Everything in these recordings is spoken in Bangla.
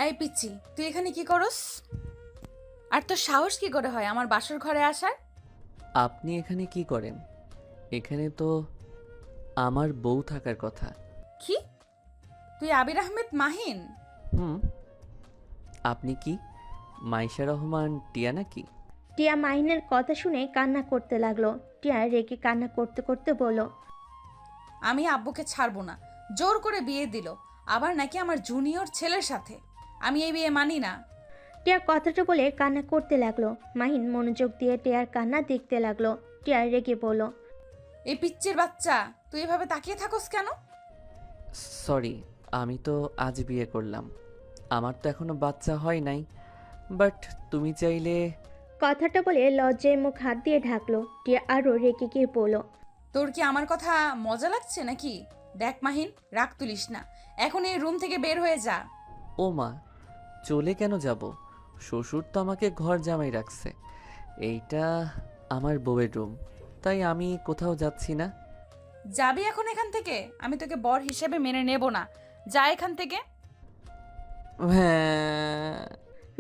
এই পিচ্ছি, তুই এখানে কি করস? আর তোর সাহস কি করে হয় আমার বাসর ঘরে আসার? আপনি এখানে কি করেন? এখানে তো আমার বউ থাকার কথা। কি? তুই আবির আহমেদ মাহিন? হুম। আপনি কি মাইশা রহমান টিয়া নাকি? টিয়া মাহিনের কথা শুনে কান্না করতে লাগলো। টিয়া রেগে কান্না করতে করতে বলল, আমি আব্বুকে ছাড়বো না, জোর করে বিয়ে দিল, আবার নাকি আমার জুনিয়র ছেলের সাথে। আমি এই বিয়ে মানি না। টিয়া কথাটা বলে কান্না করতে লাগলো। মাহিন মনোযোগ দিয়ে টিয়ার কান্না দেখতে লাগলো। টিয়া রেগে বলল, এই পিচ্চির বাচ্চা, তুই এভাবে তাকিয়ে থাকস কেন? সরি, আমি তো আজ বিয়ে করলাম। আমার তো এখনো বাচ্চা হয় নাই। বাট তুমি চাইলে। কথাটা বলে লজ্জায় মুখ হাত দিয়ে ঢাকলো। টিয়া আরো রেগে গিয়ে বলল, তোর কি আমার কথা মজা লাগছে নাকি? দেখ মাহিন, রাগ তুলিস না, এখন এই রুম থেকে বের হয়ে যা। ও মা, চলে কেন যাব? শ্বশুর তো আমাকে ঘর জামাই রাখছে। এইটা আমার বউয়ের রুম, তাই আমি কোথাও যাচ্ছি না। যাবি এখন এখান থেকে? আমি তোকে বর হিসেবে মেনে নেব না। যা এখান থেকে। হ্যাঁ।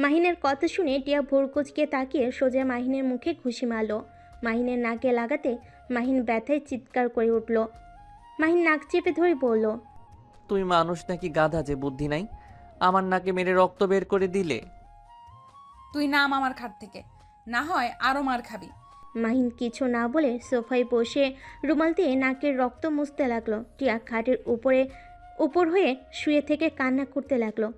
মাহিনের কথা শুনে টিয়া ভোরকুচকে তাকিয়ে সোজা মাহিনের মুখে ঘুষি মারল। মাহিনের নাকে লাগাতে মাহিন ব্যথায় চিৎকার করে উঠল। মাহিন নাক চেপে ধরে বলল, তুই মানুষ নাকি গাধা যে বুদ্ধি নাই? আমার নাকে মেরে রক্ত বের করে দিলে। তুই নাম আমার খাট থেকে, না হয় আরো মার খাবি। মাহিন কিছু না বলে সোফায় বসে রুমাল দিয়ে নাকের রক্ত মুছতে লাগলো। টিয়া খাটের উপর হয়ে শুয়ে থেকে কান্না করতে লাগলো।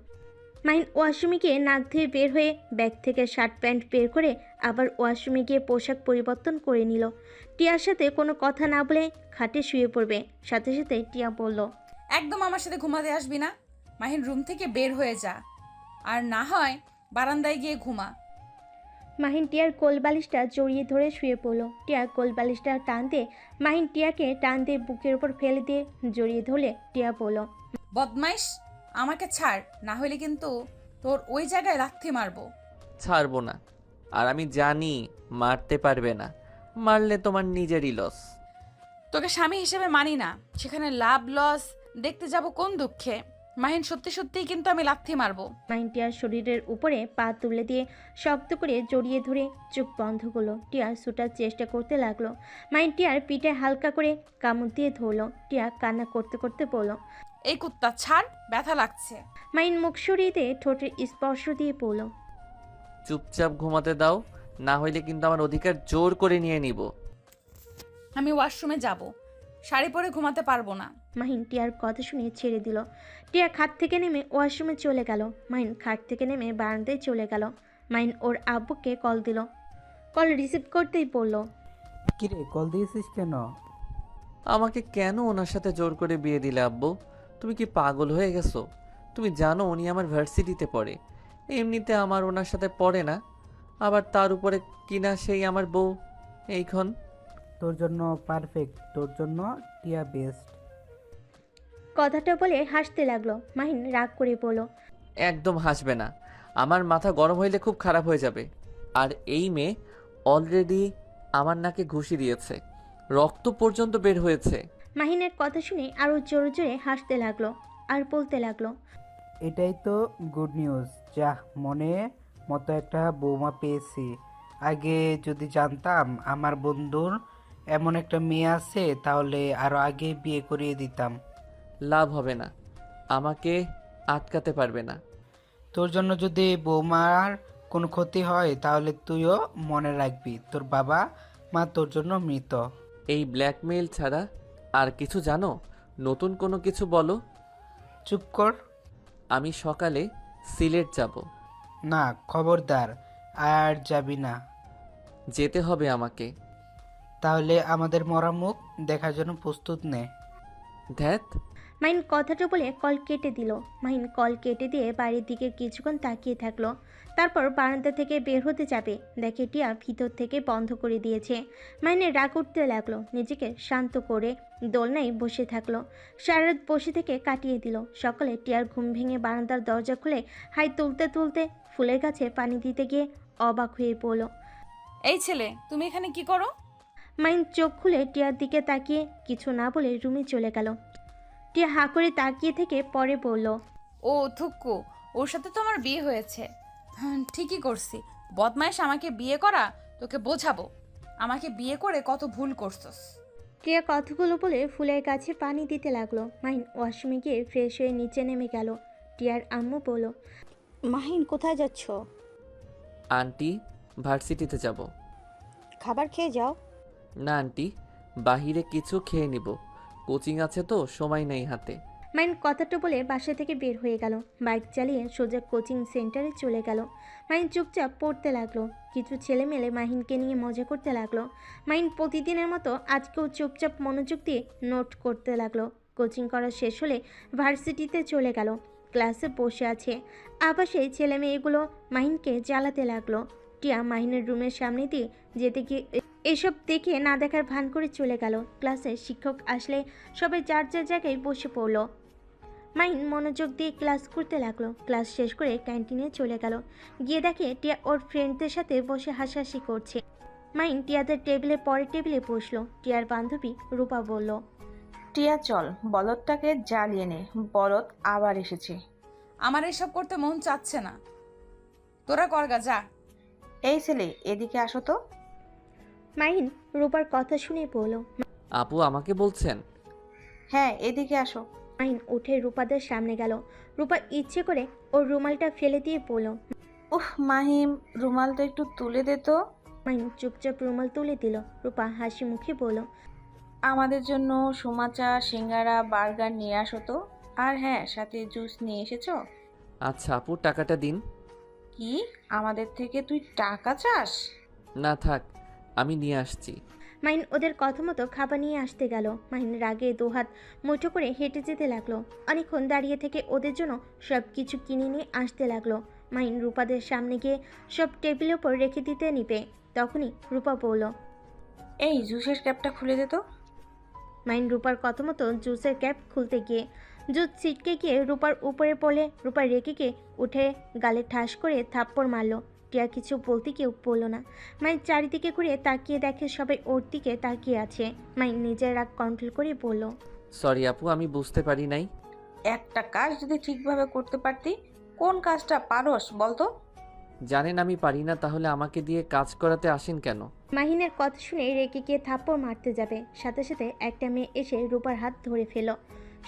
মাহিন ওয়াশরুমে গিয়ে নাক ধুয়ে বের হয়ে ব্যাগ থেকে শার্ট প্যান্ট বের করে আবার ওয়াশরুমে গিয়ে পোশাক পরিবর্তন করে নিল। টিয়ার সাথে কোনো কথা না বলে খাটে শুয়ে পড়বে। সাথে সাথে টিয়া বলল, একদম আমার সাথে ঘুমাতে আসবি না। মাহিন, রুম থেকে বের হয়ে যা, আর না হয় বারান্দায় গিয়ে ঘুমা। মাহিন টিয়ার কোল বালিশটা জড়িয়ে ধরে শুয়ে পড়ল। টিয়া কোল বালিশটা টান দিয়ে মাহিন টিয়াকে টান দিয়ে বুকের উপর ফেলে দিয়ে জড়িয়ে ধরলে টিয়া বলল, বদমাইশ, আমাকে ছাড়, না হলে কিন্তু তোর ওই জায়গায় লাথি মারবো। ছাড়বো না। আর আমি জানি মারতে পারবে না। মারলে তোমার নিজেরই লস। তোকে স্বামী হিসেবে মানি না, সেখানে লাভ লস দেখতে যাব কোন দুঃখে? মাহিন, সত্যি সত্যিই কিন্তু আমি লাথি মারবো। মাহিন টিয়ার শরীরের উপরে পা তুলে দিয়ে শক্ত করে জড়িয়ে ধরে চোখ বন্ধ করলো। টিয়া ছুটার চেষ্টা করতে লাগলো। মাহিন টিয়ার পিঠে হালকা করে কামড় দিয়ে ধরলো। টিয়া কান্না করতে করতে বলল, এই কুত্তা ছাড়, ব্যথা লাগছে। মাহিন মুখ সরিয়ে দিয়ে ঠোঁটের স্পর্শ দিয়ে বলল, চুপচাপ ঘুমাতে দাও, না হইলে কিন্তু আমার অধিকার জোর করে নিয়ে নিব। আমি ওয়াশরুমে যাব, শাড়ি পরে ঘুমাতে পারবো না। মাহিন টিয়ার কথা শুনে ছেড়ে দিল। টিয়া খাট থেকে নেমে ওয়াশরুমে চলে গেল। মাহিন খাট থেকে নেমে বারান্দায় চলে গেল। মাহিন ওর আব্বুকে কল দিল। কল রিসিভ করতেই বলল, কিরে কল দিয়েছিস কেন? আমাকে কেন ওনার সাথে জোর করে বিয়ে দিলে আব্বু? তুমি কি পাগল হয়ে গেছো? তুমি জানো উনি আমার ভার্সিটিতে পড়ে। এমনিতে আমার ওনার সাথে পড়ে না, আবার তার উপরে কিনা সেই আমার বউ। এইখন তোর জন্য পারফেক্ট, তোর জন্য টিয়া বেস্ট। কথাটা বলে হাসতে লাগলো। মাহিন রাগ করে বলল, একদম হাসবে না। আমার মাথা গরম হইলে খুব খারাপ হয়ে যাবে। আর এই মেয়ে অলরেডি আমার নাকে ঘুষি দিয়েছে, রক্ত পর্যন্ত বের হয়েছে। মাহিনের কথা শুনে আরো জোরে জোরে হাসতে লাগলো আর বলতে লাগলো, এটাই তো গুড নিউজ। যাহ, মনে মতো একটা বৌমা পেয়েছি। আগে যদি জানতাম আমার বন্ধুর এমন একটা মেয়ে আছে তাহলে আরো আগে বিয়ে করিয়ে দিতাম। লাভ হবে না, আমাকে আটকাতে পারবে না। তোর জন্য যদি বৌমার কোনো ক্ষতি হয় তাহলে তুইও মনে রাখবি তোর বাবা মা তোর জন্য মৃত। এই ব্ল্যাকমেইল ছাড়া আর কিছু জানো? নতুন কোনো কিছু বলো। চুপ কর। আমি সকালে সিলেট যাব। না, খবরদার, আর যাবি না। যেতে হবে আমাকে। তাহলে আমাদের মরা মুখ দেখার জন্য প্রস্তুত নে। ধ্যাত। মাহিন কথাটা বলে কল কেটে দিল। মাহিন কল কেটে দিয়ে বাড়ির দিকে কিছুক্ষণ তাকিয়ে থাকলো। তারপর বারান্দা থেকে বের হতে যাবে, দেখে টিয়া ভিতর থেকে বন্ধ করে দিয়েছে। মাহিনের রাগ উঠতে লাগলো। নিজেকে শান্ত করে দোলনায় বসে থাকলো। সারা রাত বসে থেকে কাটিয়ে দিল। সকালে টিয়ার ঘুম ভেঙে বারান্দার দরজা খুলে হাই তুলতে তুলতে ফুলের গাছে পানি দিতে গিয়ে অবাক হয়ে পড়ল। এই ছেলে, তুমি এখানে কি করো? মাহিন চোখ খুলে টিয়ার দিকে তাকিয়ে কিছু না বলে রুমে চলে গেল। টিয়া হাঁ করে তাকিয়ে থেকে পরে বলল, ও থুক্কু, ওর সাথে তো আমার বিয়ে হয়েছে। ঠিকই করছি। বদমাইশ, আমাকে বিয়ে করা তোকে বোঝাবো। আমাকে বিয়ে করে কত ভুল করছস। টিয়া কথাগুলো বলে ফুলের গাছে পানি দিতে লাগলো। মাহিন ওয়াশরুমে গিয়ে ফ্রেশ হয়ে নিচে নেমে গেল। টিয়ার আম্মু বলল, মাহিন কোথায় যাচ্ছ? আন্টি, ভার্সিটিতে যাব। খাবার খেয়ে যাও। না আন্টি, বাহিরে কিছু খেয়ে নিব। কোচিং আছে তো, সময় নেই হাতে। মাইন কথাটা বলে বাসা থেকে বের হয়ে গেল। বাইক চালিয়ে সোজা কোচিং সেন্টারে চলে গেল। মাইন চুপচাপ পড়তে লাগলো। কিছু ছেলেমেলে মাহিনকে নিয়ে মজা করতে লাগলো। মাইন প্রতিদিনের মতো আজকেও চুপচাপ মনোযোগ দিয়ে নোট করতে লাগলো। কোচিং করা শেষ হলে ভার্সিটিতে চলে গেল। ক্লাসে বসে আছে। আবাসে ছেলে মেয়েগুলো মাহিনকে জ্বালাতে লাগলো। টিয়া মাহিনের রুমের সামনে দিয়ে যেতে গিয়ে এসব দেখে না দেখার ভান করে চলে গেল। ক্লাসে শিক্ষক আসলে সবাই যার যার জায়গায় বসে পড়ল। মাইন মনোযোগ দিয়ে ক্লাস করতে লাগলো। ক্লাস শেষ করে ক্যান্টিনে চলে গেল। গিয়ে দেখে টিয়া ওর ফ্রেন্ডদের সাথে বসে হাসাহাসি করছে। মাইন টিয়াদের টেবিলে পরের টেবিলে বসলো। টিয়ার বান্ধবী রূপা বলল, টিয়া চল, বলদটাকে জ্বালিয়ে নে। বলদ আবার এসেছে। আমার এসব করতে মন চাচ্ছে না। তোরা করগা যা। এই ছেলে, এদিকে আসো তো। মাইন রূপার কথা শুনে বলল। আপু আমাকে বলছেন? হ্যাঁ, এদিকে আসো। মাইন উঠে রূপাদের সামনে গেল। রূপা ইচ্ছে করে ওর রুমালটা ফেলে দিয়ে বলল। উহ মাহিম, রুমালটা একটু তুলে দে তো। মাইন চুপচাপ রুমাল তুলে দিল। রূপা হাসি মুখে বলল, আমাদের জন্য সুমাচা, সিঙ্গারা, বার্গার নিয়ে আসো তো। আর হ্যাঁ, সাথে জুস নিয়ে এসেছো। আচ্ছা আপু, টাকাটা দিন। কি, আমাদের থেকে তুই টাকা চাস? না থাক, আমি নিয়ে আসছি। মাইন ওদের কথা মতো খাবার নিয়ে আসতে গেল। মাইন রাগে দুহাত মুঠো করে হেঁটে যেতে লাগলো। অনেকক্ষণ দাঁড়িয়ে থেকে ওদের জন্য সব কিছু কিনে নিয়ে আসতে লাগলো। মাইন রূপাদের সামনে গিয়ে সব টেবিলের ওপর রেখে দিতে নিবে। তখনই রূপা বলল। এই জুসের ক্যাপটা খুলে দে তো। মাইন রূপার কথা মতো জুসের ক্যাপ খুলতে গিয়ে জুস ছিটকে গিয়ে রূপার উপরে পড়লে রূপা রেগে গিয়ে উঠে গালে ঠাস করে থাপ্পড় মারল। টিয়া কিছু বলতে কেউ বলল না। মাইন চারিদিকে ঘুরে তাকিয়ে দেখে সবাই ওর দিকে তাকিয়ে আছে। মাইন নিজের রাগ কন্ট্রোল করে বলল, সরি আপু, আমি বুঝতে পারি নাই। একটা কাজ যদি ঠিকভাবে করতে পারতি। কোন কাজটা পারোস বলতো? জানেন আমি পারি না, তাহলে আমাকে দিয়ে কাজ করাতে আসেন কেন? মাহিনের কথা শুনে রেগে গিয়ে থাপ্পড় মারতে যাবে, সাথে সাথে একটা মেয়ে এসে রূপার হাত ধরে ফেল।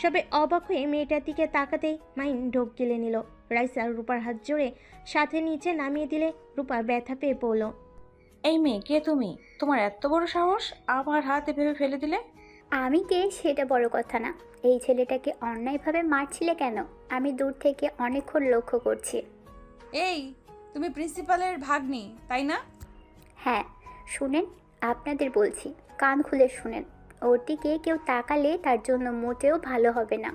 সবাই অবাক হয়ে মেয়েটার দিকে তাকাতেই মাহিন ঢোক গিলে নিল। রাইসা রূপার হাত জোরে সাথে নিচে নামিয়ে দিলে রূপা ব্যথা পেয়ে পড়ল। এই মেয়ে, কে তুমি? তোমার এত বড় সাহস, আমার হাত এভাবে ফেলে দিলে? আমি কে সেটা বড় কথা না, এই ছেলেটাকে অন্যায়ভাবে মারছিলে কেন? আমি দূর থেকে অনেকক্ষণ লক্ষ্য করছি। এই, তুমি প্রিন্সিপালের ভাগ্নি তাই না? হ্যাঁ, শুনেন, আপনাদের বলছি, কান খুলে শুনেন। ওর দিকে কেউ তাকালে তার জন্য মোটেও ভালো হবে না।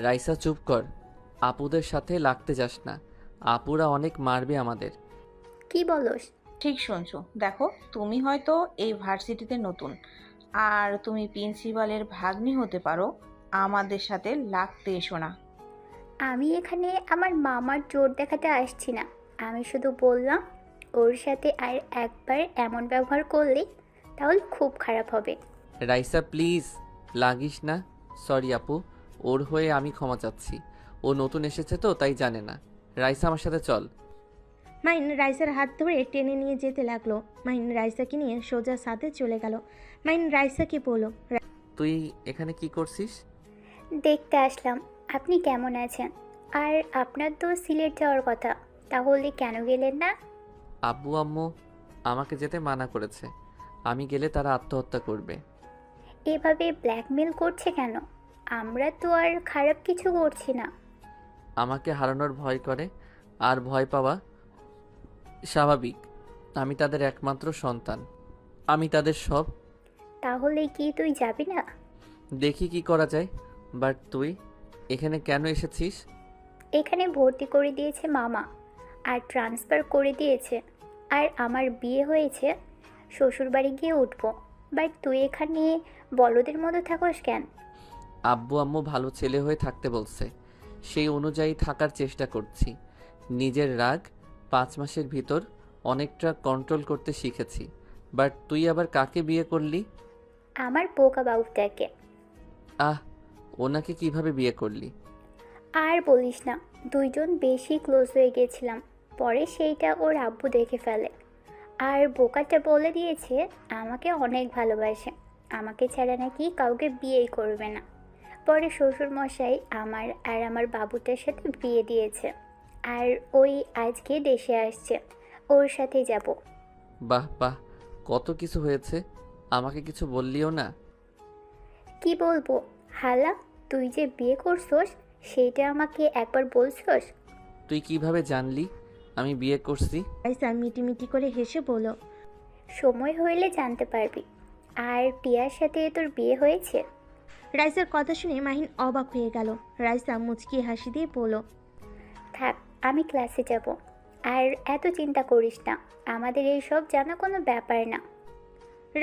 রাইসা চুপ কর, আপুদের সাথে লাগতে যাস না, আপুরা অনেক মারবে আমাদের। কি বলস? ঠিক শুনছো। দেখো, তুমি হয়তো এই ভার্সিটিতে নতুন, আর তুমি প্রিন্সিপালের ভাগ্নি হতে পারো। আমাদের সাথে লাগতে এসো না। আমি এখানে আমার মামার জোর দেখাতে আসছি না। আমি শুধু বললাম, ওর সাথে আর একবার এমন ব্যবহার করলে তাহলে খুব খারাপ হবে। রাইসা প্লিজ, লাগিস না। সরি আপু, ওর হয়ে আমি ক্ষমা চাচ্ছি। ও নতুন এসেছে তো তাই জানে না। রাইসা আমার সাথে চল। মাইন রাইসার হাত ধরে টেনে নিয়ে যেতে লাগলো। মাইন রাইসাকে নিয়ে সোজা সাথে চলে গেল। মাইন রাইসাকে বলল, তুই এখানে কি করছিস? দেখতে আসলাম আপনি কেমন আছেন। আর আপনার তো সিলেট যাওয়ার কথা, তাহলে কেন গেলেন না? আব্বু আম্মু আমাকে যেতে মানা করেছে, আমি গেলে তারা আত্মহত্যা করবে। এভাবে ব্ল্যাকমেল করছে কেন? আমরা তো আর খারাপ কিছু করছি না। আমাকে হারানোর ভয় করে, আর ভয় পাওয়া স্বাভাবিক। আমি তাদের একমাত্র সন্তান, আমি তাদের সব। তাহলে কি তুই যাবি না? দেখি কি করা যায়। বাট তুই এখানে কেন এসেছিস? এখানে ভর্তি করে দিয়েছে মামা, আর ট্রান্সফার করে দিয়েছে, আর আমার বিয়ে হয়েছে, শ্বশুরবাড়ি গিয়ে উঠবো। বাট তুই এখানে বলদের মতো থাকোস কেন? আব্বু আম্মু ভালো ছেলে হয়ে থাকতে বলছে, সেই অনুযায়ী থাকার চেষ্টা করছি। নিজের রাগ 5 মাসের ভিতর অনেকটা কন্ট্রোল করতে শিখেছি। বাট তুই আবার কাকে বিয়ে করলি? আমার বোকা বাবুটাকে। আহ, ওনাকে কিভাবে বিয়ে করলি? আর বলিস না, দুইজন বেশি ক্লোজ হয়ে গেছিলাম। পরে সেইটা ওর আব্বু দেখে ফেলে, আর বোকাটা বলে দিয়েছে আমাকে অনেক ভালোবাসে, আমাকে ছাড়া নাকি কাউকে বিয়েই করবে না। পরে শ্বশুরমশাই আমার আর আমার বাবুটার সাথে বিয়ে দিয়েছে, আর ওই আজকে দেশে আসছে, ওর সাথে যাব। বাহ বাহ, কত কিছু হয়েছে, আমাকে কিছু বললিও না। কি বলবো হালা, তুই যে বিয়ে করছস সেইটা আমাকে একবার বলছস? তুই কিভাবে জানলি আমি বিয়ে করছি? রাইসা মিটিমিটি করে হেসে বলল, সময় হইলে জানতে পারবি। আর টিয়ার সাথে তোর বিয়ে হয়েছে? রাইসার কথা শুনে মাহিন অবাক হয়ে গেল। রাইসা মুচকি হাসি দিয়ে বলল, থাক, আমি ক্লাসে যাব। আর এত চিন্তা করিস না, আমাদের এই সব জানা কোনো ব্যাপার না।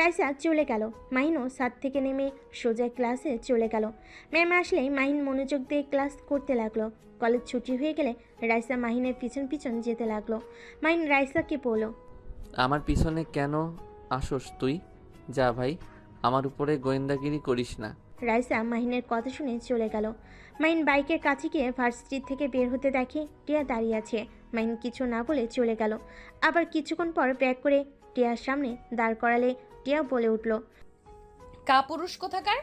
রাইসা চলে গেল। মাহিনও ছাদ থেকে নেমে সোজা ক্লাসে চলে গেল। ম্যাম আসলেই মাহিন মনোযোগ দিয়ে ক্লাস করতে লাগলো। কলেজ ছুটি হয়ে গেলে রাইসা মাহিনের পিছন পিছন যেতে লাগলো। মাহিন রাইসাকে বলল, আমার পিছনে কেন আসোস তুই? যা ভাই, আমার উপরে গোয়েন্দাগিরি করিস না। রাইসা মাহিনের কথা শুনে চলে গেল। মাহিন বাইকের কাছে গিয়ে ভার্সিটি থেকে বের হতে দেখে টিয়া দাঁড়িয়ে আছে। মাহিন কিছু না বলে চলে গেল। আবার কিছুক্ষণ পর ব্যাগ করে টিয়ার সামনে দাঁড় করালে টিয়া বলে উঠল, কাপুরুষ কোথাকার।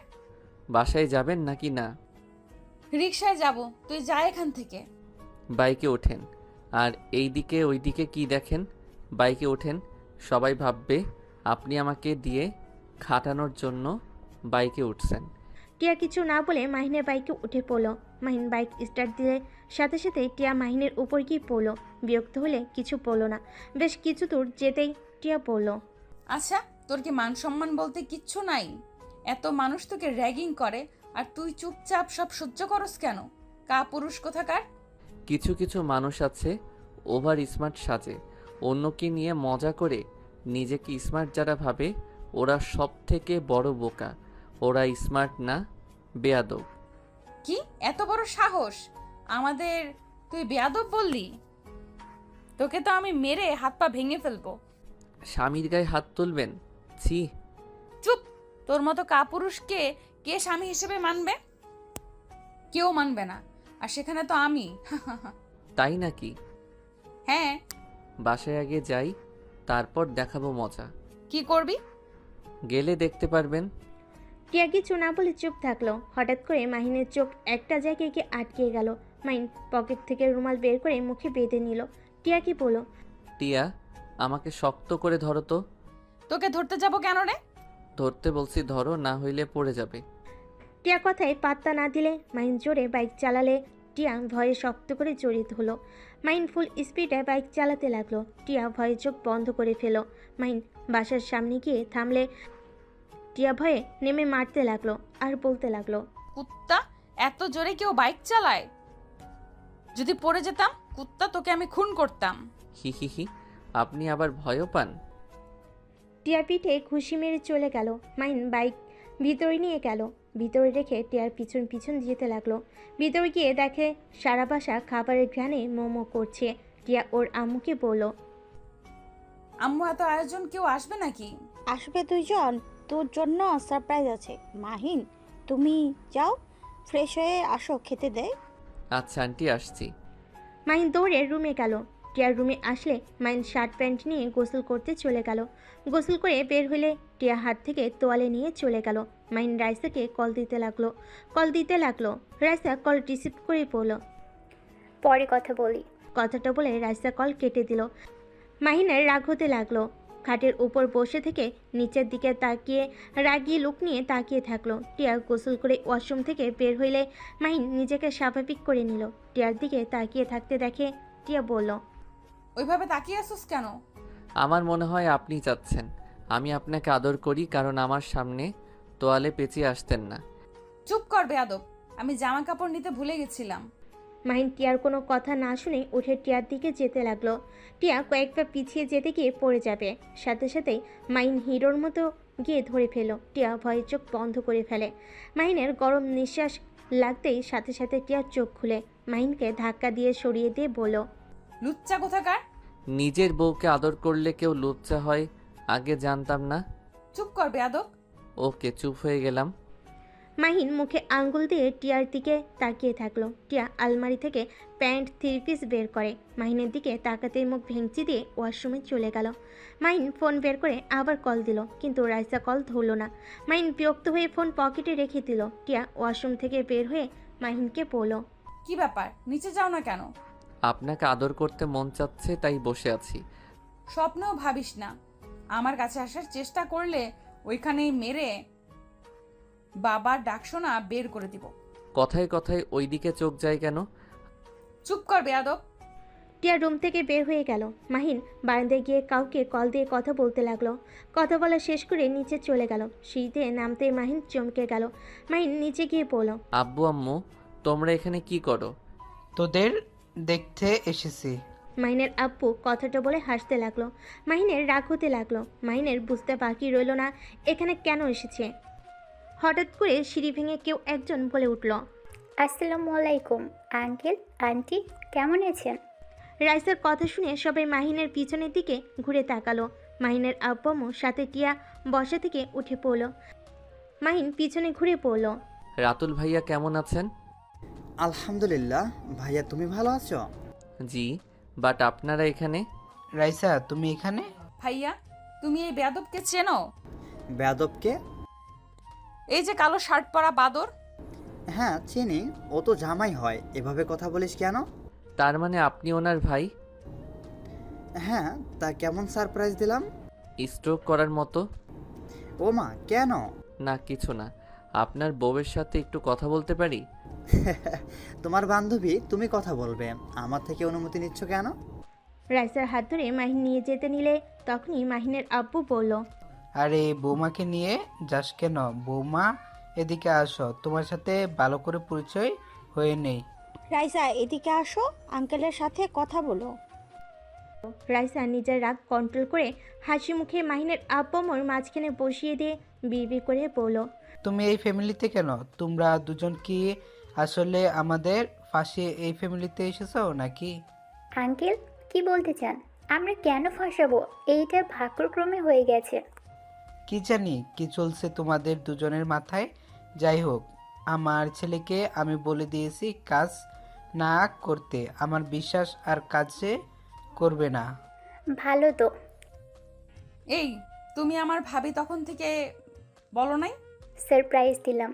বাসায় যাবেন নাকি না? রিকশায় যাব, তুই যা এখান থেকে। বাইকে ওঠেন। আর এই দিকে ওই দিকে কি দেখেন? বাইকে ওঠেন। সবাই ভাববে আপনি আমাকে দিয়ে খাটানোর জন্য বাইকে উঠছেন। টিয়া কিছু না বলে মাহিনের বাইকে উঠে পড়ল। মাহিন বাইক স্টার্ট দিলে সাথে সাথে টিয়া মাহিনের উপর গিয়ে পড়ল। বিরক্ত হলে কিছু পড়ল না। বেশ কিছু দূর যেতেই টিয়া পড়ল, আচ্ছা, তোর কি মান সম্মান বলতে কিচ্ছু নাই? এত মানুষ তোকে র্যাগিং করে আর তুই চুপচাপ সব সহ্য করস কেন? কাপুরুষ কোথাকার। কিছু কিছু মানুষ আছে ওভার স্মার্ট সাজে, অন্যকে নিয়ে মজা করে। নিজেকে স্মার্ট যারা ভাবে ওরা সব থেকে বড় বোকা। ওরা স্মার্ট না, বেয়াদব। কি এত বড় সাহস আমাদের, তুই বেয়াদব বললি? তোকে তো আমি মেরে হাত পা ভেঙে ফেলবো। স্বামীর গায়ে হাত তুলবেন? ছি। চুপ, তোর মতো কাপুরুষকে কে স্বামী হিসেবে মানবে? কেউ মানবে না, আর সেখানে তো আমি। তাই নাকি? হ্যাঁ। বাসায় আগে যাই, তারপর দেখাবো মজা। কি করবি? গেলে দেখতে পারবেন। টিয়া কিছু না বলে চুপ থাকলো। হঠাৎ করে মাহিনের চোখ একটা জায়গায় গিয়ে আটকে গেল। মাহিন পকেট থেকে রুমাল বের করে মুখে বেঁধে নিল। টিয়া কি বলল, টিয়া, আমাকে শক্ত করে ধরো তো। তোকে ধরতে যাব কেন রে? ধরতে বলছি ধরো, না হইলে পড়ে যাবে। টিয়া কথায় পাত্তা না দিলে মাহিন জোরে বাইক চালালে টিয়া ভয়ে শক্ত করে জড়িত হলো। মাহিন ফুল স্পিডে বাইক চালাতে লাগলো। টিয়া ভয়ে চোখ বন্ধ করে ফেলো। মাহিন বাসার সামনে গিয়ে থামলে টিয়া ভয়ে নেমে মারতে লাগলো আর বলতে লাগলো, কুত্তা, এত জোরে কেউ বাইক চালায়? যদি পড়ে যেতাম কুত্তা, তোকে আমি খুন করতাম। হি হি হি, আপনি আবার ভয়ও পান? টিয়ার পিঠে ঘুষি মেরে চলে গেল। মাহিন বাইক ভিতরে নিয়ে গেল। ভিতরে রেখে টিয়ার পিছন পিছন যেতে লাগলো। ভিতরে গিয়ে দেখে সারা বাসা খাবারের ঘ্রাণে মোমো করছে। টিয়া ওর আম্মুকে বলল, আম্মু, এত আয়োজন, কেউ আসবে নাকি? আসবে দুইজন, তোর জন্য সারপ্রাইজ আছে। মাহিন, তুমি যাও, ফ্রেশ হয়ে আসো, খেতে দে। আচ্ছা আন্টি, আসছি। মাহিন দৌড়ে রুমে গেল। টিয়ার রুমে আসলে মাহিন শার্ট প্যান্ট নিয়ে গোসল করতে চলে গেল। গোসল করে বের হলে টিয়া হাত থেকে তোয়ালে নিয়ে চলে গেল। মাহিন রাইসাকে কল দিতে লাগলো। রাইসা কল রিসিভ করে পড়ল। পরে কথা বলি। কথাটা বলে রাইসা কল কেটে দিল। মাহিনের রাগ হতে লাগলো। খাটের উপর বসে থেকে নিচের দিকে তাকিয়ে রাগিয়ে লুক নিয়ে তাকিয়ে থাকলো। টিয়া গোসল করে ওয়াশরুম থেকে বের হইলে মাহিন নিজেকে স্বাভাবিক করে নিল। টিয়ার দিকে তাকিয়ে থাকতে দেখে টিয়া বলল, ওইভাবে তাকিয়ে আসুস কেন? আমার মনে হয় আপনি চাচ্ছেন আমি আপনাকে আদর করি, কারণ আমার সামনে তোয়ালে পেঁচিয়ে আসতেন না। চুপ কর বেয়াদব, আমি জামা কাপড় নিতে ভুলে গেছিলাম। মাহিন টিয়ার কোনো কথা না শুনে উঠে টিয়ার দিকে যেতে লাগলো। টিয়া কয়েকটা পিছিয়ে যেতে গিয়ে পড়ে যাবে। সাথে সাথেই মাহিন হিরোর মতো গিয়ে ধরে ফেলো। টিয়া ভয়ে চোখ বন্ধ করে ফেলে। মাহিনের গরম নিঃশ্বাস লাগতেই সাথে সাথে টিয়ার চোখ খুলে মাহিনকে ধাক্কা দিয়ে সরিয়ে দিয়ে বলল, লুচ্চা কোথাকার। নিজের বউকে আদর করলে কেউ লজ্জা হয়, আগে জানতাম না। চুপ কর বেয়াদব। ওকে, চুপ হয়ে গেলাম। মাহিন মুখে আঙ্গুল দিয়ে টিয়ার দিকে তাকিয়ে থাকলো। টিয়া আলমারি থেকে প্যান্ট 3 পিস বের করে মাহিনের দিকে তাকাতে মুখ ভেঙচি দিয়ে ওয়াশরুমে চলে গেল। মাহিন ফোন বের করে আবার কল দিল, কিন্তু রাইসা কল ধরল না। মাহিন বিরক্ত হয়ে ফোন পকেটে রেখে দিল। টিয়া ওয়াশরুম থেকে বের হয়ে মাহিনকে বলল, কি ব্যাপার, নিচে যাও না কেন? আপনাকে আদর করতে মন চাচ্ছে তাই বসে আছি। স্বপ্নেও ভাবিস না আমার কাছে আসার চেষ্টা করলে ওইখানেই মেরে বাবার ডাকশোনা বের করে দিব। কথায় কথায় ওই দিকে চোখ যায় কেন? চুপ কর বেয়াদব। টিয়া রুম থেকে বের হয়ে গেল। মাহিন বারান্দায় গিয়ে কাউকে কল দিয়ে কথা বলতে লাগলো। কথা বলা শেষ করে নিচে চলে গেল। সিঁড়িতে নামতে মাহিন চমকে গেল। মাহিন নিচে গিয়ে বলল, আব্বু আম্মু তোমরা এখানে কি করো? তোদের দেখতে এসেছি। মাহিনের আব্বু কথাটা বলে হাসতে লাগলো। মাহিনের রাগ হতে লাগলো। মাহিনের বুঝতে বাকি রইল না এখানে কেন এসেছে। হঠাৎ করে সিঁড়ি ভেঙে কেউ একজন বলে উঠল, আসসালামু আলাইকুম আঙ্কেল আন্টি, কেমন আছেন? রাইসার কথা শুনে সবাই মাহিনের পিছনের দিকে ঘুরে তাকালো। মাহিনের আব্বু আম্মু সাথে টিয়া বসা থেকে উঠে পড়ল। মাহিন পিছনে ঘুরে পড়ল। রাতুল ভাইয়া কেমন আছেন? আলহামদুলিল্লাহ ভাইয়া, তুমি ভালো আছো? জি, বাট আপনারা এখানে? রাইসা তুমি এখানে? ভাইয়া, তুমি এই বেয়াদবকে চেনো? বেয়াদবকে? এই যে কালো শার্ট পরা বাদর। হ্যাঁ চিনি, ও তো জামাই হয়। এভাবে কথা বলিস কেন? তার মানে আপনি ওনার ভাই? হ্যাঁ, তা কেমন সারপ্রাইজ দিলাম? স্ট্রোক করার মতো? ও মা, কেন? না কিছু না। আপনার বউয়ের সাথে একটু কথা বলতে পারি? তোমার বান্ধবী, তুমি কথা বলবে, আমার থেকে অনুমতি নিচ্ছ কেন? রাইসার হাত ধরে মাহিন নিয়ে যেতে নিলে তখনই মাহিনের আব্বু বলল, আরে বৌমাকে নিয়ে যাস কেন? বৌমা এদিকে আসো, তোমার সাথে ভালো করে পরিচয় হয়ে নেই। রাইসা এদিকে আসো, আঙ্কেলের সাথে কথা বলো। রাইসা নিজের রাগ কন্ট্রোল করে হাসি মুখে মাহিনের আব্বু আম্মুর মাঝখানে বসিয়ে দিয়ে বিড়বিড় করে বলল, তুমি এই ফ্যামিলিতে কেন? তোমরা দুজন কি আসলে আমাদের ফাঁসি এই ফ্যামিলিতে এসেছো নাকি? আঙ্কেল কি বলতে চান? আমরা কেন ফাঁসাবো? এইটা ভাগ্যক্রমে হয়ে গেছে। কি জানি কি চলছে তোমাদের দুজনের মাথায়। যাই হোক, আমার ছেলেকে আমি বলে দিয়েছি কাজ না করতে। আমার বিশ্বাস আর কাজে করবে না। ভালো তো। এই, তুমি আমার ভাবি তখন থেকে বলো নাই? সারপ্রাইজ দিলাম।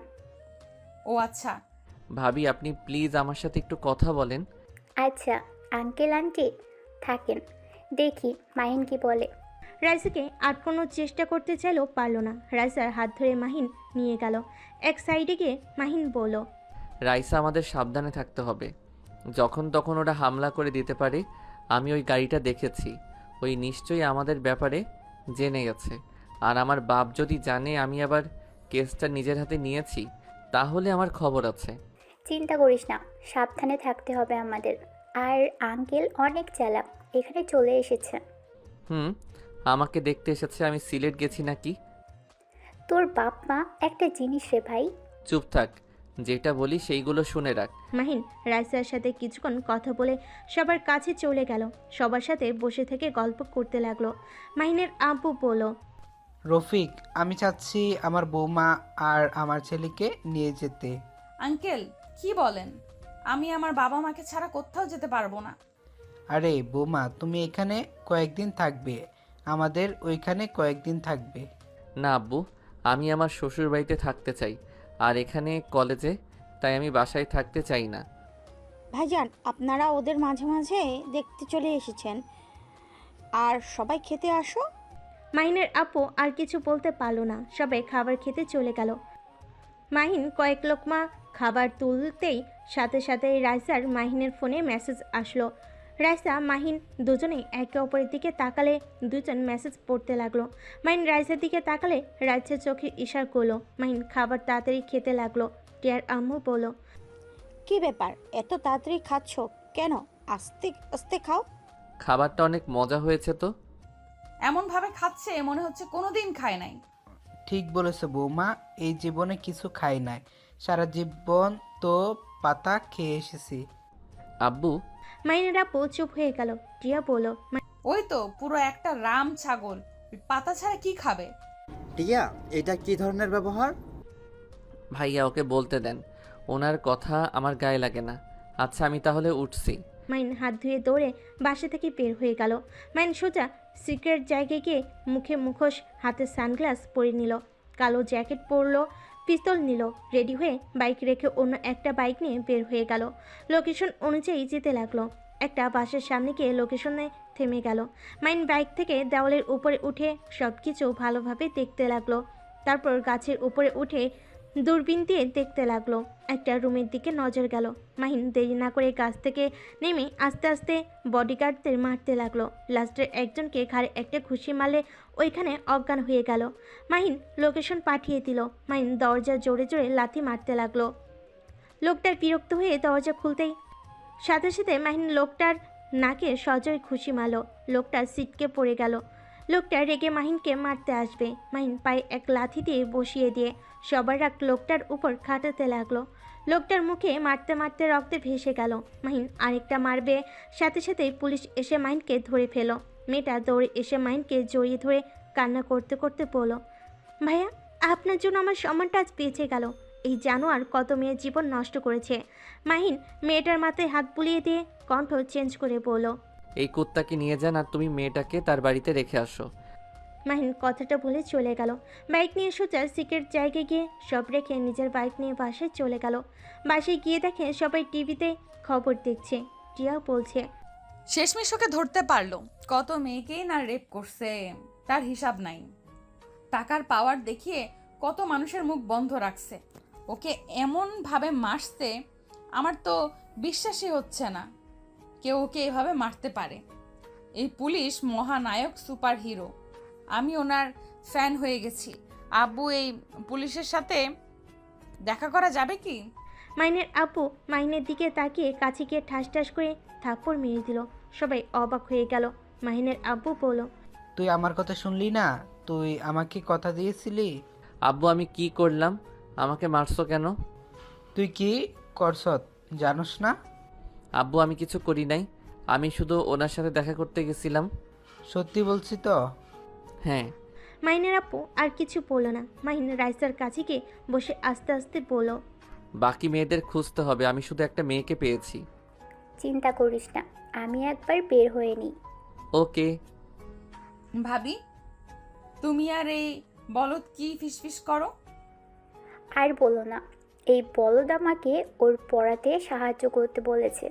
ও আচ্ছা। ভাবি আপনি প্লিজ আমার সাথে একটু কথা বলেন। আচ্ছা আঙ্কেল আন্টি থাকেন, দেখি মাহিন কি বলে। রাইসাকে আটকানোর চেষ্টা করতে চাইলেও পারল না। রাইসার হাত ধরে মাহিন নিয়ে গেল। এক সাইডে গিয়ে মাহিন বলল, রাইসা আমাদের সাবধানে থাকতে হবে। যখন তখন ওরা হামলা করে দিতে পারে। আমি ওই গাড়িটা দেখেছি। ওই নিশ্চয়ই আমাদের ব্যাপারে জেনে গেছে। আর আমার বাপ যদি জানে আমি আবার কেসটা নিজের হাতে নিয়েছি, তাহলে আমার খবর আছে। চিন্তা করিস না, সাবধানে থাকতে হবে আমাদের। আর আঙ্কেল অনেক চালাক, এখানে চলে এসেছে। আমাকে দেখতে এসেছে আমি সিলেট গেছি নাকি? তোর বাপ মা একটা জিনিস রে ভাই। চুপ থাক, যেটা বলি সেইগুলো শুনে রাখ। মাহিন রাইসার সাথে কিছুক্ষণ কথা বলে সবার কাছে চলে গেল। সবার সাথে বসে থেকে গল্প করতে লাগলো। মাহিনের আব্বু বলল, রফিক, আমি চাচ্ছি আমার বৌমা আর আমার ছেলেকে নিয়ে যেতে। আঙ্কেল কি বলেন? আমি আমার বাবা মাকে ছাড়া কোথাও যেতে পারবো না। আরে বৌমা, তুমি এখানে কয়েকদিন থাকবে, আমাদের ওইখানে কয়েকদিন থাকবে। না আব্বু, আমি আমার শ্বশুর বাড়িতে থাকতে চাই, আর এখানে কলেজে, তাই আমি বাসায় থাকতে চাই না। ভাইজান, আপনারা ওদের মাঝে মাঝে দেখতে চলে এসেছেন, আর সবাই খেতে আসো। মাহিনের আপু আর কিছু বলতে পারল না। সবাই খাবার খেতে চলে গেল। মাহিন কয়েক লোকমা খাবার তুলতেই সাথে সাথে রাইসার মাহিনের ফোনে মেসেজ আসলো। রাইসা মাহিন দুজনেই একে অপরের দিকে তাকালে দুজন মেসেজ পড়তে লাগলো। মাহিন রাইসার দিকে তাকালে রাইসার চোখে ইশারা করলো। মাহিন খাবার তাড়াতাড়ি খেতে লাগলো। টিয়ার আম্মু বলল, কি ব্যাপার, এত তাড়াতাড়ি খাচ্ছ কেন? আস্তে আস্তে খাও। খাবারটা অনেক মজা হয়েছে তো। এমন ভাবে খাচ্ছে মনে হচ্ছে কোনোদিন খায় নাই। ঠিক বলেছে বৌমা, এই জীবনে কিছু খাই নাই, সারা জীবন তো পাতা খেয়ে এসেছি। আব্বু, মাহিনের আপু চুপ হয়ে গেল। টিয়া বলল, ওই তো পুরো একটা রাম ছাগল, ওই পাতা ছাড়া কি খাবে? টিয়া, এটা কি ধরনের ব্যবহার? ভাইয়া ওকে বলতে দেন, ওনার কথা আমার গায়ে লাগে না। আচ্ছা আমি তাহলে উঠছি। মাইন হাত ধুয়ে দৌড়ে বাসা থেকে বের হয়ে গেল। মাইন সোজা সিক্রেট জায়গায় গিয়ে মুখে মুখোশ, হাতে সানগ্লাস পরে নিল, কালো জ্যাকেট পরলো, পিস্তল নিল, রেডি হয়ে বাইক রেখে অন্য একটা বাইক নিয়ে বের হয়ে গেল। লোকেশন অনুযায়ী যেতে লাগলো। একটা বাসের সামনে গিয়ে লোকেশনে থেমে গেল। মাইন বাইক থেকে দেওয়ালের উপরে উঠে সব কিছু ভালোভাবে দেখতে লাগলো। তারপর গাছের উপরে উঠে দূরবীন দিয়ে দেখতে লাগলো। একটা রুমের দিকে নজর গেল। মাহিন দেরি না করে গাছ থেকে নেমে আস্তে আস্তে বডিগার্ডদের মারতে লাগলো। লাস্টের একজনকে ঘাড়ে একটা ঘুষি মারলে ওইখানে অজ্ঞান হয়ে গেল। মাহিন লোকেশন পাঠিয়ে দিল। মাহিন দরজা জোরে জোরে লাথি মারতে লাগলো। লোকটার বিরক্ত হয়ে দরজা খুলতেই সাথে সাথে মাহিন লোকটার নাকে সজোরে ঘুষি মারল। লোকটা ছিটকে পড়ে গেল। লোকটা রেগে মাহিনকে মারতে আসবে। মাহিন পায়ে এক লাথি দিয়ে বসিয়ে দিয়ে সবার রাগ লোকটার উপর খাটাতে লাগলো। লোকটার মুখে মারতে মারতে রক্তে ভেসে গেল। মাহিন আরেকটা মারবে, সাথে সাথেই পুলিশ এসে মাহিনকে ধরে ফেল। মেয়েটা দৌড়ে এসে মাহিনকে জড়িয়ে ধরে কান্না করতে করতে বলল, ভাইয়া আপনার জন্য আমার সম্মানটা আজ বেঁচে গেল। এই জানোয়ার কত মেয়ের জীবন নষ্ট করেছে। মাহিন মেয়েটার মাথায় হাত বুলিয়ে দিয়ে কণ্ঠ চেঞ্জ করে বলল, এই কুত্তাকে নিয়ে যান আর তুমি মেয়েটাকে তার বাড়িতে রেখে আসো। মাহিন কথাটা বলে চলে গেল। বাইক নিয়ে সোজা সিক্রেট জায়গায় গিয়ে সব রেখে নিজের বাইক নিয়ে বাসায় চলে গেল। বাসায় গিয়ে দেখে সবাই টিভিতে খবর দেখছে। টিয়া বলছে, শেষমেশ ওকে ধরতে পারলো। কত মেয়েকেই না রেপ করছে, তার হিসাব নাই। টাকার পাওয়ার দেখিয়ে কত মানুষের মুখ বন্ধ রাখছে। ওকে এমন ভাবে মারছে, আমার তো বিশ্বাসই হচ্ছে না কেউ ওকে এভাবে মারতে পারে। এই পুলিশ মহানায়ক, সুপার হিরো। আমি ওনার ফ্যান হয়ে গেছি। আব্বু, এই পুলিশের সাথে দেখা করা যাবে কি? মাইনের আব্বু মাহিনের দিকে তাকিয়ে কাছে গিয়ে ঠাস ঠাস করে থাপ্পড় মেরে দিল। সবাই অবাক হয়ে গেল। মাহিনের আব্বু বলল, তুই আমার কথা শুনলি না? তুই আমাকে কথা দিয়েছিলি। আব্বু আমি কি করলাম? আমাকে মারছো কেন? তুই কি করছত জানোস না? আব্বু আমি কিছু করি নাই, আমি শুধু ওনার সাথে দেখা করতে গেছিলাম। সত্যি বলছি তো? হ্যাঁ। মাহিনের আব্বু আর কিছু বলল না। মাহিন রাইসার কাছে গিয়ে বসে আস্তে আস্তে বলল, বাকি মেয়েদের খুঁজতে হবে, আমি শুধু একটা মেয়েকে পেয়েছি। চিন্তা করিস না, আমি একবার বের হয়ে নিই। ওকে। ভাবি, তুমি আর এই বলদ কি ফিসফিস করো? আর বলো না, এই বলদ আমাকে ওর পড়াতে সাহায্য করতে বলেছে।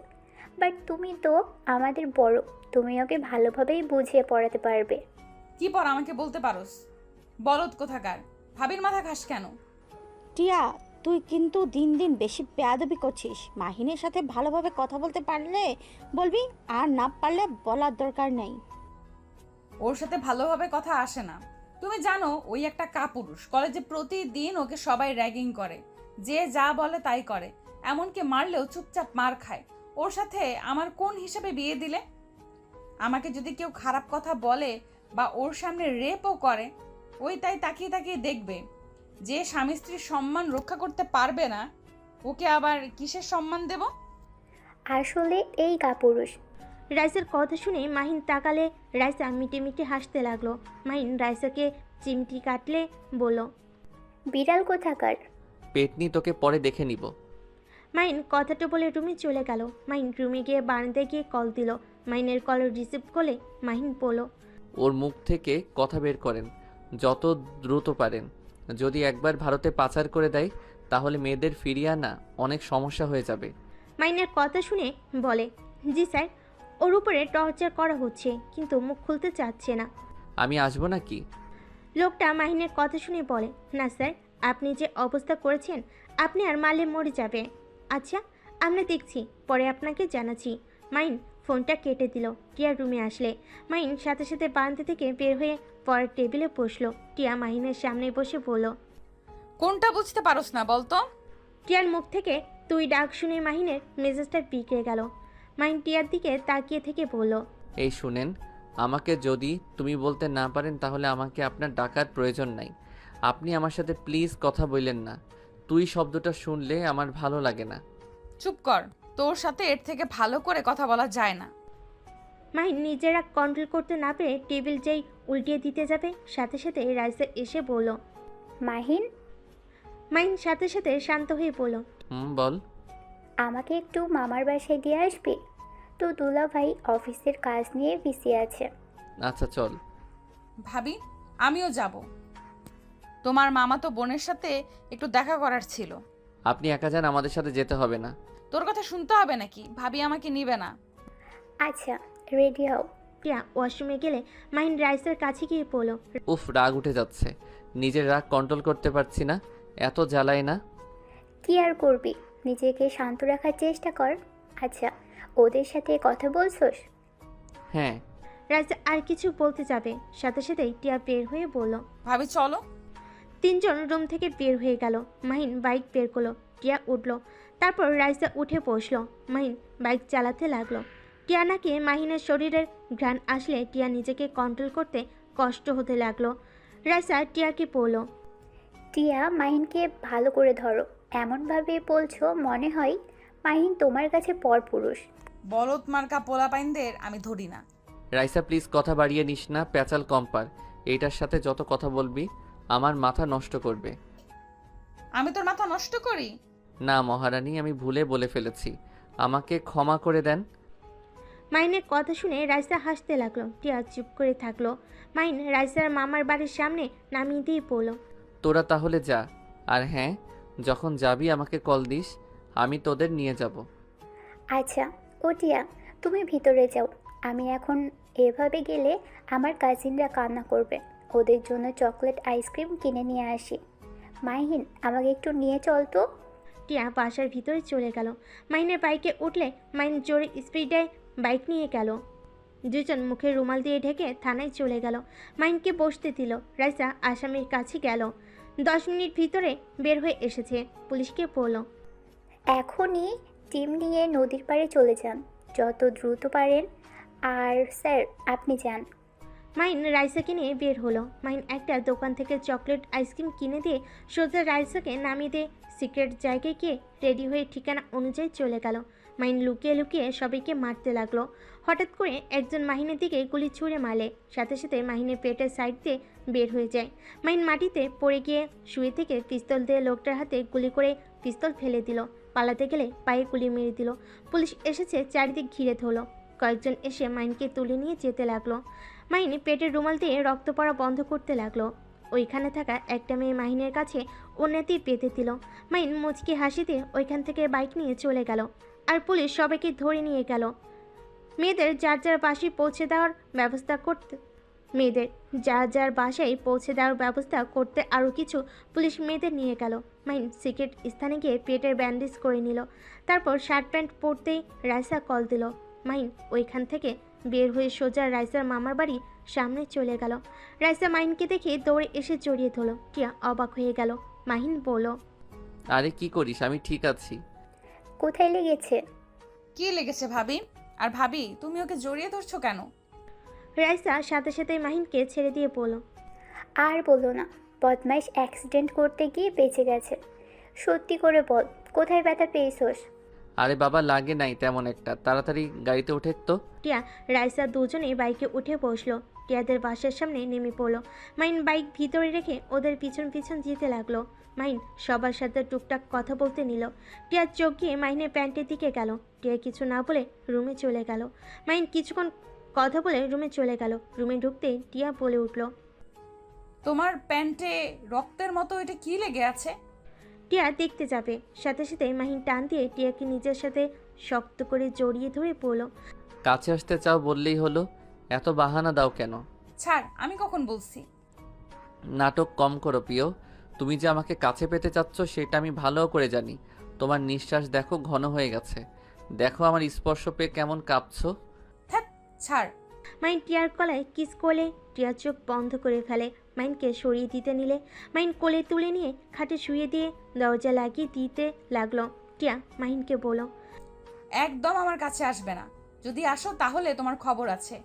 বাট তুমি তো আমাদের বড়, তুমি ওকে ভালোভাবেই বুঝিয়ে পড়াতে পারবে। কি পর আমাকে বলতে পারোস? বলদ কোথাকার! ভাবির মাথা খাস কেন? টিয়া, তুই কিন্তু দিন দিন বেশি বেয়াদবি করছিস। মাহিনের সাথে ভালোভাবে কথা বলতে পারলে বলবি, আর না পারলে বলার দরকার নেই। ওর সাথে ভালোভাবে কথা আসে না। তুমি জানো ওই একটা কাপুরুষ। কলেজে প্রতিদিন ওকে সবাই র্যাগিং করে, যে যা বলে তাই করে, এমনকি মারলেও চুপচাপ মার খায়। ওর সাথে আমার কোন হিসাবে বিয়ে দিলে? আমাকে যদি কেউ খারাপ কথা বলে বা ওর সামনে রেপও করে, ওই তাই তাকিয়ে তাকিয়ে দেখবে। যে স্বামী স্ত্রীর সম্মান রক্ষা করতে পারবে না, ওকে আবার কিসের সম্মান দেব? আসলে এই কাপুরুষ। রাইসার কথা শুনে মাহিন তাকালে রাইসা মিটে মিটে হাসতে লাগলো। মাহিন রাইসাকে চিমটি কাটলে বলল, বিড়াল কোথাকার। পেটনি তোকে পরে দেখে নিব। মাহিন কথাটা বলে রুমে চলে গেল। মাহিন রুমে গিয়ে বারান্দায় গিয়ে কল দিল। মাহিনের কল রিসিভ করলে মাহিন বলল, ওর মুখ থেকে কথা বের করেন যত দ্রুত পারেন। যদি একবার ভারতে পাচার করে দেয় তাহলে মেয়েদের ফিরিয়ে আনা অনেক সমস্যা হয়ে যাবে। মাহিনের কথা শুনে বলে, জি স্যার, ওর উপরে টর্চার করা হচ্ছে কিন্তু মুখ খুলতে চাচ্ছে না। আমি আসবো নাকি? লোকটা মাহিনের কথা শুনে বলে, না স্যার, আপনি যে অবস্থা করেছেন আপনি আর মারলে মরে যাবে। আচ্ছা আমরা দেখছি, পরে আপনাকে জানাচ্ছি। মাহিন ফোনটা কেটে দিল। টিয়া রুমে আসলে মাহিন সাথে সাথে বারান্দা থেকে বের হয়ে পরের টেবিলে বসলো। টিয়া মাহিনের সামনে বসে বলল, কোনটা বুঝতে পারোস না বলতো? টিয়ার মুখ থেকে তুই ডাক শুনে মাহিনের মেজাজটা বিগড়ে গেল। মাহিন টিয়ার দিকে তাকিয়ে থেকে বলল, এই শুনেন, আমাকে যদি তুমি বলতে না পারেন তাহলে আমাকে আপনার ডাকার প্রয়োজন নাই। আপনি আমার সাথে প্লিজ কথা বললেন না। তুই শব্দটা শুনলে আমার ভালো লাগে না। চুপ কর, তোর সাথে এর থেকে ভালো করে কথা বলা যায় না। মাহিন নিজেরা কন্ট্রোল করতে না পেরে টেবিল যেই উল্টিয়ে দিতে যাবে সাথে সাথে রাইসা এসে বলল, মাহিন। মাহিন সাথে সাথে শান্ত হয়ে বলল, বল। আমাকে একটু মামার বাসায় দিয়ে আসবি? তো দুলা ভাই অফিসের কাজ নিয়ে বিজি আছে। আচ্ছা চল। ভাবি, আমিও যাব। তোমার মামাতো বোনের সাথে একটু দেখা করার ছিল। আপনি একা যান, আমাদের সাথে যেতে হবে না। তোর কথা শুনতে হবে নাকি? ভাবি আমাকে নিবে না। আচ্ছা, রেডি হও। টিয়া ওয়াশরুমে গেলে মাহিন রাইসার কাছে গিয়ে বলল, উফ, রাগ উঠে যাচ্ছে। নিজের রাগ কন্ট্রোল করতে পারছি না, এত জ্বালায় না। কি আর করবি, নিজেকে শান্ত রাখার চেষ্টা কর। আচ্ছা, ওদের সাথে কথা বলছোস? হ্যাঁ। রাইসা আর কিছু বলতে যাবে, সাথে সাথেই টিয়া বের হয়ে বলল। ভাবি চলো। তিনজন রুম থেকে বের হয়ে গেল। মাহিন বাইক বের করলো, টিয়া উঠলো। তারপর রাইসা উঠে বসলো। মাহিন বাইক চালাতে লাগলো। টিয়া নাকি মাহিনের শরীরের ঘ্রাণ আসলে টিয়া নিজেকে কন্ট্রোল করতে কষ্ট হতে লাগলো। রাইসা টিয়াকে বলল, টিয়া, মাহিনকে ভালো করে ধরো। এমনভাবে বলছো মনে হয় মাহিন তোমার কাছে পরপুরুষ। বলদ মার্কা পোলাপাইনদের আমি ধরি না। রাইসা প্লিজ কথা বাড়িয়ে নিস না, প্যাচাল কম্পার। এইটার সাথে যত কথা বলবি আমার মাথা নষ্ট করবে। আমি তোর মাথা নষ্ট করি? না মহারানী, আমি ভুলে বলে ফেলেছি, আমাকে ক্ষমা করে দেন। মাহিনের কথা শুনে রাইসা হাসতে লাগলো। টিয়া চুপ করে থাকলো। মাহিন রাইসার মামার বাড়ির সামনে নামিয়ে দিয়ে বলল, তোরা তাহলে যা। আর হ্যাঁ, যখন যাবি আমাকে কল দিস, আমি তোদের নিয়ে যাব। আচ্ছা, ও টিয়া, তুমি ভিতরে যাও। আমি এখন এভাবে গেলে আমার কাজিনরা কান্না করবে। ওদের জন্য চকলেট আইসক্রিম কিনে নিয়ে আসি। মাহিন, আমাকে একটু নিয়ে চল তো। টিয়া বাসার ভিতরে চলে গেল। মাহিনের বাইকে উঠলে মাহিন জোরে স্পিডে বাইক নিয়ে গেল। দুজন মুখে রুমাল দিয়ে ঢেকে থানায় চলে গেল। মাহিনকে বসতে দিল। রাইসা আসামির কাছে গেল। 10 মিনিট ভিতরে বের হয়ে এসেছে। পুলিশকে বলল, এখনই টিম নিয়ে নদীর পাড়ে চলে যান, যত দ্রুত পারেন। আর স্যার, আপনি যান। মাহিন রাইসাকে নিয়ে বের হলো। মাহিন একটা দোকান থেকে চকলেট আইসক্রিম কিনে দিয়ে সোজা রাইসাকে নামিয়ে দিয়ে সিক্রেট জায়গায় গিয়ে রেডি হয়ে ঠিকানা অনুযায়ী চলে গেল। মাহিন লুকিয়ে লুকিয়ে সবাইকে মারতে লাগলো। হঠাৎ করে একজন মাহিনের দিকে গুলি ছুঁড়ে মারলে সাথে সাথে মাহিনের পেটের সাইড দিয়ে বের হয়ে যায়। মাহিন মাটিতে পড়ে গিয়ে শুয়ে থেকে পিস্তল দিয়ে লোকটার হাতে গুলি করে পিস্তল ফেলে দিল। পালাতে গেলে পায়ে গুলি মেরে দিল। পুলিশ এসেছে, চারিদিক ঘিরে ধরলো। কয়েকজন এসে মাহিনকে তুলে নিয়ে যেতে লাগলো। মাহিন পেটের রুমাল দিয়ে রক্ত পড়া বন্ধ করতে লাগলো। ওইখানে থাকা একটা মেয়ে মাহিনের কাছে উন্নতি পেতে দিল। মাহিন মুচকি হাসি দিয়ে ওইখান থেকে বাইক নিয়ে চলে গেল। আর পুলিশ সবাইকে ধরে নিয়ে গেল। মেয়েদের যার যার বাসায় পৌঁছে দেওয়ার ব্যবস্থা করতে আরও কিছু পুলিশ মেয়েদের নিয়ে গেল। মাহিন সিক্রেট স্থানে গিয়ে পেটের ব্যান্ডেজ করে নিল। তারপর শার্ট প্যান্ট পরতেই রাইসা কল দিল। মাহিন ওইখান থেকে বের হয়ে সোজা রাইসার মামার বাড়ি সামনে চলে গেল। রাইসা মাহিনকে দেখে দৌড়ে এসে জড়িয়ে ধরল। টিয়া অবাক হয়ে গেল। মাহিন বলল, আরে কি করিস, আমি ঠিক আছি। কোথায় লেগেছে? কি লেগেছে ভাবি? আর ভাবি, তুমি ওকে জড়িয়ে ধরছো কেন? রাইসা সাথে সাথে মাহিনকে ছেড়ে দিয়ে বলল, আর বলো না, বদমাইশ অ্যাক্সিডেন্ট করতে গিয়ে বেঁচে গেছে। সত্যি করে বল, কোথায় ব্যথা পেয়েছোস? আরে বাবা, লাগে নাই তেমন একটা, তাড়াতাড়ি গাড়িতে ওঠে তো। টিয়া রাইসা দুজনেই বাইকে উঠে বসলো। টিয়াদের বাসার সামনে নেমে পড়লো। মাহিন বাইক ভিতরে রেখে ওদের পিছন পিছন যেতে লাগলো। মাহিন সবার সাথে টুকটাক কথা বলতে নিল। টিয়ার চোখ গিয়ে মাহিনের প্যান্টের দিকে গেল। টিয়া কিছু না বলে রুমে চলে গেল। মাহিন কিছুক্ষণ কথা বলে রুমে চলে গেল। রুমে ঢুকতেই টিয়া বলে উঠল, তোমার প্যান্টে রক্তের মতো এটা কি লেগে আছে? টিয়া দেখতে যাবে, সাথে সাথে মাহিন টান দিয়ে টিয়াকে নিজের সাথে শক্ত করে জড়িয়ে ধরে বলল, কাছে আসতে চাও বললেই হলো, এত বাহানা দাও কেন? ছাড়, আমি কখন বলছি? নাটক কম করো প্রিয়। তুমি যে আমাকে কাছে পেতে চাচ্ছ সেটা আমি ভালো করে জানি। তোমার নিঃশ্বাস দেখো ঘন হয়ে গেছে, দেখো আমার স্পর্শ পেয়ে কেমন কাঁপছো। হ্যাঁ, ছাড়। মাহিন টিয়ার গলায় কিস করলে টিয়ার চোখ বন্ধ করে ফেলে। মাহিনকে সরিয়ে দিতে নিলে মাহিন কোলে তুলে নিয়ে খাটে শুয়ে দিয়ে দরজা লাগিয়ে দিতে লাগলো। টিয়া মাহিনকে বলল, একদম আমার কাছে আসবে না। যদি আসো তাহলে তোমার খবর আছে।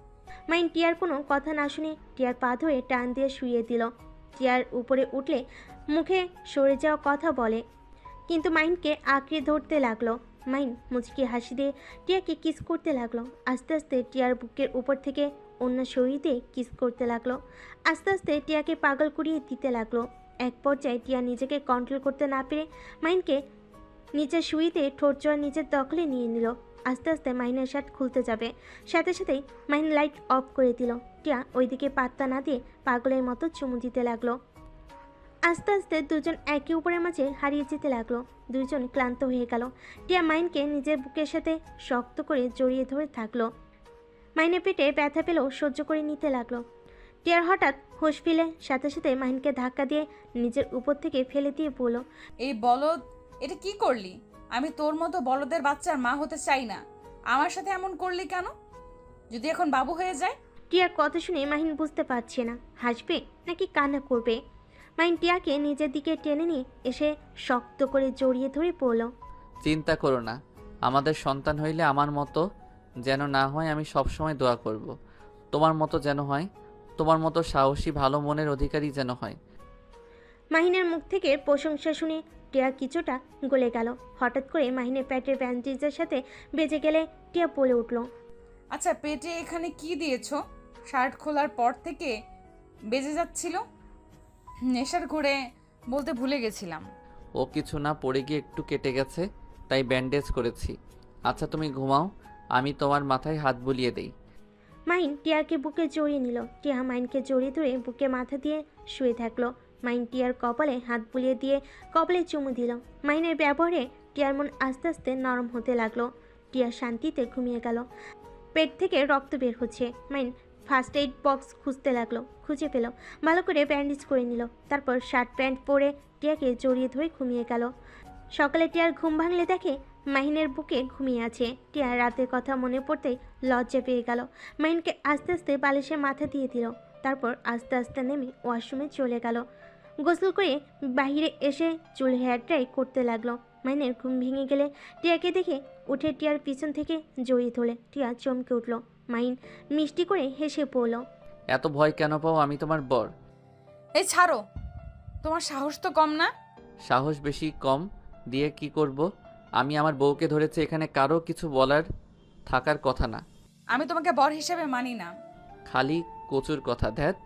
মাহিন টিয়ার কোনো কথা না শুনে টিয়ার পা ধরে টান দিয়ে শুয়ে দিল। টিয়ার উপরে উঠলে মুখে সরে যাওয়া কথা বলে, কিন্তু মাহিনকে আঁকড়ে ধরতে লাগলো। মাহিন মুচকি হাসি দিয়ে টিয়াকে কিস করতে লাগলো। আস্তে আস্তে টিয়ার বুকের উপর থেকে অন্য সরিয়ে দিয়ে কিস করতে লাগলো। আস্তে আস্তে টিয়াকে পাগল করিয়ে দিতে লাগলো। এক পর্যায়ে টিয়া নিজেকে কন্ট্রোল করতে না পেরে মাহিনকে নিচে শুইতে ঠোঁট জোড়া নিজের দখলে নিয়ে নিল। আস্তে আস্তে মাহিনের শার্ট খুলতে যাবে, সাথে সাথেই মাহিন লাইট অফ করে দিল। টিয়া ওইদিকে পাত্তা না দিয়ে পাগলের মতো চুমু দিতে লাগলো। আস্তে আস্তে দুজন একে উপরের মাঝে হারিয়ে যেতে লাগলো। দুইজন ক্লান্ত হয়ে গেল। টিয়া মাহিনকে নিজের বুকের সাথে শক্ত করে জড়িয়ে ধরে থাকলো। মাহিনের পেটে ব্যথা পেলেও সহ্য করে নিতে লাগলো। টিয়ার হঠাৎ হুঁশ ফিরে সাথে সাথে মাহিনকে ধাক্কা দিয়ে নিজের উপর থেকে ফেলে দিয়ে বলল, এই বলদ, এটা কি করলি? আমি তোর মতো বলদের বাচ্চার মা হতে চাই না। আমার সাথে এমন করলি কেন? যদি এখন বাবু হয়ে যায়? টিয়ার কথা শুনে মাহিন বুঝতে পারছে না হাসবে নাকি কান্না করবে। মাহিন টিয়াকে নিজের দিকে টেনে নিয়ে এসে শক্ত করে জড়িয়ে ধরে পড়ল। চিন্তা করো না, আমাদের সন্তান হইলে আমার মতো যেন না হয়, আমি সবসময় দোয়া করব। তোমার মতো যেন হয়, তোমার মতো সাহসী ভালো মনের অধিকারী যেন হয়। মাহিনের মুখ থেকে প্রশংসা শুনে টিয়া কিছুটা গলে গেল। হঠাৎ করে মাহিনের পেটের ব্যান্ডেজের সাথে বেজে গেলে টিয়া বলে উঠল, আচ্ছা, পেটে এখানে কি দিয়েছো? শার্ট খোলার পর থেকে বেজে যাচ্ছিল। নেশার ঘুরে বলতে ভুলে গেছিলাম। ও কিছু না, পড়ে গিয়ে একটু কেটে গেছে, তাই ব্যান্ডেজ করেছি। আচ্ছা তুমি ঘুমাও, আমি তোমার মাথায় হাত বুলিয়ে দেই। মাহিন টিয়াকে বুকে জড়িয়ে নিল। টিয়া মাহিনকে জড়িয়ে ধরে বুকে মাথা দিয়ে শুয়ে থাকলো। মাহিন টিয়ার কপালে হাত বুলিয়ে দিয়ে কপালে চুমু দিল। মাহিনের ব্যবহারে টিয়ার মন আস্তে আস্তে নরম হতে লাগলো। টিয়া শান্তিতে ঘুমিয়ে গেল। পেট থেকে রক্ত বের হচ্ছে। মাহিন ফার্স্ট এইড বক্স খুঁজতে লাগলো, খুঁজে পেল। ভালো করে ব্যান্ডেজ করে নিল। তারপর শার্ট প্যান্ট পরে টিয়াকে জড়িয়ে ধরে ঘুমিয়ে গেল। সকালে টিয়ার ঘুম ভাঙলে দেখে মাহিনের বুকে ঘুমিয়ে আছে। টিয়ার রাতের কথা মনে পড়তেই লজ্জা পেয়ে গেল। মাহিনকে আস্তে আস্তে বালিশে মাথা দিয়ে দিল। তারপর আস্তে আস্তে নেমে ওয়াশরুমে চলে গেল। গোসল করে বাইরে এসে চুল হেয়ার ড্রাই করতে লাগলো। মাহিনের ঘুম ভেঙে গেলে টিয়াকে দেখে উঠে টিয়ার পিছন থেকে জড়িয়ে ধরে। টিয়া চমকে উঠল। মাহিন মিষ্টি করে হেসে পড়ল, এত ভয় কেন পাও? আমি তোমার বর। এই ছাড়ো, তোমার সাহস তো কম না? সাহস বেশি কম দিয়ে কি করব? আমি আমার বউকে ধরেছি, এখানে কারো কিছু বলার থাকার কথা না। আমি তোমাকে বর হিসেবে মানি না। খালি কচুর কথা। ধ্যাত।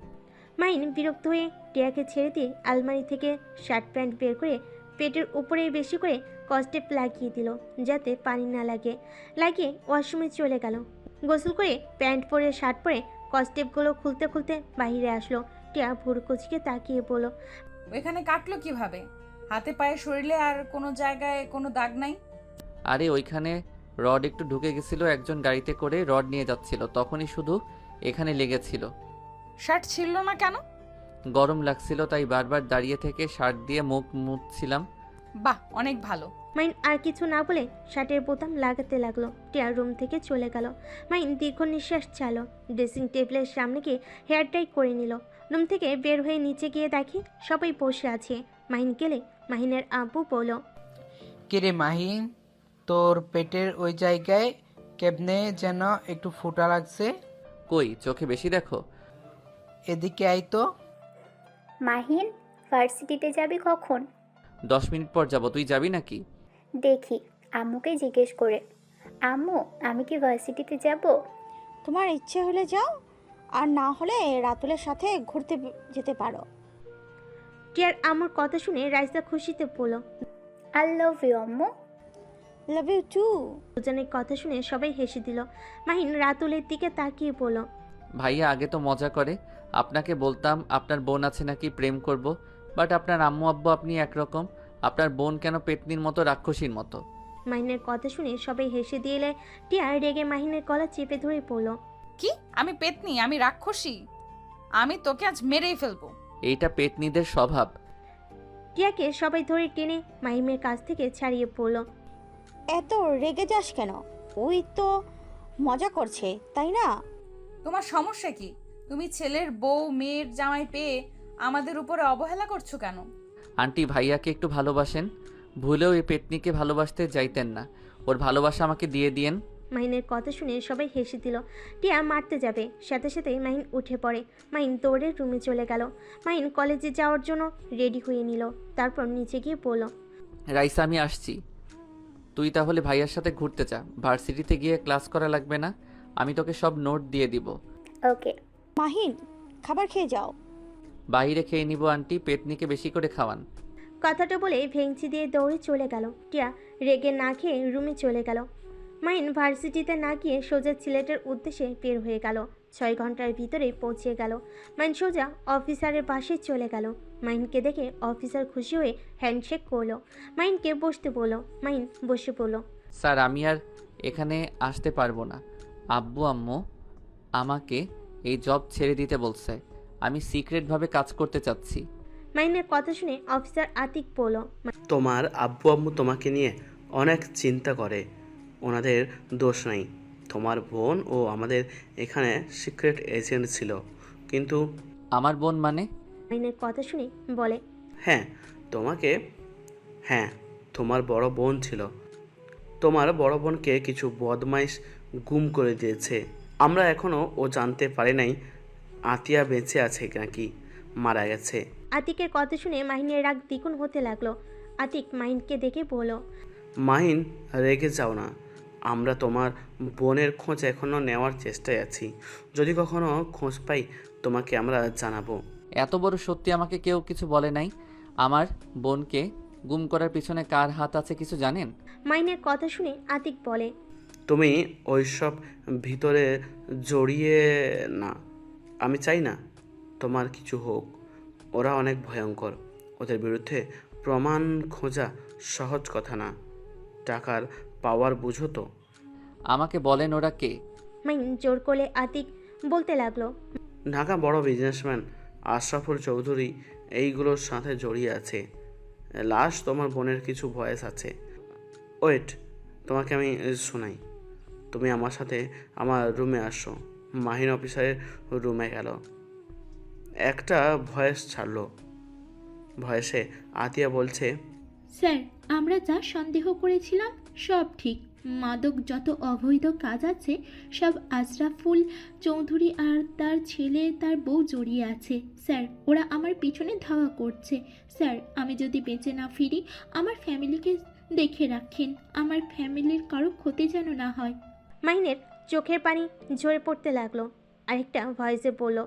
মাহিন বিরক্ত হয়ে টিয়াকে ছেড়ে দিয়ে আলমারি থেকে শার্ট প্যান্ট বের করে পেটের উপরে বেশি করে কস্টেপ লাগিয়ে দিল, যাতে পানি না লাগে। লাগিয়ে ওয়াশরুমে চলে গেল। গোসল করে প্যান্ট পরে শার্ট পরে কস্টেপগুলো খুলতে খুলতে বাইরে আসলো। টিয়া ভুরকুচকে তাকিয়ে বলল, ওইখানে কাটলো কিভাবে? হাতে পায়ে শরীরে আর কোনো জায়গায় কোনো দাগ নাই? আরে ওইখানে রড একটু ঢুকে গেছিল, একজন গাড়িতে করে রড নিয়ে যাচ্ছিল, তখনই শুধু এখানে লেগেছিল। শার্ট ছিল না কেন? গরম লাগছিল তাই বারবার দাঁড়িয়ে থেকে শার্ট দিয়ে মুখ মুছছিলাম। বাহ, অনেক ভালো। মাইন আর কিছু না বলে শার্টের বোতাম লাগাতে লাগলো। টিয়া রুম থেকে চলে গেল। মাইন দীর্ঘ নিঃশ্বাস ছাড়লো। ড্রেসিং টেবিলের সামনে গিয়ে হেয়ার টাই করে নিল। রুম থেকে বের হয়ে নিচে গিয়ে দেখে সবাই বসে আছে। মাহিন গেলে মাহিনের আব্বু বলল, কিরে মাহিন, তোর পেটের ওই জায়গায় কেমনে যেন একটু ফোঁটা লাগছে। কই, চোখে বেশি দেখো? এদিকে আয় তো। মাহিন, ভার্সিটিতে যাবি কখন? 10 মিনিট পর যাব, তুই যাবি নাকি? দেখি, আম্মুকে জিজ্ঞেস করে। আম্মু, আমি কি ভার্সিটিতে যাব? তোমার ইচ্ছে হলে যাও, আর না হলে রাতুলের সাথে ঘুরতে যেতে পারো। টিয়ার আম্মুর কথা শুনে রাইসা খুশিতে বলল, আই লাভ ইউ আম্মু। Love you too. দুজনের কথা শুনে সবাই হেসে দিল। মাহিন রাতুলের দিকে তাকিয়ে বলল, ভাইয়া আগে তো মজা করে, আপনাকে বলতাম আপনার বোন আছে নাকি, প্রেম করব, বাট আপনার আম্মু আব্বু আপনি একরকম, আপনার বোন কেন পেতনির মতো, রাক্ষসীর মতো। মাহিনের কথা শুনে সবাই হেসে দিলে টিয়া রেগে মাহিনের গলা চেপে ধরে পড়ল। কি? আমি পেতনি? আমি রাক্ষসী? আমি তোকে আজ মেরেই ফেলবো। এইটা পেতনিদের স্বভাব। টিয়াকে সবাই ধরে টেনে মাহিমের কাছ থেকে ছাড়িয়ে পড়ল। এত রেগে যাস কেন? ওই তো মজা করছে, তাই না? তোমার সমস্যা কি? তুমি ছেলের বউ মেয়ের জামাই পেয়ে আমাদের উপরে অবহেলা করছো কেন? আন্টি ভাইয়াকে একটু ভালোবাসেন, ভুলেও এই পেতনিকে ভালোবাসতে যাইতেন না, ওর ভালোবাসা আমাকে দিয়ে দিয়েন। মাহিনের কথা শুনে সবাই হেসে দিল। টিয়া মারতে যাবে, সাথে সাথে মাহিন উঠে পড়ে। মাহিন দৌড়ে রুমে চলে গেল। মাহিন কলেজে যাওয়ার জন্য রেডি হয়ে নিল। তারপর নিচে গিয়ে বলল, রাইসা আমি আসছি, তুই তাহলে ভাইয়ার সাথে ঘুরতে যা, ভার্সিটিতে গিয়ে ক্লাস করা লাগবে না, আমি তোকে সব নোট দিয়ে দিব। ওকে। মাহিন, খাবার খেয়ে যাও। বাইরে খেয়ে নিব আন্টি, পেটনিকে বেশি করে খাওয়ান। কথাটা বলে ভেঙচি দিয়ে দৌড়ে চলে গেল। টিয়া রেগে না খেয়ে রুমে চলে গেল। মাইন ভার্সিটিতে না গিয়ে সোজা সিলেটের উদ্দেশ্যে বের হয়ে গেল। 6 ঘন্টার ভিতরে পৌঁছে গেল। মাইন সোজা অফিসারের পাশে চলে গেল। মাইনকে দেখে অফিসার খুশি হয়ে হ্যান্ডশেক করলো। মাইনকে বসতে বলল। মাইন বসে পড়ল। স্যার আমি আর এখানে আসতে পারবো না। আব্বু আম্মু আমাকে এই জব ছেড়ে দিতে বলছে। আমি সিক্রেটভাবে কাজ করতে চাচ্ছি। মাইনের কথা শুনে অফিসার আতিক বলল। তোমার আব্বু আম্মু তোমাকে নিয়ে অনেক চিন্তা করে, ওনাদের দোষ নাই। তোমার বোন ও আমাদের এখানে সিক্রেট এজেন্ট ছিল, কিন্তু আমার বোন মানে? মাইনের কথা শুনে বলে। হ্যাঁ হ্যাঁ তোমার বড় বোন ছিল। তোমার বড় বোনকে কিছু বদমাইশ গুম করে দিয়েছে। আমরা এখনও ও জানতে পারি নাই আতিয়া বেঁচে আছে নাকি মারা গেছে। আতিকের কথা শুনে মাহিনের রাগ দ্বিগুণ হতে লাগলো। আতিক মাহিনকে দেখে বলল। মাহিন, রেগে যাও না। আমরা তোমার বোনের খোঁজ এখনও নেওয়ার চেষ্টায় আছি। যদি কখনো খোঁজ পাই তোমাকে আমরা জানাবো। এত বড় সত্যি আমাকে কেউ কিছু বলে নাই। আমার বোনকে গুম করার পিছনে কার হাত আছে কিছু জানেন? মাহিনের কথা শুনে আতিক বলে। তুমি ওইসব ভিতরে জড়িয়ে না। আমি চাই না তোমার কিছু হোক। ওরা অনেক ভয়ঙ্কর। ওদের বিরুদ্ধে প্রমাণ খোঁজা সহজ কথা না। টাকার পাওয়ার বুঝো তো। আমাকে বলেন ওরা কে? মাহিন জোর করে আতিক বলতে লাগলো। ঢাকা বড় বিজনেসম্যান আশরাফুল চৌধুরী এইগুলোর সাথে জড়িয়ে আছে। লাস্ট তোমার বোনের কিছু ভয়েস আছে। ওয়েট, তোমাকে আমি শোনাই। তুমি আমার সাথে আমার রুমে আসো। মাহিন অফিসারের রুমে গেল। একটা ভয়েস ছাড়লো। ভয়েসে আতিয়া বলছে, স্যার, আমরা যা সন্দেহ করেছিলাম সব ঠিক। মাদক যত অবৈধ কাজ আছে সব আশরাফুল চৌধুরী আর তার ছেলে তার বউ জড়িয়ে আছে। স্যার, ওরা আমার পিছনে ধাওয়া করছে। স্যার, আমি যদি বেঁচে না ফিরি আমার ফ্যামিলিকে দেখে রাখেন। আমার ফ্যামিলির কারো ক্ষতি যেন না হয়। মাহিনের চোখের পানি ঝরে পড়তে লাগলো। আরেকটা ভয়েসে বলল।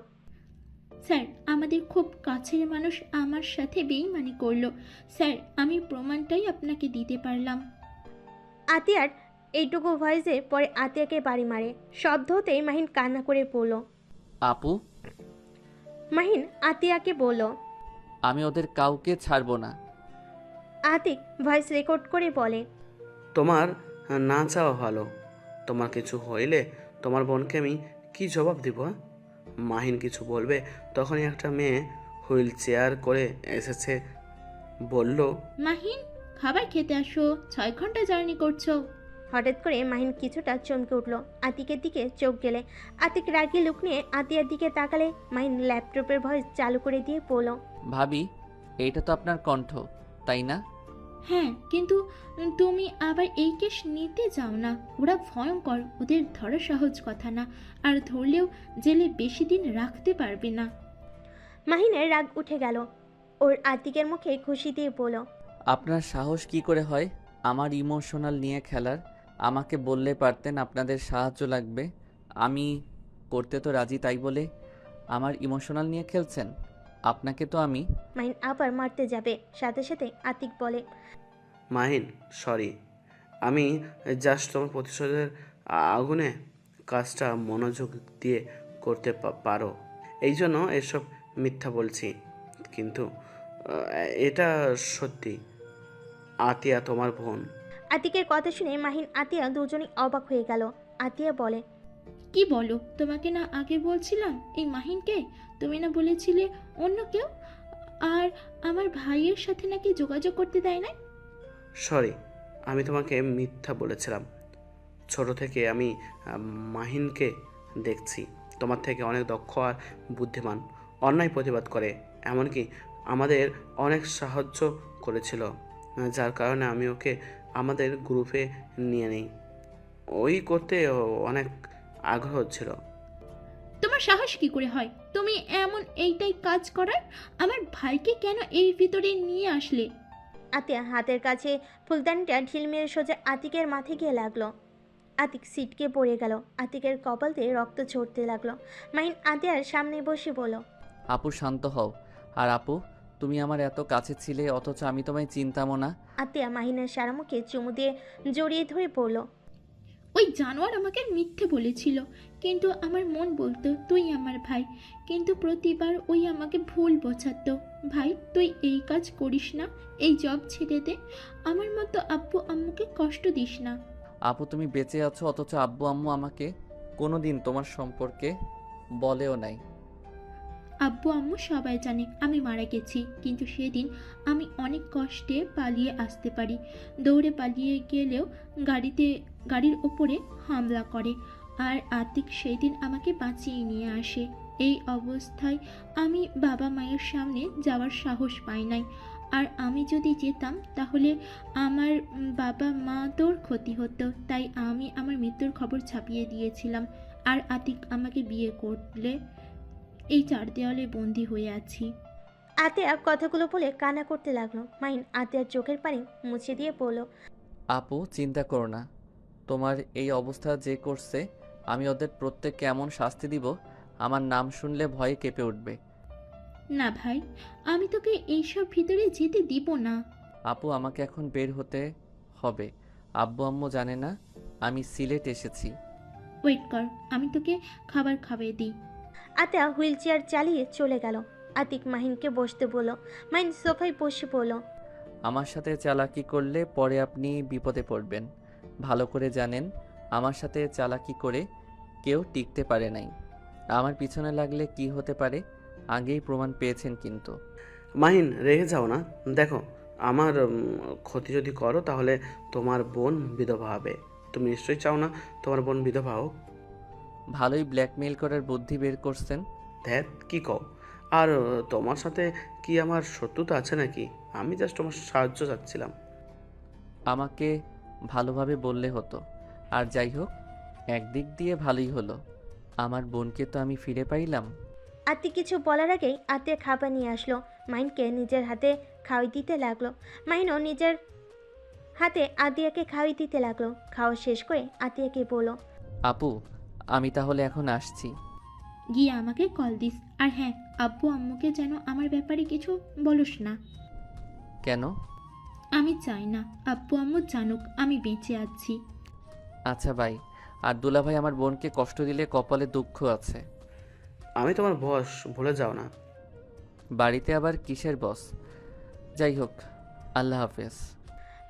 স্যার, আমাদের খুব কাছের মানুষ আমার সাথে বেইমানি করলো। স্যার, আমি প্রমাণটাই আপনাকে দিতে পারলাম। আতিয়ার এইটুকু ভয়েসে পরে আতিয়াকে বাড়ি মারে। শব্দ হতেই মাহিন কান্না করে পড়ল। আপু, মাহিন আতিয়াকে বলল। আমি ওদের কাউকে ছাড়বো না। আতিক ভয়েস রেকর্ড করে বলে। তোমার না চাওয়া ভালো। তোমার কিছু হইলে তোমার বোনকে আমি কি জবাব দিব? মাহিন কিছু বলবে তখনই একটা মেয়ে হুইল চেয়ার করে এসেছে, বলল, মাহিন, খাবার খেতে আসো, 6 ঘন্টা জার্নি করছো। হঠাৎ করে মাহিন কিছুটা চমকে উঠল। আতিকের দিকে চোখ গেলে আতিক রাগি লুক নিয়ে আতিয়ার দিকে তাকালে মাহিন ল্যাপটপের ভয়েস চালু করে দিয়ে বলল। ভাবি, এইটা তো আপনার কণ্ঠ, তাই না? হ্যাঁ, কিন্তু তুমি আবার এই কেস নিতে যাও না। ওরা ভয়ঙ্কর, ওদের ধরা সহজ কথা না। আর ধরলেও জেলে বেশি দিন রাখতে পারবে না। মাহিনের রাগ উঠে গেল। ওর আতিকের মুখে খুশি দিয়ে বলল। আপনার সাহস কি করে হয় আমার ইমোশনাল নিয়ে খেলার? আমাকে বললে পারতেন আপনাদের সাহায্য লাগবে। আমি করতে তো রাজি, তাই বলে আমার ইমোশনাল নিয়ে খেলছেন? আপনাকে তো আমি। মাহিন আবার মারতে যাবে, সাথে সাথে আতিক বলে। মাহিন, সরি। আমি জাস্ট তোমার প্রতিশোধের আগুনে কাজটা মনোযোগ দিয়ে করতে পারো এই জন্য এসব মিথ্যা বলছি, কিন্তু এটা সত্যি। আতিয়া তোমার বোন। আতিকের কথা শুনে মাহিন আতিয়া দুজনেই অবাক হয়ে গেল। আতিয়া বলে। কি বলো? তোমাকে না আগে বলছিলাম এই মাহিনকে? তুমি না বলেছিলে অন্য কেউ? আর আমার ভাইয়ের সাথে নাকি যোগাযোগ করতে দেয় না? সরি, আমি তোমাকে মিথ্যা বলেছিলাম। ছোট থেকে আমি মাহিনকে দেখছি তোমার থেকে অনেক দক্ষ আর বুদ্ধিমান, অন্যায় প্রতিবাদ করে, এমনকি আমাদের অনেক সাহায্য করেছিল, যার কারণে আমি ওকে আমাদের গ্রুপে নিয়ে নিই। ওই করতে অনেক আগ্রহ ছিল। তোমার সাহস কি করে হয় তুমি এমন এইটাই কাজ করার? আমার ভাইকে কেন এই ভিতরে নিয়ে আসলে? আতিয়া হাতের কাছে ফুলদানিটা ঢিল মেরে সোজা আতিকের মাথায় গিয়ে লাগলো। আতিক সিটকে পড়ে গেল। আতিকের কপাল দিয়ে রক্ত ঝরতে লাগলো। মাহিন আতিয়ার সামনে বসে বলল। আপু শান্ত হও, আর আপু, তুমি আমার এত কাছে ছিলে অথচ আমি তোমায় চিনতামও না। আতিয়া মাহিনের সারা মুখে চুমু দিয়ে জড়িয়ে ধরে পড়ল। ওই জানোয়ার আমাকে মিথ্যে বলেছিল, কিন্তু আমার মন বলতো তুই আমার ভাই। কিন্তু প্রতিবার ওই আমাকে ভুল বোঝাতো। ভাই, তুই এই কাজ করিস না, এই জব ছেড়ে দে, আমার মতো আব্বু আম্মুকে কষ্ট দিস না। আপু, তুমি বেঁচে আছো অথচ আব্বু আম্মু আমাকে কোনোদিন তোমার সম্পর্কে বলেও নাই। আব্বু আম্মু সবাই জানে আমি মারা গেছি, কিন্তু সেদিন আমি অনেক কষ্টে পালিয়ে আসতে পারি। দৌড়ে পালিয়ে গেলেও গাড়ির ওপরে হামলা করে, আর আতিক সেই দিন আমাকে বাঁচিয়ে নিয়ে আসে। এই অবস্থায় আমি বাবা মায়ের সামনে যাওয়ার সাহস পাই নাই। আর আমি যদি যেতাম তাহলে আমার বাবা মা তোর ক্ষতি হতো, তাই আমি আমার মৃত্যুর খবর ছাপিয়ে দিয়েছিলাম। আর আতিক আমাকে বিয়ে করলে এই 4 দেওয়ালে বন্দি হয়ে আছি। আতিয়া কথাগুলো বলে কান্না করতে লাগলো। মাহিন আতিয়ার চোখের পানি মুছে দিয়ে বলল, আপু, চিন্তা করো না। তোমার এই অবস্থা যে করছে, আমি ওদের প্রত্যেককে এমন শাস্তি দিব, আমার নাম শুনলে ভয়ে কেঁপে উঠবে। না ভাই, আমি তোকে এইসব ভিতরে যেতে দিব না। আপু, আমাকে এখন বের হতে হবে। আব্বু আম্মু জানে না আমি সিলেট এসেছি। ওয়েট কর, আমি তোকে খাবার খাইয়ে দিই। আতিয়া হুইল চেয়ার চালিয়ে চলে গেল। আতিক মাহিনকে বসতে বলল। মাহিন সোফায় বসে পড়ল। আমার সাথে চালাকি করলে পরে আপনি বিপদে পড়বেন। ভালো করে জানেন, আমার সাথে চালাকি করে কেউ টিকতে পারে নাই। আমার পিছনে লাগলে কি হতে পারে আগেই প্রমাণ পেয়েছেন। কিন্তু মাহিন, রেগে যাও না। দেখো, আমার ক্ষতি যদি করো তাহলে তোমার বোন বিধবা হবে। তুমি নিশ্চয়ই চাও না তোমার বোন বিধবা হোক। ভালোই ব্ল্যাকমেইল করার বুদ্ধি বের করছেন। ধ্যাত, কি কও? আর তোমার সাথে কি আমার শত্রুতা আছে নাকি? আমি জাস্ট তোমার সাহায্য চাচ্ছিলাম। আমাকে ভালোভাবে বললে হতো। আর যাই হোক, একদিক দিয়ে ভালোই হলো, আমার বোনকে তো আমি ফিরে পাইলাম। আতি কিছু বলার আগেই আতিয়া খাবার নিয়ে আসলো। মাহিনকে নিজের হাতে খাওয়াই দিতে লাগলো। মাহিনও নিজের হাতে আতিয়াকে খাওয়াই দিতে লাগলো। খাওয়া শেষ করে আতিয়াকে বলল, আপু, আমি তাহলে এখন আসছি। গিয়ে আমাকে কল দিস। আর হ্যাঁ, আব্বু আম্মুকে যেন আমার ব্যাপারে কিছু বলিস না। কেন? আমি চাই না আব্বু আম্মু জানুক আমি বেঁচে আছি। আচ্ছা ভাই। আর দুলাভাই, আমার বোনকে কষ্ট দিলে কপালে দুঃখ আছে। আমি তোমার বস, ভুলে যাও না। বাড়িতে আবার কিসের বস? যাই হোক, আল্লাহ হাফেজ।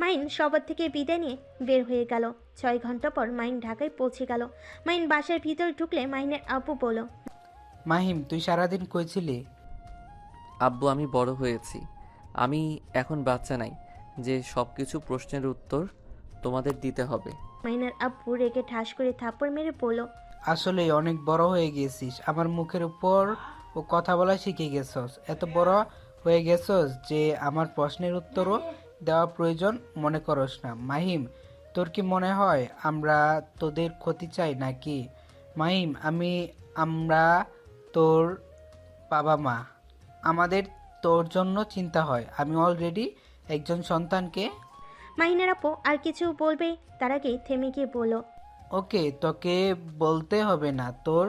মাহিন সবার থেকে বিদায় নিয়ে বের হয়ে গেল। 6 ঘন্টা পর মাহিন ঢাকায় পৌঁছে গেল। মাহিন বাসার ভিতর ঢুকলে মাহিনের আব্বু বলল, মাহিম, তুই সারাদিন কই ছিলি? আব্বু, আমি বড় হয়েছি। আমি এখন বাচ্চা নাই যে সব কিছু প্রশ্নের উত্তর তোমাদের দিতে হবে। মাহিনের আব্বু রেগে ঠাস করে থাপ্পড় মেরে বলল, আসলে অনেক বড় হয়ে গেছিস, আমার মুখের উপর ও কথা বলা শিখে গেছস। এত বড় হয়ে গেছস যে আমার প্রশ্নের উত্তরও দেওয়া প্রয়োজন মনে করস না। মাহিম, তোর কি মনে হয় আমরা তোদের ক্ষতি চাই নাকি? মাহিম, আমরা তোর বাবা মা, আমাদের তোর জন্য চিন্তা হয়। আমি অলরেডি একজন সন্তানকে। মাহিনের আপু আর কিছু বলবে তার আগেই থেমে গিয়ে বলল, ওকে, তোকে বলতে হবে না, তোর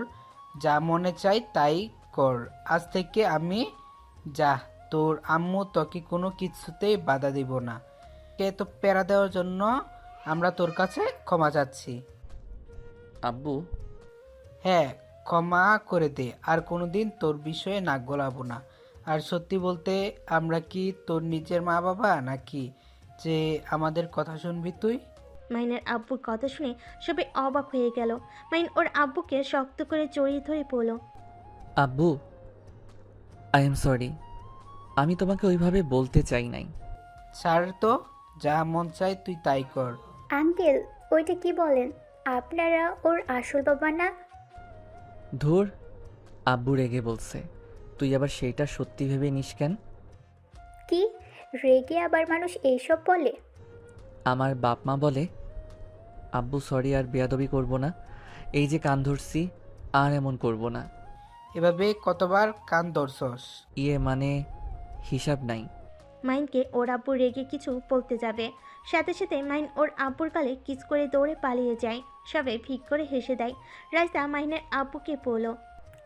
যা মনে চাই তাই কর। আজ থেকে আমি যা, তোর আম্মু তোকে কোনো কিছুতেই বাধা দিব না। কে তো প্যারা দেওয়ার জন্য আমরা তোর কাছে ক্ষমা চাচ্ছি। আব্বু, হ্যাঁ, ক্ষমা করে দে। আর কোনোদিন তোর বিষয়ে নাক গলাবো না। আর সত্যি বলতে, আমরা কি তোর নিজের মা বাবা নাকি যে আমাদের কথা শুনবি তুই? মাহিনের আব্বুর কথা শুনে সবাই অবাক হয়ে গেল। মাহিন ওর আব্বুকে শক্ত করে জড়িয়ে ধরে বলল, আব্বু, আই এম সরি। আমি তোমাকে ওইভাবে বলতে চাই নাই। ছাড় তো, যা মন চাই তুই তাই কর। আঙ্কেল, ওইটা কি বলেন? আপনারা ওর আসল বাবা না? ধুর, আব্বু রেগে বলছে। তুই আবার সেইটা সত্যি ভেবে নিস কেন? কি রেগে আবার মানুষ এইসব বলে? আমার বাপ মা বলে। আব্বু সরি, আর বেয়াদবি করব না। এই যে কান ধরছি, আর এমন করব না। এভাবে কতবার কান ধরছস? মানে হিসাব নাই। মাহিনকে ওর আব্বু রেগে কিছু বলতে যাবে, সাথে সাথে মাহিন ওর আব্বুর গালে কিস করে দৌড়ে পালিয়ে যায়। সবাই ভিক করে হেসে দেয়। রাইসা মাহিনের আব্বুকে বলল,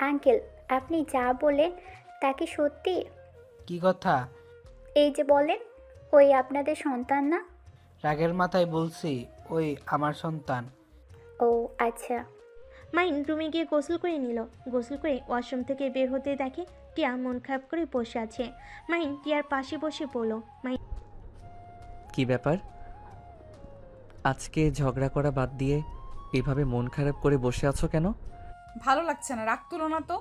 আঙ্কেল, আপনি যা বলে তা কি সত্যি? কি কথা? এই যে বলেন, ওই আপনাদের সন্তান না? রাগের মাথায় বলছি, ওই আমার সন্তান। ও আচ্ছা। মাইন রুমে গিয়ে গোসল করে নিল। গোসল করে ওয়াশরুম থেকে বের হতে দেখে টিয়া মন খারাপ করে বসে আছে। মাইন টিয়ার পাশে বসে পড়ল। মাইন কি ব্যাপার? আজকে ঝগড়া করা বাদ দিয়ে এভাবে মন খারাপ করে বসে আছো কেন? ভালো লাগছে না, রাগ তুলো না তো।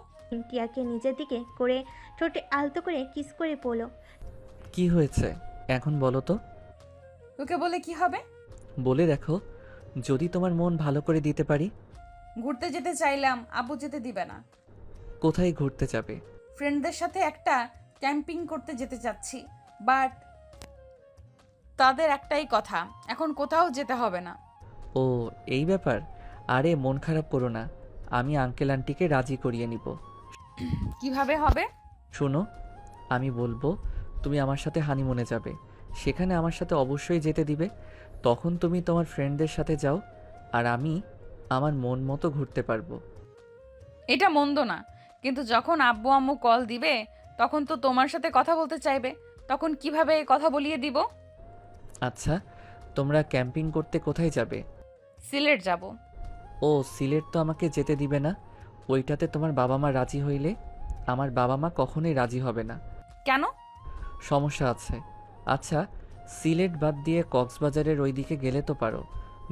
টিয়াকে নিজের দিকে করে ঠোঁটে আলতো করে কিস করে পড়ল। কি হয়েছে এখন বলো তো? তোকে বলে কি হবে? বলে দেখো, যদি তোমার মন ভালো করে দিতে পারি। ঘুরতে যেতে চাইলাম, আব্বু যেতে দিবে না। কোথায় ঘুরতে যাবে? ফ্রেন্ডদের সাথে একটা ক্যাম্পিং করতে যেতে চাচ্ছি, বাট তাদের একটাই কথা, এখন কোথাও যেতে হবে না। ও এই ব্যাপার। আরে মন খারাপ করো না, আমি আঙ্কেল আন্টিকে রাজি করিয়ে নিব। কিভাবে হবে? শোনো, আমি বলবো তুমি আমার সাথে হানিমুনে যাবে, সেখানে আমার সাথে অবশ্যই যেতে দিবে। তখন তুমি তোমার ফ্রেন্ডদের সাথে যাও, আর আমি আমার মন মতো ঘুরতে পারবো। এটা মন্দ না, কিন্তু যখন আব্বু আম্মু কল দিবে তখন তো তোমার সাথে কথা বলতে চাইবে, তখন কিভাবে কথা বলিয়ে দিব? আচ্ছা, তোমরা ক্যাম্পিং করতে কোথায় যাবে? সিলেট যাব। ও সিলেট তো আমাকে যেতে দিবে না, ওইটাতে তোমার বাবা মা রাজি হইলে আমার বাবা মা কখনোই রাজি হবে না। কেন? সমস্যা আছে। আচ্ছা, সিলেট বাদ দিয়ে কক্সবাজারের ওই দিকে গেলে তো পারো।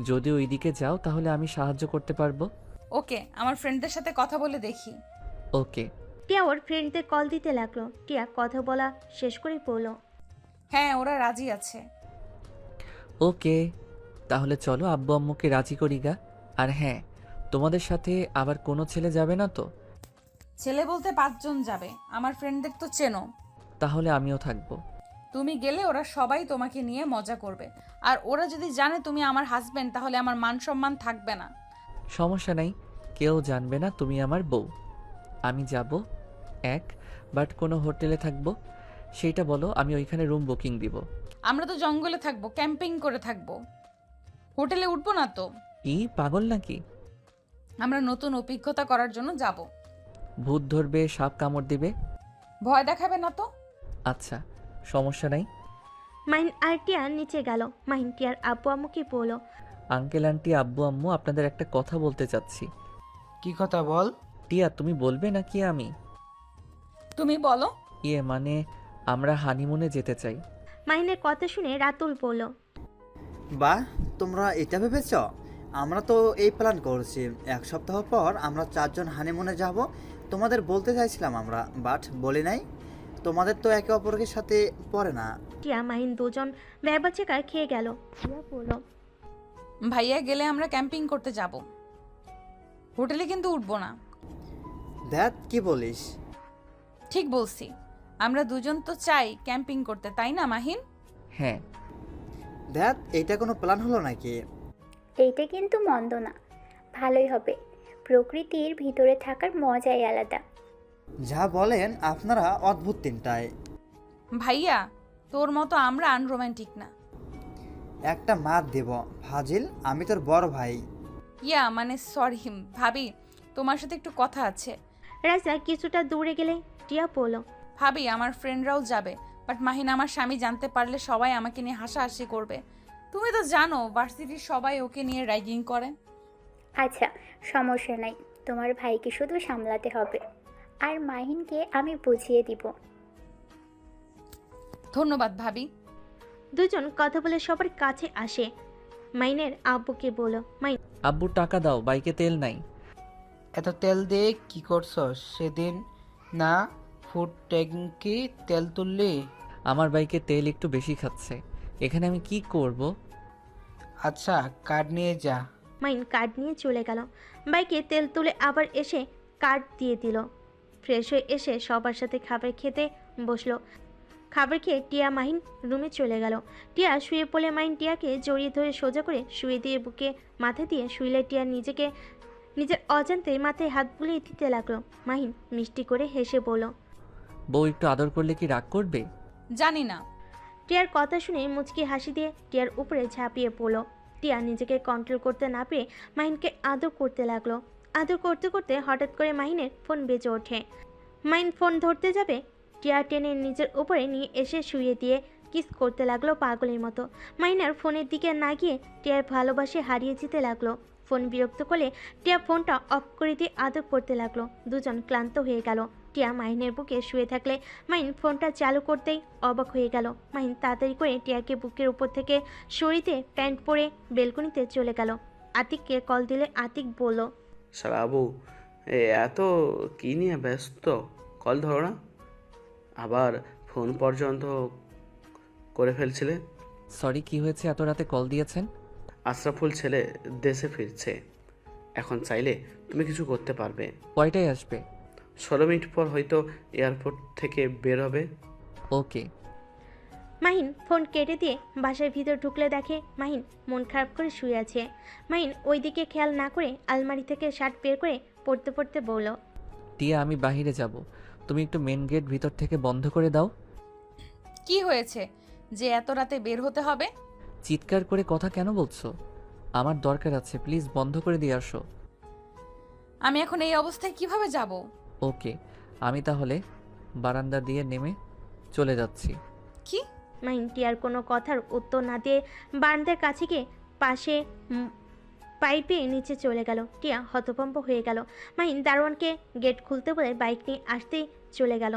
যদি ওই দিকে যাও তাহলে আমি সাহায্য করতে পারবো। ওকে, আমার ফ্রেন্ডদের সাথে কথা বলে দেখি। ওকে। টিয়া ওর ফ্রেন্ডদের কল দিতে লাগলো। টিয়া কথা বলা শেষ করে পড়ল। হ্যাঁ, ওরা রাজি আছে। ওকে, তাহলে চলো আব্বু আম্মুকে রাজি করি গা। আর হ্যাঁ, তোমাদের সাথে আবার কোনো ছেলে যাবে না তো? ছেলে বলতে 5 জন যাবে, আমার ফ্রেন্ডদের তো চেনো। তাহলে আমিও থাকবো। তুমি গেলে ওরা সবাই তোমাকে নিয়ে মজা করবে, আর ওরা যদি জানে তুমি আমার হাজবেন্ড তাহলে আমার মান সম্মান থাকবে না। সমস্যা নাই, কেউ জানবে না তুমি আমার বউ। আমি যাব বাট কোনো হোটেলে থাকবো, সেইটা বলো, আমি ওইখানে রুম বুকিং দিব। আমরা তো জঙ্গলে থাকবো, ক্যাম্পিং করে থাকবো, হোটেলে উঠবো না তো। কি পাগল নাকি? আমরা নতুন অভিজ্ঞতা করার জন্য যাব। ভূত ধরবে, সাপ কামড় দিবে? ভয় দেখাবে না তো। আচ্ছা, সমস্যা নাই। মাইন আর টিয়া নিচে গেল। মাইন টিয়ার আব্বু আম্মুকে বলল। আঙ্কেল আন্টি আব্বু আম্মু আপনাদের একটা কথা বলতে চাচ্ছি। কি কথা বল? টিয়া তুমি বলবে নাকি আমি? তুমি বলো। মানে আমরা হানিমুনে যেতে চাই। মাইনের কথা শুনে রাতুল বলল। বাহ, তোমরা এটা ভেবেছ? আমরা তো এই প্ল্যান করছি, 1 সপ্তাহ পর আমরা 4 জন হানিমুনে যাব। তোমাদের বলতে চাইছিলাম আমরা, বাট বলি নাই। তোমাদের তো একে অপরের সাথে পড়ে না। টিয়া মাহিন দুজন ব্যবচাকার খেয়ে গেল। টিয়া বলল। ভাইয়া গেলে আমরা ক্যাম্পিং করতে যাব, হোটেলে কিন্তু উঠবো না। দেখ কি বলিস? ঠিক বলছি, আমরা দুজন তো চাই ক্যাম্পিং করতে, তাই না মাহিন? হ্যাঁ। দেখ, এটা কোনো প্ল্যান হলো নাকি? এইটা কিন্তু মন্দ না, ভালোই হবে। প্রকৃতির ভিতরে থাকার মজাই আলাদা। যা বলেন আপনারা, অদ্ভুত তিনটায়। ভাইয়া তোর মতো আমরা আনরোম্যান্টিক না। একটা মাত দেব ফাজিল, আমি তোর বড় ভাই। মানে সরি ভাবি, তোমার সাথে একটু কথা আছে। রাজা কিছুটা দূরে গেলে টিয়া বলল। ভাবি আমার ফ্রেন্ডরাও যাবে, বাট মাহিন আমার স্বামী জানতে পারলে সবাই আমাকে নিয়ে হাসাহাসি করবে। তুমি তো জানো ভার্সিটির সবাই ওকে নিয়ে র্যাগিং করে। আচ্ছা, সমস্যা নাই, তোমার ভাইকে শুধু সামলাতে হবে, আর মাহিনকে আমি বুঝিয়ে দিব। ধন্যবাদ ভাবি। দুজন কথা বলে সবার কাছে আসে। মাইনের আব্বুকে বলল। মাইন। আব্বু টাকা দাও, বাইকে তেল নাই। এত তেল দিয়ে কি করছস? সেদিন না ফুড ট্যাঙ্কি তেল তুললি? আমার বাইকে তেল একটু বেশি খাচ্ছে, এখানে আমি কি করব? আচ্ছা, কার্ড নিয়ে যা। মাইন কার্ড নিয়ে চলে গেল। বাইকে তেল তুলে আবার এসে কার্ড দিয়ে দিল। ফ্রেশ হয়ে এসে সবার সাথে খাবার খেতে বসলো। খাবার খেয়ে টিয়া মাহিন রুমে চলে গেল। টিয়া শুয়ে পড়লে মাহিন টিয়াকে জড়িয়ে ধরে সোজা করে শুয়ে দিয়ে বুকে মাথা দিয়ে শুইলে টিয়া নিজের অজান্তে মাথায় হাত বুলিয়ে দিতে লাগলো। মাহিন মিষ্টি করে হেসে বলল। বউ একটু আদর করলে কি রাগ করবে? জানি না। টিয়ার কথা শুনে মুচকি হাসি দিয়ে টিয়ার উপরে ঝাঁপিয়ে পড়লো। টিয়া নিজেকে কন্ট্রোল করতে না পেরে মাহিনকে আদর করতে লাগলো। আদর করতে করতে হঠাৎ করে মাহিনের ফোন বেজে ওঠে। মাহিন ফোন ধরতে যাবে, টিয়া টেনে নিজের উপরে নিয়ে এসে শুয়ে দিয়ে কিস করতে লাগলো পাগলের মতো। মাহিনার ফোনের দিকে না গিয়ে টিয়ার ভালোবাসে হারিয়ে যেতে লাগলো। ফোন বিরক্ত করলে টিয়া ফোনটা অফ করে দিয়ে আদর করতে লাগলো। দুজন ক্লান্ত হয়ে গেল। টিয়া মাহিনের বুকে শুয়ে থাকলে মাহিন ফোনটা চালু করতেই অবাক হয়ে গেল। মাহিন তাড়াতাড়ি করে টিয়াকে বুকের উপর থেকে সরিয়ে প্যান্ট পরে বেলকনিতে চলে গেল। আতিককে কল দিলে আতিক বলল, শালা আবু, এত কি নিয়ে ব্যস্ত? কল ধরো না, আবার ফোন পর্যন্ত করে ফেলছিলে। সরি, কি হয়েছে? এত রাতে কল দিয়েছেন? আশরাফুল ছেলে দেশে ফিরছে, এখন চাইলে তুমি কিছু করতে পারবে। কয়টায় আসবে? 16 মিনিট পর হয়তো এয়ারপোর্ট থেকে বের হবে। ওকে। মাহিন ফোন কেটে দিয়ে বাসার ভিতর ঢুকলে দেখে মাহিন মন খারাপ করে শুয়ে আছে। মাহিন ওই দিকে খেয়াল না করে আলমারি থেকে শার্ট বের করে পরতে পরতে বলল, টিয়া, আমি বাইরে যাব, তুমি একটু মেন গেট ভিতর থেকে বন্ধ করে দাও। কি হয়েছে যে এত রাতে বের হতে হবে? চিৎকার করে কথা কেন বলছো? আমার দরকার আছে, প্লিজ বন্ধ করে দিয়ে আসো। আমি এখন এই অবস্থায় কিভাবে যাব? ওকে, আমি তাহলে বারান্দা দিয়ে নেমে চলে যাচ্ছি। কি? মাহিন টিয়ার কোনো কথার উত্তর না দিয়ে বারান্দার কাছে গিয়ে পাশে পাইপে নিচে চলে গেল। টিয়া হতভম্ব হয়ে গেল। মাহিন দারোয়ানকে গেট খুলতে বলে বাইক নিয়ে আসতেই চলে গেল।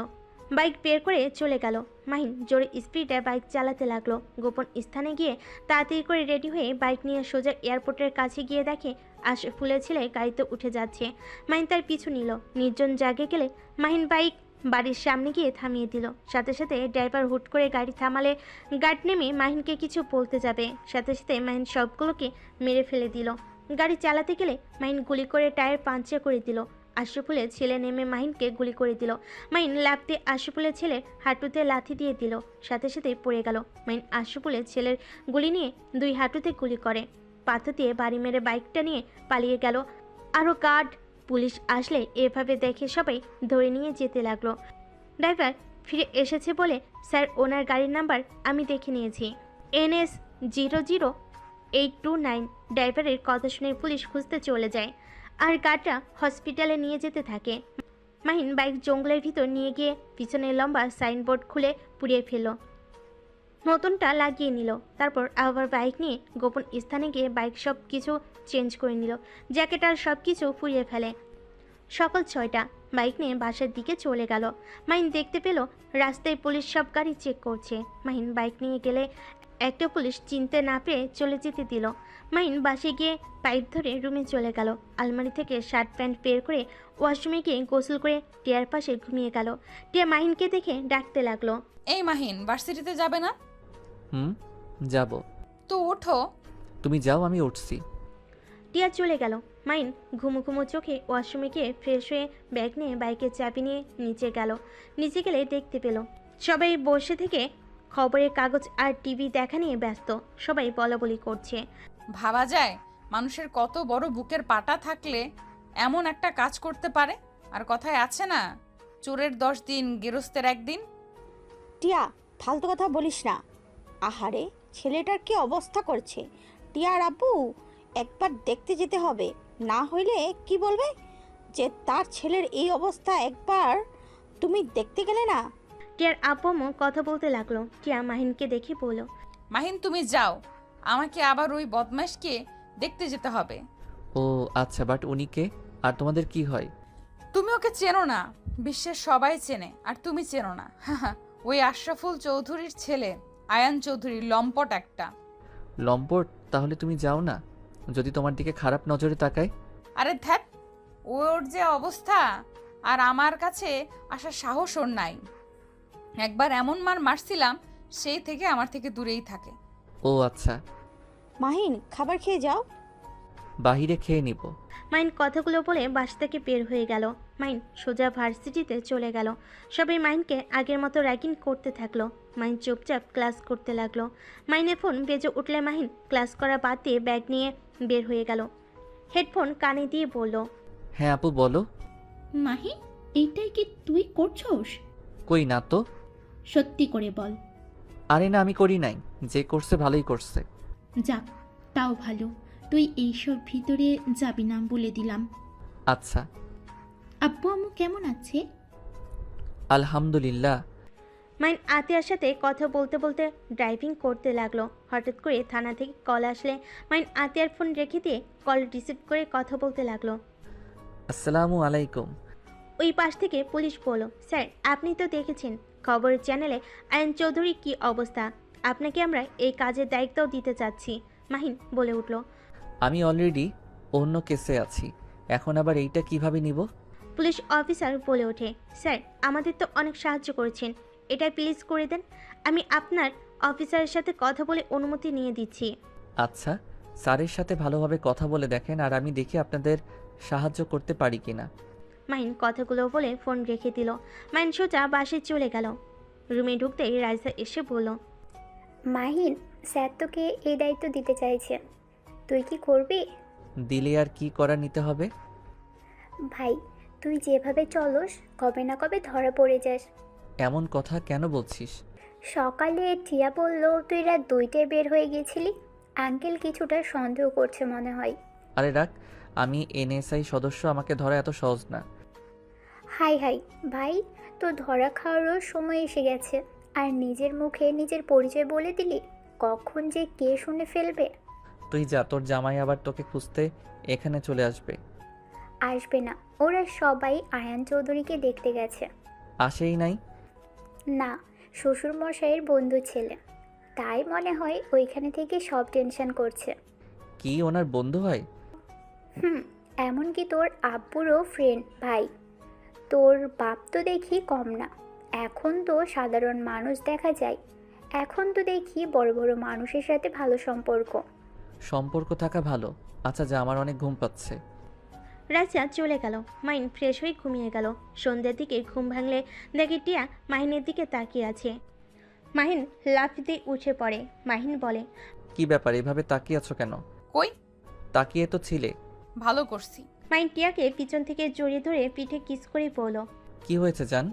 বাইক বের করে চলে গেল। মাহিন জোরে স্পিডে বাইক চালাতে লাগলো। গোপন স্থানে গিয়ে তাড়াতাড়ি করে রেডি হয়ে বাইক নিয়ে সোজা এয়ারপোর্টের কাছে গিয়ে দেখে আশরাফুলের ছেলে গাড়িতে উঠে যাচ্ছে। মাহিন তার পিছু নিল। নির্জন জায়গায় গেলে মাহিন বাইক বাড়ির সামনে গিয়ে থামিয়ে দিল। সাথে সাথে ড্রাইভার হুট করে গাড়ি থামালে গার্ড নেমে মাহিনকে কিছু বলতে যাবে, সাথে সাথে মাহিন সবগুলোকে মেরে ফেলে দিল। গাড়ি চালাতে গেলে মাহিন গুলি করে টায়ার পাঞ্চার করে দিল। আশরাফুলের ছেলে নেমে মাহিনকে গুলি করে দিল। মাহিন লাফ দিয়ে আশরাফুলের ছেলের হাঁটুতে লাথি দিয়ে দিল, সাথে সাথে পড়ে গেল। মাহিন আশরাফুলের ছেলের গুলি নিয়ে দুই হাঁটুতে গুলি করে পাথর দিয়ে বাড়ি মেরে বাইকটা নিয়ে পালিয়ে গেল। আরও গার্ড পুলিশ আসলে এভাবে দেখে সবাই ধরে নিয়ে যেতে লাগলো। ড্রাইভার ফিরে এসেছে বলে, স্যার ওনার গাড়ির নাম্বার আমি দেখে নিয়েছি, NS 00829। ড্রাইভারের কথা শুনে পুলিশ খুঁজতে চলে যায় আর গার্ডরা হসপিটালে নিয়ে যেতে থাকে। মাহিন বাইক জঙ্গলের ভিতর নিয়ে গিয়ে পিছনে লম্বা সাইনবোর্ড খুলে পুড়িয়ে ফেলল, নতুনটা লাগিয়ে নিল। তারপর আবার বাইক নিয়ে গোপন স্থানে গিয়ে বাইক সব কিছু চেঞ্জ করে নিল, জ্যাকেট আর সব কিছু পুড়িয়ে ফেলে। সকাল 6টা বাইক নিয়ে বাসার দিকে চলে গেল। মাহিন দেখতে পেল রাস্তায় পুলিশ সব গাড়ি চেক করছে। মাহিন বাইক নিয়ে গেলে একটা পুলিশ চিনতে না পেরে চলে যেতে দিল। মাহিন বাসে গিয়ে পাইপ ধরে রুমে চলে গেল। আলমারি থেকে শার্ট প্যান্ট বের করে ওয়াশরুমে গিয়ে গোসল করে টিয়ার পাশে ঘুমিয়ে গেল। টিয়া মাহিনকে দেখে ডাকতে লাগলো, এই মাহিন, ভার্সিটিতে যাবে না? যাব। তো ওঠো। তুমি যাও, আমি উঠছি। টিয়া চলে গেল। মাহিন ঘুমো ঘুমো চোখে ওয়াশরুমে গিয়ে ফ্রেশ হয়ে ব্যাগ নিয়ে বাইকের চাবি নিয়ে নিচে গেল। নিচে গেলে দেখতে পেল সবাই বসে থেকে খবরের কাগজ আর টিভি দেখা নিয়ে ব্যস্ত। সবাই বলাবলি করছে। ভাবা যায় মানুষের কত বড় বুকের পাটা থাকলে এমন একটা কাজ করতে পারে। আর কথায় আছে না, চোরের 10 দিন গেরস্তের 1 দিন। টিয়া, ফালতু কথা বলিস না। আহারে, ছেলেটার কি অবস্থা করছে। টিয়ার আব্বু একবার দেখতে যেতে হবে, না হইলে কি বলবে যে তার ছেলের এই অবস্থা, একবার তুমি দেখতে গেলে না। টিয়ার আব্বু কথা বলতে লাগলো। টিয়া মাহিনকে দেখে বলল, মাহিন তুমি যাও, আমাকে আবার ওই বদমাশকে দেখতে যেতে হবে। ও আচ্ছা, বাট উনি কে আর তোমাদের কি হয়? তুমি ওকে চেনো না, বিশ্বের সবাই চেনে, আর তুমি চেনো না। ওই আশরাফুল চৌধুরীর ছেলে আয়ান চৌধুরী, লম্পট একটা। লম্পট? তাহলে তুমি যাও না, যদি তোমার দিকে খারাপ নজরে তাকায়। আরে ধ্যাত, ওর যে অবস্থা, আর আমার কাছে আসার সাহস ওর নাই। একবার এমন মার মারছিলাম, সেই থেকে আমার থেকে দূরেই থাকে। ও আচ্ছা, মাহিন, খাবার খেয়ে যাও। বাহিরে খেয়ে নিব। মাহিন কথাগুলো বলে বাস থেকে বের হয়ে গেল। মাহিন সোজা ভার্সিটিতে চলে গেল। সবাই মাহিনকে আগের মতো র্যাগিং করতে থাকলো। মাহিন চুপচাপ ক্লাস করতে লাগলো। মাহিনের ফোন বেজে উঠলে মাহিন ক্লাস করা বাদ দিয়ে ব্যাগ নিয়ে বের হয়ে গেল। হেডফোন কানে দিয়ে বলল, হ্যাঁ আপু বলো। মাহি, এইটাই কি তুই করছস? কই না তো। সত্যি করে বল। আরে না, আমি করি নাই, যে করছে ভালোই করছে। যাক, তাও ভালো। তুই এইসব ভিতরে যাবি না বলে দিলাম। আচ্ছা। আব্বু আম্মু কেমন আছে? আলহামদুলিল্লাহ, মাইন আতিয়ার সাথে কথা বলতে বলতে ড্রাইভিং করতে লাগলো। হঠাৎ করে থানা থেকে কল আসলে মাইন আতিয়ার ফোন রেখে দিয়ে কল রিসিভ করে কথা বলতে লাগলো। আসসালামু আলাইকুম। ওই পাশ থেকে পুলিশ বলল, স্যার আপনি তো দেখেছেন খবরের চ্যানেলে আয়ন চৌধুরীর কী অবস্থা, আপনাকে আমরা এই কাজের দায়িত্বও দিতে চাচ্ছি। মাহিন বলে উঠল। আমি অলরেডি অন্য কেসে আছি, এখন আবার এইটা কিভাবে নিব? পুলিশ অফিসার বলে ওঠে, স্যার আমাদের তো অনেক সাহায্য করেছেন, এটা প্লিজ করে দেন, আমি আপনার অফিসারের সাথে কথা বলে অনুমতি নিয়ে দিচ্ছি। আচ্ছা, স্যারের সাথে ভালোভাবে কথা বলে দেখেন, আর আমি দেখি আপনাদের সাহায্য করতে পারি কিনা। মাহিন কথাগুলো বলে ফোন রেখে দিল। মাহিন সোজা বাসে চলে গেল। রুমে ঢুকতেই রাইসা এসে বলল, মাহিন, স্যার তোকে এই দায়িত্ব দিতে চাইছে, তুই কি করবি? দিলে আর কি করা নিতে হবে? ভাই, তুই যেভাবে চলস কবে না কবে ধরা পড়ে যাস। এমন কথা কেন বলছিস? সকালে টিয়া বলল তুই রাত 2টায় বের হয়ে গেছিলি। আঙ্কেল কিছুটা সন্দেহ করছে মনে হয়। আরে রাখ, আমি এনএসআই সদস্য, আমাকে ধরা এত সহজ না। হাই হাই ভাই, তোর ধরা খাওয়ারও সময় এসে গেছে, আর নিজের মুখে নিজের পরিচয় বলে দিলি, কখন যে কে শুনে ফেলবে। তুই যা, তোর জামাই আবার তোকে খুঁজতে এখানে চলে আসবে। আসবে না, ওরা সবাই আয়ান চৌধুরীকে দেখতে গেছে। আসেই নাই? না, শ্বশুর মশাইয়ের বন্ধু ছেলে, তাই মনে হয় ওইখানে থেকে সব টেনশন করছে। কি ওনার বন্ধু হয়? এমনকি তোর আব্বুরও ফ্রেন্ড ভাই। তোর বাপ তো দেখি কম না, এখন তো সাধারণ মানুষ দেখা যায়, এখন তো দেখি বড় বড় মানুষের সাথে ভালো সম্পর্ক। সম্পর্ক থাকা ভালো। আচ্ছা যা, আমার অনেক ঘুম পাচ্ছে। রাজা চলে গেল। মাহিন ফ্রেশ হয়ে ঘুমিয়ে গেল। সন্ধ্যার দিকে ঘুম ভাঙলে দেখে টিয়া মাহিনের দিকে তাকিয়ে আছে। মাহিন লাফ দিয়ে উঠে পড়ে। মাহিন বলে, কি ব্যাপার, এভাবে তাকিয়ে আছো কেন? কই? তাকিয়ে তো ছিলে। ভালো করছি। মাহিন টিয়াকে পিছন থেকে জড়িয়ে ধরে পিঠে কিস করে বলল, কি হয়েছে জান?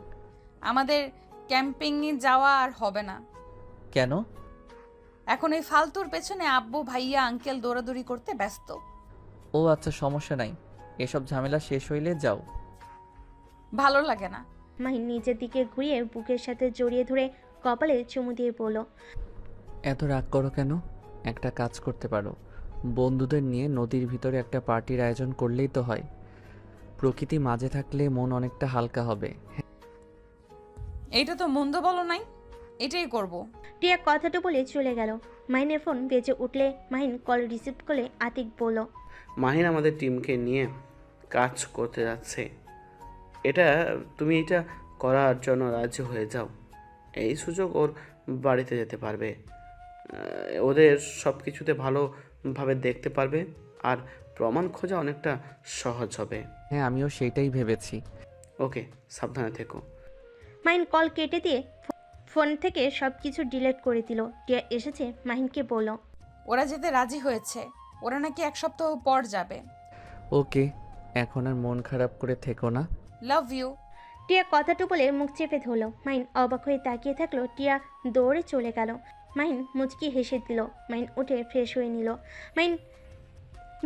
আমাদের ক্যাম্পিংয়ে যাওয়া আর হবে না। কেন? এখন এই ফালতুর পেছনে আব্বু ভাইয়া আঙ্কেল দৌড়াদৌড়ি করতে ব্যস্ত। ও আচ্ছা, সমস্যা নাই, এসব ঝামেলা শেষ হইলে যাও। ভালো লাগে না। মাহিন নিজের দিকে ঘুরিয়ে বুকের সাথে জড়িয়ে ধরে কপালে চুমু দিয়ে বলল, এত রাগ করো কেন? একটা কাজ করতে পারো, বন্ধুদের নিয়ে নদীর ভিতরে একটা পার্টির আয়োজন করলেই তো হয়। প্রকৃতি মাঝে থাকলে মন অনেকটা হালকা হবে। এইটা তো মন্দ বলো নাই, এটাই করব। টিয়া কথাটা বলে চলে গেল। মাহিনের ফোন বেজে উঠলে মাহিন কল রিসিভ করে আতিক বলল, মাহিন আমাদের টিমকে নিয়ে কাজ করতে যাচ্ছে, তুমি এটা করার জন্য রাজি হয়ে যাও। এই সুযোগ ওর বাড়িতে যেতে পারবে, ওদের সব কিছুতে ভালোভাবে দেখতে পারবে, আর প্রমাণ খোঁজা অনেকটা সহজ হবে। হ্যাঁ, আমিও সেইটাই ভেবেছি। ওকে, সাবধানে থেকো। মাহিন কল কেটে দিয়ে ফোন থেকে সব কিছু ডিলিট করে দিল। টিয়া এসেছে মাহিনকে বলল, ওরা যেতে রাজি হয়েছে, ওরা নাকি 1 সপ্তাহ পর যাবে। ওকে, এখন আর মন খারাপ করে থেকো না। Love you. টিয়া কথাটা বলে মুখ চেপে ধরল। মাহিন অবাক হয়ে তাকিয়ে থাকলো। টিয়া দৌড়ে চলে গেল। মাহিন মুচকি হেসে দিল। মাহিন উঠে ফ্রেশ হয়ে নিল। মাহিন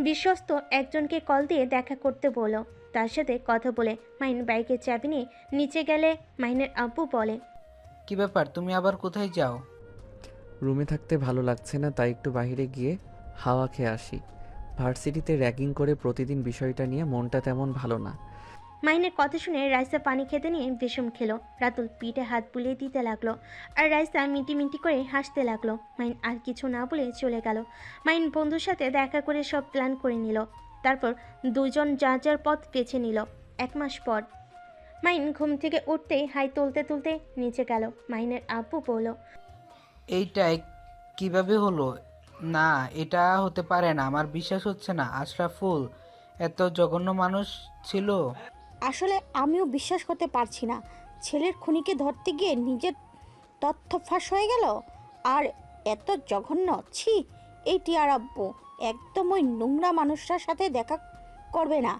বিশ্বস্ত একজনকে কল দিয়ে দেখা করতে বলল। তার সাথে কথা বলে মাহিন বাইকের চাবি নিয়ে নিচে গেলে মাহিনের আব্বু বলে, কি ব্যাপার, তুমি আবার কোথায় যাও? রুমে থাকতে ভালো লাগছে না, তাই একটু বাইরে গিয়ে হাওয়া খেয়ে আসি। ভার্সিটিতে র্যাগিং করে প্রতিদিন বিষয়টা নিয়ে মনটা তেমন ভালো না। মাহিনের কথা শুনে রাইসা পানি খেতে নিয়ে বিষম খেলো। রাতুল পিঠে হাত বুলিয়ে দিতে লাগলো, আর রাইসা মিটি মিটি করে হাসতে লাগলো। মাহিন আর কিছু না বলে চলে গেল। মাহিন বন্ধুর সাথে দেখা করে সব প্ল্যান করে নিল। তারপর দুজন যার যার পথ বেছে নিল। 1 মাস পর মাহিন ঘুম থেকে উঠতেই হাই তুলতে তুলতে নিচে গেল। মাহিনের আব্বু বলল, এইটা কিভাবে হলো? না, এটা হতে পারে না, আমার বিশ্বাস হচ্ছে না। আশরাফুল এত জঘন্য মানুষ ছিল? আসলে আমিও বিশ্বাস করতে পারছি না, ছেলের খুনিকে ধরতে গিয়ে নিজের তথ্য ফাঁস হয়ে গেল। আর এত জঘন্য, ছি! এই টিয়ার আব্বু একদম ওই নোংরা মানুষটার সাথে দেখা করবে না।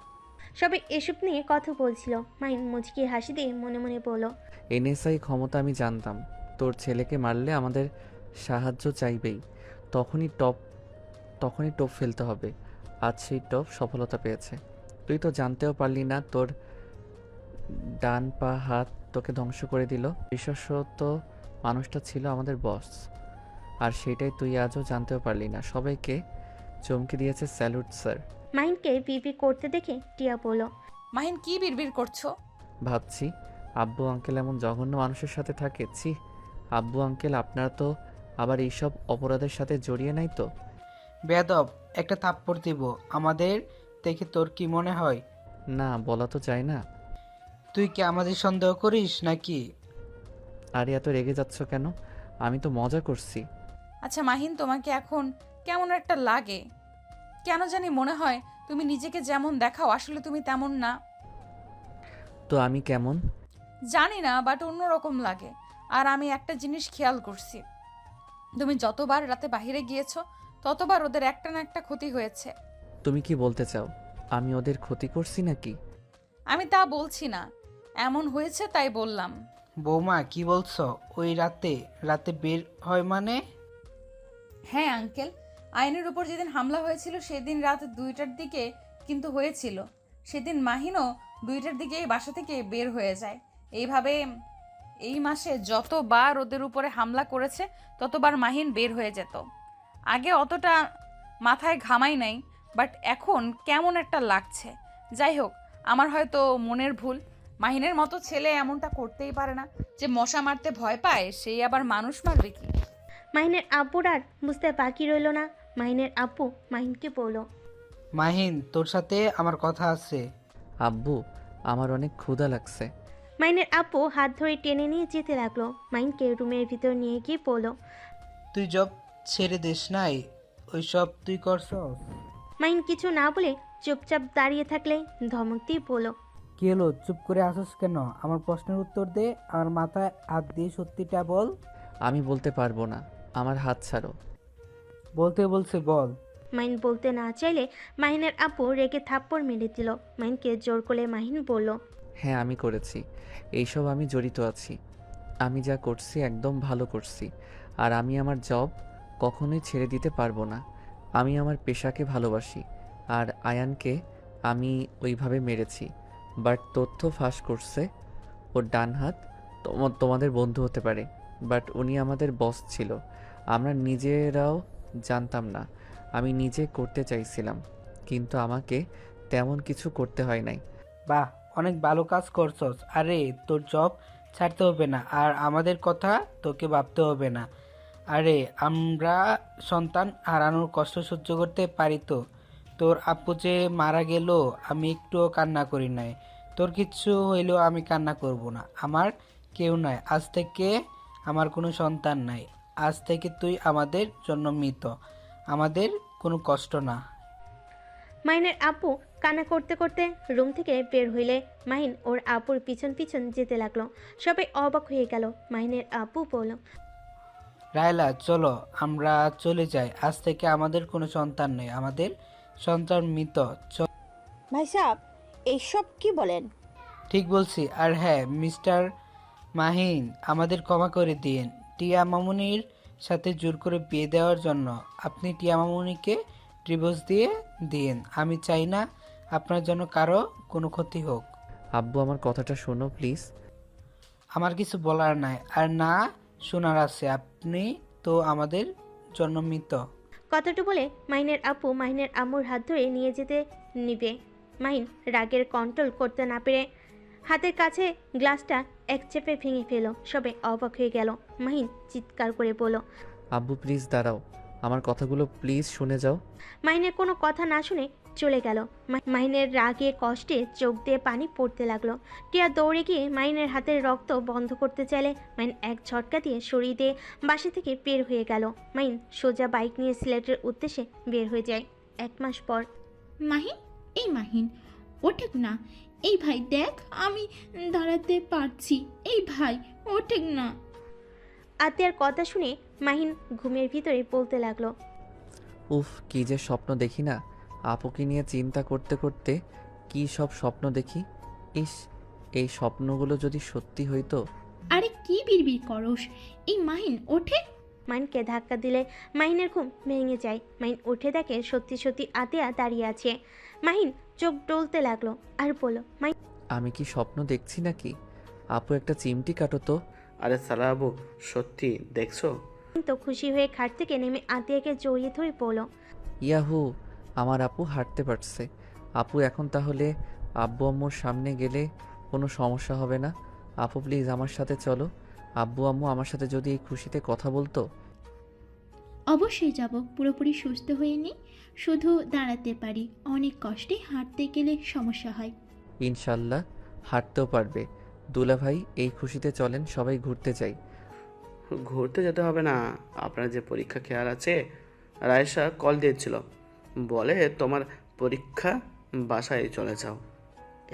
সবাই এসব নিয়ে কথা বলছিল। মাহিন মুচকি হাসি দিয়ে মনে মনে বলল, এনএসআই ক্ষমতা আমি জানতাম, তোর ছেলেকে মারলে আমাদের সাহায্য চাইবেই, তখনই টপ ফেলতে হবে। আজ সেই টপ সফলতা পেয়েছে। তুই তো জানতেও পারলি না, তোর ডান পা হাত তোকে ধ্বংস করে দিল। বিশেষত মানুষটা ছিল আমাদের বস, আর সেটাই তুই আজও জানতেও পারলি না। সবাইকে চমকে দিয়েছে। Salute sir. মাহিনকে বিবি করতে দেখে টিয়া বলল, মাহিন কি বিড়বিড় করছো? ভাবছি আব্বু আঙ্কেল এমন জঘন্য মানুষের সাথে থাকে। ছি, আব্বু আঙ্কেল আপনারা তো আবার এইসব অপরাধের সাথে জড়িয়ে নাই তো? বেয়াদব, একটা থাপ্পড় দিব। আমাদের দেখে তোর কি মনে হয়? না, বলা তো যায় না। তুই কি আমাদের সন্দেহ করিস নাকি? আরে এত রেগে যাচ্ছ কেন? আমি তো মজা করছি। আচ্ছা মাহিন, তোমাকে এখন কেমন একটা লাগে? কেন জানি মনে হয় তুমি নিজেকে যেমন দেখাও আসলে তুমি তেমন না। তো আমি কেমন? জানি না, বাট অন্যরকম লাগে। আর আমি একটা জিনিস খেয়াল করছি, তুমি যতবার রাতে বাইরে গিয়েছো ততবার ওদের একটা না একটা ক্ষতি হয়েছে। তুমি কি বলতে চাও আমি ওদের ক্ষতি করছি নাকি? আমি তা বলছি না, এমন হয়েছে তাই বললাম। বৌমা কি বলছো? ওই রাতে রাতে বের হয় মানে? হ্যাঁ আঙ্কেল, আইনের উপর যেদিন হামলা হয়েছিল সেদিন রাত 2টার দিকে কিন্তু হয়েছিল। সেদিন মাহিনও 2টার দিকে এই বাসা থেকে বের হয়ে যায়। এইভাবে এই মাসে যতবার ওদের উপরে হামলা করেছে ততবার মাহিন বের হয়ে যেত। আগে অতটা মাথায় ঘামাই নাই, বাট এখন কেমন একটা লাগছে। যাই হোক, আমার হয়তো মনের ভুল। মাহিনের মতো ছেলে এমনটা করতেই পারে না। যে মশা মারতে ভয় পায় সেই আবার মানুষ মারবে কি? মাহিনের আব্বুর আর বুঝতে বাকি রইল না। মাহিনের আব্বু মাহিনকে বলল, মাহিন, তোর সাথে আমার কথা আছে। আব্বু, আমার অনেক ক্ষুধা লাগছে। মাহিনের আব্বু হাত ধরে টেনে নিয়ে যেতে লাগলো। মাহিনকে রুমের ভিতর নিয়ে গিয়ে বলল, তুই জব ছেড়ে দিস নাই, ওইসব তুই করছস? মাহিন কিছু না বলে চুপচাপ দাঁড়িয়ে থাকলে ধমক দিয়ে বলল, কি হলো, চুপ করে আসস কেন? আমার প্রশ্নের উত্তর দে, আমার মাথায় হাত দিয়ে সত্যিটা বল। আমি বলতে পারবো না, আমার হাত ছাড়ো। বলতে বলছে বল। মাহিন বলতে না চাইলে মাহিনের আব্বু রেগে থাপ্পড় মেরে দিল। মাহিনকে জোর করে মাহিন বলল, হ্যাঁ আমি করেছি, এইসব আমি জড়িত আছি। আমি যা করছি একদম ভালো করছি, আর আমি আমার জব কখনোই ছেড়ে দিতে পারবো না। আমি আমার পেশাকে ভালোবাসি, আর আয়ানকে আমি ওইভাবে মেরেছি। বাট তথ্য ফাঁস করছে ওর ডান হাত তোমাদের বন্ধু হতে পারে, বাট উনি আমাদের বস ছিল। আমরা নিজেরাও জানতাম না। আমি নিজে করতে চাইছিলাম, কিন্তু আমাকে তেমন কিছু করতে হয় নাই। বাহ, অনেক ভালো কাজ করছস। আরে তোর জব ছাড়তে হবে না, আর আমাদের কথা তোকে ভাবতে হবে না। আরে আমরা সন্তান হারানোর কষ্ট সহ্য করতে পারি তো? তোর আপু যে মারা গেল আমি একটুও কান্না করি নাই। তোর কিচ্ছু হইলেও আমি কান্না করব না। আমার কেউ নাই, আজ থেকে আমার কোনো সন্তান নাই। আজ থেকে তুই আমাদের জন্য মৃত, আমাদের কোনো কষ্ট না। মাহিনের আব্বু কান্না করতে করতে রুম থেকে বের হইলে মাহিন ওর আব্বুর পিছন পিছন যেতে লাগলো। সবাই অবাক হয়ে গেল। মাহিনের আব্বু বলল, রায়লা চলো আমরা চলে যাই, আজ থেকে আমাদের কোনো সন্তান নেই, আমাদের সন্তান মৃত। ভাই সাহেব, এইসব কি বলেন? ঠিক বলছি। আর হ্যাঁ মিস্টার মাহিন, আমাদের ক্ষমা করে দিন টিয়া মামুনির সাথে জোর করে বিয়ে দেওয়ার জন্য। আপনি টিয়া মামুনিকে ডিভোর্স দিয়ে দিন। আমি চাই না আপনার জন্য কারো কোনো ক্ষতি হোক। আব্বু, আমার কথাটা শোনো প্লিজ। আমার কিছু বলার নাই, আর না শোনার আছে। আপনি তো আমাদের জন্য মৃত। কথাটা বলে মাহিনের আব্বু মাহিনের আম্মুর হাত ধরে নিয়ে যেতে নিবে। মাহিন রাগের কন্ট্রোল করতে না পেরে হাতের কাছে গ্লাসটা এক চেপে ভেঙে ফেলো। সবাই অবাক হয়ে গেল। মাহিন চিৎকার করে বলল, আব্বু প্লিজ দাঁড়াও, আমার কথাগুলো প্লিজ শুনে যাও। মাহিনের কোনো কথা না শুনে চলে গেল। মাহিনের রাগে কষ্টে চোখ দিয়ে পানি পড়তে লাগলো। টিয়া দৌড়ে গিয়ে মাহিনের হাতের রক্ত বন্ধ করতে চাইলে মাহিন এক ঝটকা দিয়ে সরিয়ে দিয়ে বাসা থেকে বের হয়ে গেল। মাহিন সোজা বাইক নিয়ে সিলেটের উদ্দেশ্যে বের হয়ে যায়। 1 মাস পর। মাহিন, এই মাহিন, ওঠেক না। এই ভাই দেখ, আমি দাঁড়াতে পারছি। এই ভাই ওঠেক না। আতিয়ার কথা শুনে মাহিন ঘুমের ভিতরে বলতে লাগলো, উফ, কি যে স্বপ্ন দেখি না। আপুকে নিয়ে চিন্তা করতে করতে কি সব স্বপ্ন দেখি। ইস, এই স্বপ্নগুলো যদি সত্যি হইতো। আরে কি বিড়বিড় করস? এই মাহিন ওঠে। মাহিনকে ধাক্কা দিলে মাহিনের ঘুম ভেঙে যায়। মাহিন উঠে দেখে সত্যি সত্যি আতিয়া দাঁড়িয়ে আছে। মাহিন চোখ ডলতে লাগলো আর বলল, আমি কি স্বপ্ন দেখছি নাকি? আপু একটা চিমটি কাটো তো। আরে সারা আবু, সত্যি দেখছো? তো খুশি হয়ে খাট থেকে নেমে আতিয়াকে জড়িয়ে ধরে পড়ল। ইয়াহু, আমার আপু হাঁটতে পারছে। আপু এখন তাহলে আব্বু আম্মুর সামনে গেলে কোনো সমস্যা হবে না। আপু প্লিজ আমার সাথে চলো। আব্বু আম্মু আমার সাথে যদি এই খুশিতে কথা বলতো। অবশ্যই যাব, পুরোপুরি সুস্থ হয়ে নি, শুধু দাঁড়াতে পারি, অনেক কষ্টে হাঁটতে গেলে সমস্যা হয়। ইনশাল্লাহ হাঁটতেও পারবে। দুলা ভাই, এই খুশিতে চলেন সবাই ঘুরতে যাই। ঘুরতে যেতে হবে না, আপনার যে পরীক্ষা খেয়াল আছে? রায়সা কল দিয়েছিল, বলে তোমার পরীক্ষা, বাসায় চলে যাও।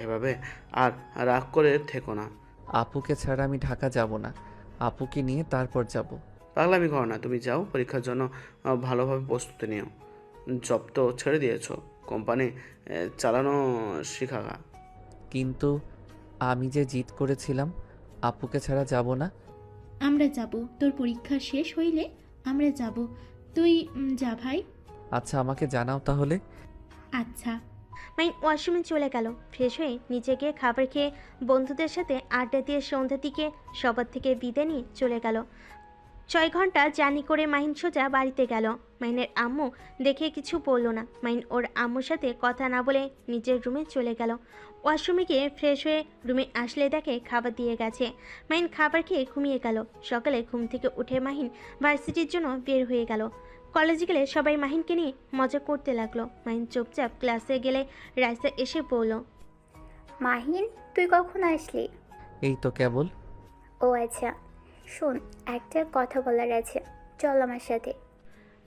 এভাবে আর রাগ করে থেকো না। আপুকে ছাড়া আমি ঢাকা যাব না। আপুকে নিয়ে তারপর যাব। পাগলামি করো না, তুমি যাও, পরীক্ষার জন্য ভালোভাবে প্রস্তুতি নিও। জব তো ছেড়ে দিয়েছো, কোম্পানি চালানো শিখাগা। কিন্তু আমি যে জিদ করেছিলাম আপুকে ছাড়া যাব না। আমরা যাব, তোর পরীক্ষা শেষ হইলে আমরা যাব। তুই যা ভাই। আচ্ছা, আমাকে জানাও তাহলে। আচ্ছা। মাইন ওয়াশরুমে চলে গেল। ফ্রেশ হয়ে নিচে গিয়ে খাবার খেয়ে বন্ধুদের সাথে আড্ডা দিয়ে সন্ধ্যার দিকে সবার থেকে বিদায় নিয়ে চলে গেল। 6 ঘন্টা জার্নি করে মাহিন সোজা বাড়িতে গেল। মাহিনের আম্মু দেখে কিছু বলল না। মাহিন ওর আম্মুর সাথে কথা না বলে নিজের রুমে চলে গেল। ওয়াশরুমে গিয়ে ফ্রেশ হয়ে রুমে আসলে দেখে খাবার দিয়ে গেছে। মাহিন খাবার খেয়ে ঘুমিয়ে গেল। সকালে ঘুম থেকে উঠে মাহিন ভার্সিটির জন্য বের হয়ে গেল। কলেজে গেলে সবাই মাহিনকে নিয়ে মজা করতে লাগলো। মাহিন চুপচাপ ক্লাসে গেলে রাইসা এসে বলল, মাহিন, তুই কখন আসলি? এই তো কেবল। ও আচ্ছা, শোন, একটা কথা বলার আছে, চল আমার সাথে।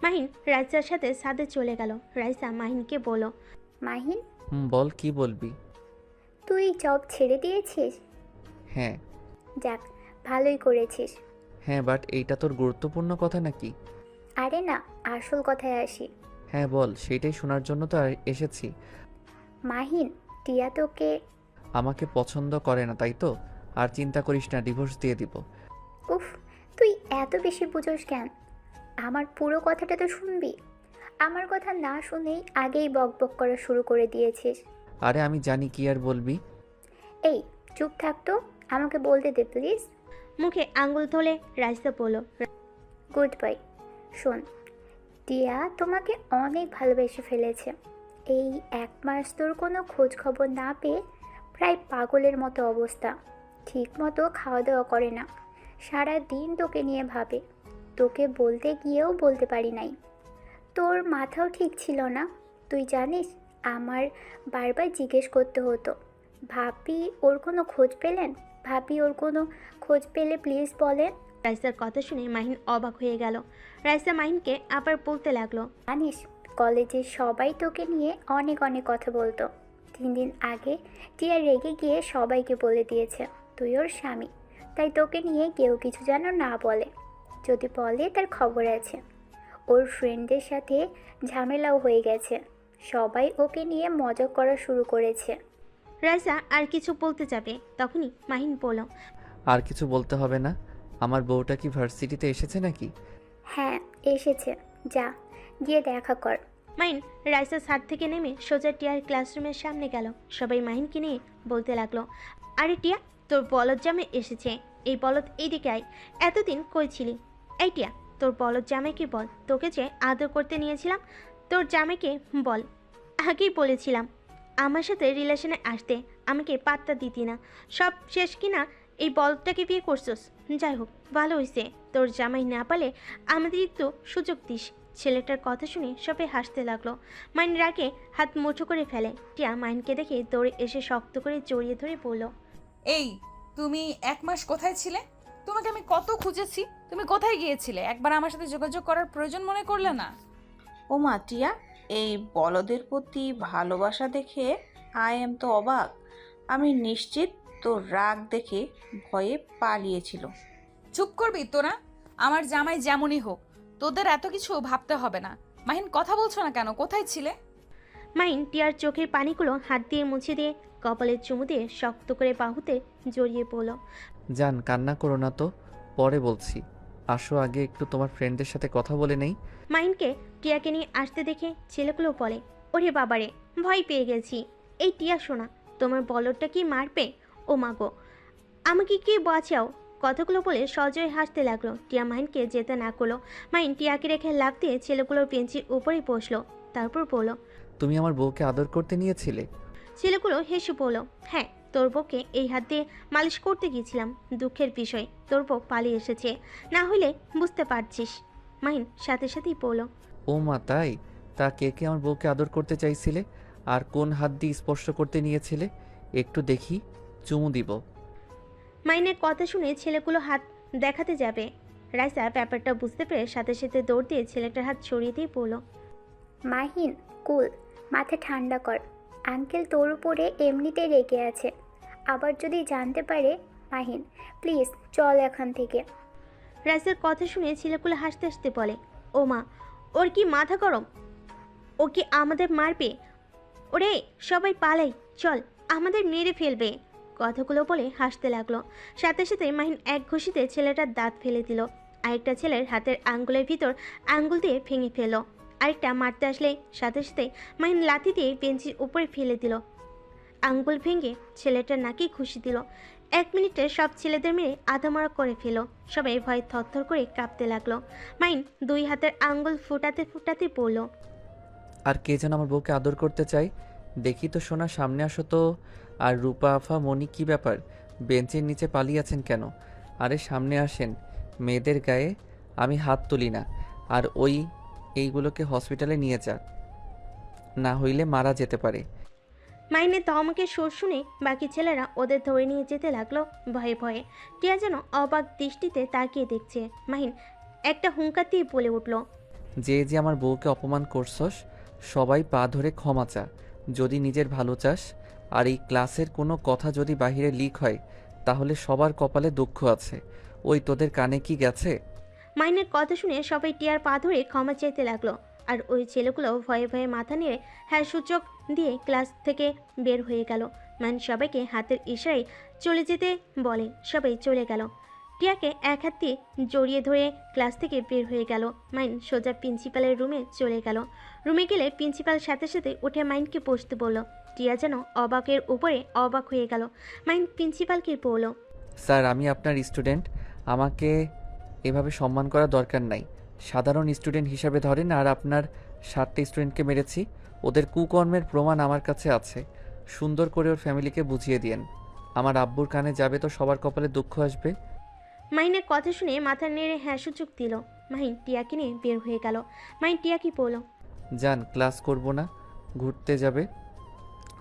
মাহিন রাইসার সাথে ছাদে চলে গেল। রাইসা মাহিনকে বলল, মাহিন, বল, কি বলবি? তুই জব ছেড়ে দিয়েছিস? হ্যাঁ। যাক, ভালোই করেছিস। হ্যাঁ, বাট এইটা তোর গুরুত্বপূর্ণ কথা নাকি? আরে না, আসল কথায় আসি। হ্যাঁ বল, সেইটাই শোনার জন্য তো এসেছি। মাহিন, টিয়া তোকে... আমাকে পছন্দ করে না, তাই তো? আর চিন্তা করিস না, ডিভোর্স দিয়ে দিব। উফ, তুই এত বেশি বুঝোস কেন? আমার পুরো কথাটা তো শুনবি। আমার কথা না শুনেই আগেই বকবক করা শুরু করে দিয়েছিস। আরে আমি জানি, কি আর বলবি। এই চুপ থাক তো, আমাকে বলতে দে প্লিজ। মুখে আঙ্গুল তোলে রাইসা বলল, গুড বাই। শোন, টিয়া তোমাকে অনেক ভালোবেসে ফেলেছে। এই 1 মাস তোর কোনো খোঁজ খবর না পেয়ে প্রায় পাগলের মতো অবস্থা। ঠিক মতো খাওয়া দাওয়া করে না, সারা দিন তোকে নিয়ে ভাবে। তোকে বলতে গিয়েও বলতে পারি নাই। তোর মাথাও ঠিক ছিল না, তুই জানিস। আমার বারবার জিজ্ঞেস করতে হতো, ভাবি ওর কোনো খোঁজ পেলেন? ভাবি ওর কোনো খোঁজ পেলে প্লিজ বলেন। রাইসার কথা শুনে মাহিন অবাক হয়ে গেল। রাইসা মাহিনকে আবার বলতে লাগলো, জানিস, কলেজে সবাই তোকে নিয়ে অনেক অনেক কথা বলতো। 3 দিন আগে টিয়া রেগে গিয়ে সবাইকে বলে দিয়েছে তুই ওর স্বামী, তাই তোকে নিয়ে কেউ কিছু যেন না বলে। যদি বলে তার খবর আছে। ওর ফ্রেন্ডদের সাথে ঝামেলাও হয়ে গেছে, সবাই ওকে নিয়ে মজা করা শুরু করেছে। রাইসা আর কিছু বলতে যাবে, তখনই মাহিন বলল, আর কিছু বলতে হবে না। আমার বউটা কি ভার্সিটিতে এসেছে নাকি? হ্যাঁ এসেছে, যা গিয়ে দেখা কর। মাহিন রাইসার ছাদ থেকে নেমে সোজা টিয়ার ক্লাসরুমের সামনে গেল। সবাই মাহিনকে নিয়ে বলতে লাগলো, আরে টিয়া, তোর বলদ জামাই এসেছে। এই বলদ এইদিকে আয়। এতদিন কই ছিলি? এই টিয়া, তোর বলদ জামাইকে বল, তোকে যে আদর করতে নিয়েছিলাম, তোর জামাইকে বল। আগেই বলেছিলাম আমার সাথে রিলেশনে আসতে, আমাকে পাত্তা দিতি না। সব শেষ কিনা এই বলদটাকে বিয়ে করছস। যাই হোক, ভালো হয়েছে। তোর জামাই না পালে আমাদের একটু সুযোগ দিস। ছেলেটার কথা শুনে সবাই হাসতে লাগলো। মাইন রাগে হাত মুঠো করে ফেলে। টিয়া মাইনকে দেখে দৌড়ে এসে শক্ত করে জড়িয়ে ধরে বলল, এই, তুমি 1 মাস কোথায় ছিলে? তোমাকে আমি কত খুঁজেছি, তুমি কোথায় গিয়েছিলে? একবার আমার সাথে যোগাযোগ করার প্রয়োজন মনে করলে না? ও মা, টিয়া এই বলদের প্রতি ভালোবাসা দেখে আই এম তো অবাক। আমি নিশ্চিত তোর রাগ দেখে ভয়ে পালিয়েছিল। চুপ করবি তোরা? আমার জামাই যেমনই হোক, তোদের এত কিছু ভাবতে হবে না। মাহিন, কথা বলছো না কেন? কোথায় ছিলে? মাইন টিয়ার চোখের পানিগুলো হাত দিয়ে মুছে দিয়ে কপালের চুমু দিয়ে শক্ত করে বাহুতে জড়িয়ে পড়ল। জান, কান্না করো না তো, পরে বলছি। আসো, আগে একটু তোমার ফ্রেন্ডদের সাথে কথা বলে নেই। মাইনকে টিয়াকে নিয়ে আসতে দেখে ছেলেগুলো বলে, ওরে বাবারে, ভয় পেয়ে গেছি। এই টিয়া শোনা, তোমার বলদটা কি মারবে? ও মাগো, আমাকে কি বাঁচাও, কথাগুলো বলে সজয় হাসতে লাগলো। টিয়া মাহিনকে যেতে না করলো। মাহিন টিয়াকে রেখে লাফ দিয়ে ছেলেগুলোর বেঞ্চির উপরেই বসলো। তারপর বলল, তুমি আমার বউকে আদর করতে নিয়েছিলে? ছেলেগুলো হেসে বলল, হ্যাঁ, তোর বউকে এই হাত দিয়ে মালিশ করতে গিয়েছিলাম। দুঃখের বিষয়, তোর বউ পালিয়ে এসেছে, না হইলে বুঝতে পারছিস। মাহিন সাথে সাথেই বলল, ও মা, তাই? তা কে কে আমার বউকে আদর করতে চাইছিলে? আর কোন হাত দিয়ে স্পর্শ করতে নিয়েছিলে? একটু দেখি, চুমু দিব। মাহিনের কথা শুনে ছেলেগুলো হাত দেখাতে যাবে। রাইসা ব্যাপারটা বুঝতে পেরে সাথে সাথে দৌড় দিয়ে ছেলেটার হাত সরিয়ে দিয়ে বলল, মাহিন কুল, মাথা ঠান্ডা কর। আঙ্কেল তোর উপরে এমনিতেই রেগে আছে, আবার যদি জানতে পারে। মাহিন প্লিজ চল এখান থেকে। রাইসার কথা শুনে ছেলেগুলো হাসতে হাসতে বলে, ও মা, ওর কি মাথা গরম? ও কি আমাদের মারবে? ওরে সবাই পালাই, চল, আমাদের মেরে ফেলবে। কথাগুলো বলে হাসতে লাগলো। সাথে সাথে মাহিন এক ঘুষিতে ছেলেটার দাঁত ফেলে দিল। আরেকটা ছেলের হাতের আঙ্গুলের ভিতর আঙ্গুল দিয়ে ভেঙে ফেলল। আরেকটা মারতে আসলে সাথে সাথে মাহিন লাথি দিয়ে বেঞ্চির উপরে ফেলে দিল। আঙ্গুল ভেঙে ছেলেটার নাকি ঘুষি দিল। 1 মিনিটে সব ছেলেদের মেরে আধামরা করে ফেল। সবাই ভয়ে থরথর করে কাঁপতে লাগলো। মাহিন 2 হাতের আঙ্গুল ফুটাতে ফুটাতে বলল, আর কে যেন আমার বউকে আদর করতে চাই? দেখি তো সোনা, সামনে আসো তো। আর রূপা আফা, মনি, কি ব্যাপার? বেঞ্চের নিচে পালিয়ে আছেন কেন? আরে সামনে আসেন। মেয়েদের গায়ে আমি হাত তুলি না। আর এইগুলোকে হসপিটালে নিয়ে যাক, না হইলে মারা যেতে পারে। মাইনের ধমকের সুর শুনে বাকি ছেলেরা ওদের ধরে নিয়ে যেতে লাগলো ভয়ে ভয়ে। টিয়া যেন অবাক দৃষ্টিতে তাকিয়ে দেখছে। মাহিন একটা হুঙ্কার দিয়ে বলে উঠল, যে যে আমার বউকে অপমান করছস, সবাই পা ধরে ক্ষমা চা, যদি নিজের ভালো চাস। আর এই ক্লাসের কোনো কথা যদি বাহিরে লিক হয়, তাহলে সবার কপালে দুঃখ আছে। ওই তোদের কানে কি গেছে? মাইনের কথা শুনে সবাই টিয়ার পা ধরে ক্ষমা চাইতে লাগলো। আর ওই ছেলেগুলো ভয়ে ভয়ে মাথা নেড়ে হ্যাঁ সূচক দিয়ে ক্লাস থেকে বের হয়ে গেল। মাইন সবাইকে হাতের ইশারায় চলে যেতে বলে। সবাই চলে গেল। টিয়াকে এক হাত দিয়ে জড়িয়ে ধরে ক্লাস থেকে বের হয়ে গেল। মাইন সোজা প্রিন্সিপালের রুমে চলে গেল। রুমে গেলে প্রিন্সিপাল সাথে সাথে উঠে মাইনকে বসতে বলল। টিয়া যেন অবাকের উপরে অবাক হয়ে গেল। মাইন প্রিন্সিপালকে বলল, স্যার, আমি আপনার স্টুডেন্ট, আমাকে এভাবে সম্মান করা দরকার নাই। সাধারণ স্টুডেন্ট হিসাবে ধরেন। আর আপনার 7টা স্টুডেন্টকে মেরেছি, ওদের কুকর্মের প্রমাণ আমার কাছে আছে। সুন্দর করে ওর ফ্যামিলিকে বুঝিয়ে দিয়েন। আমার আব্বুর কানে যাবে তো সবার কপালে দুঃখ আসবে। মাহিনের কথা শুনে মাথা নেড়ে হ্যাঁ সূচক দিল। মাহিন টিয়াকে নিয়ে বের হয়ে গেল। মাহিন টিয়াকে বলল, যান, ক্লাস করব না, ঘুরতে যাবে।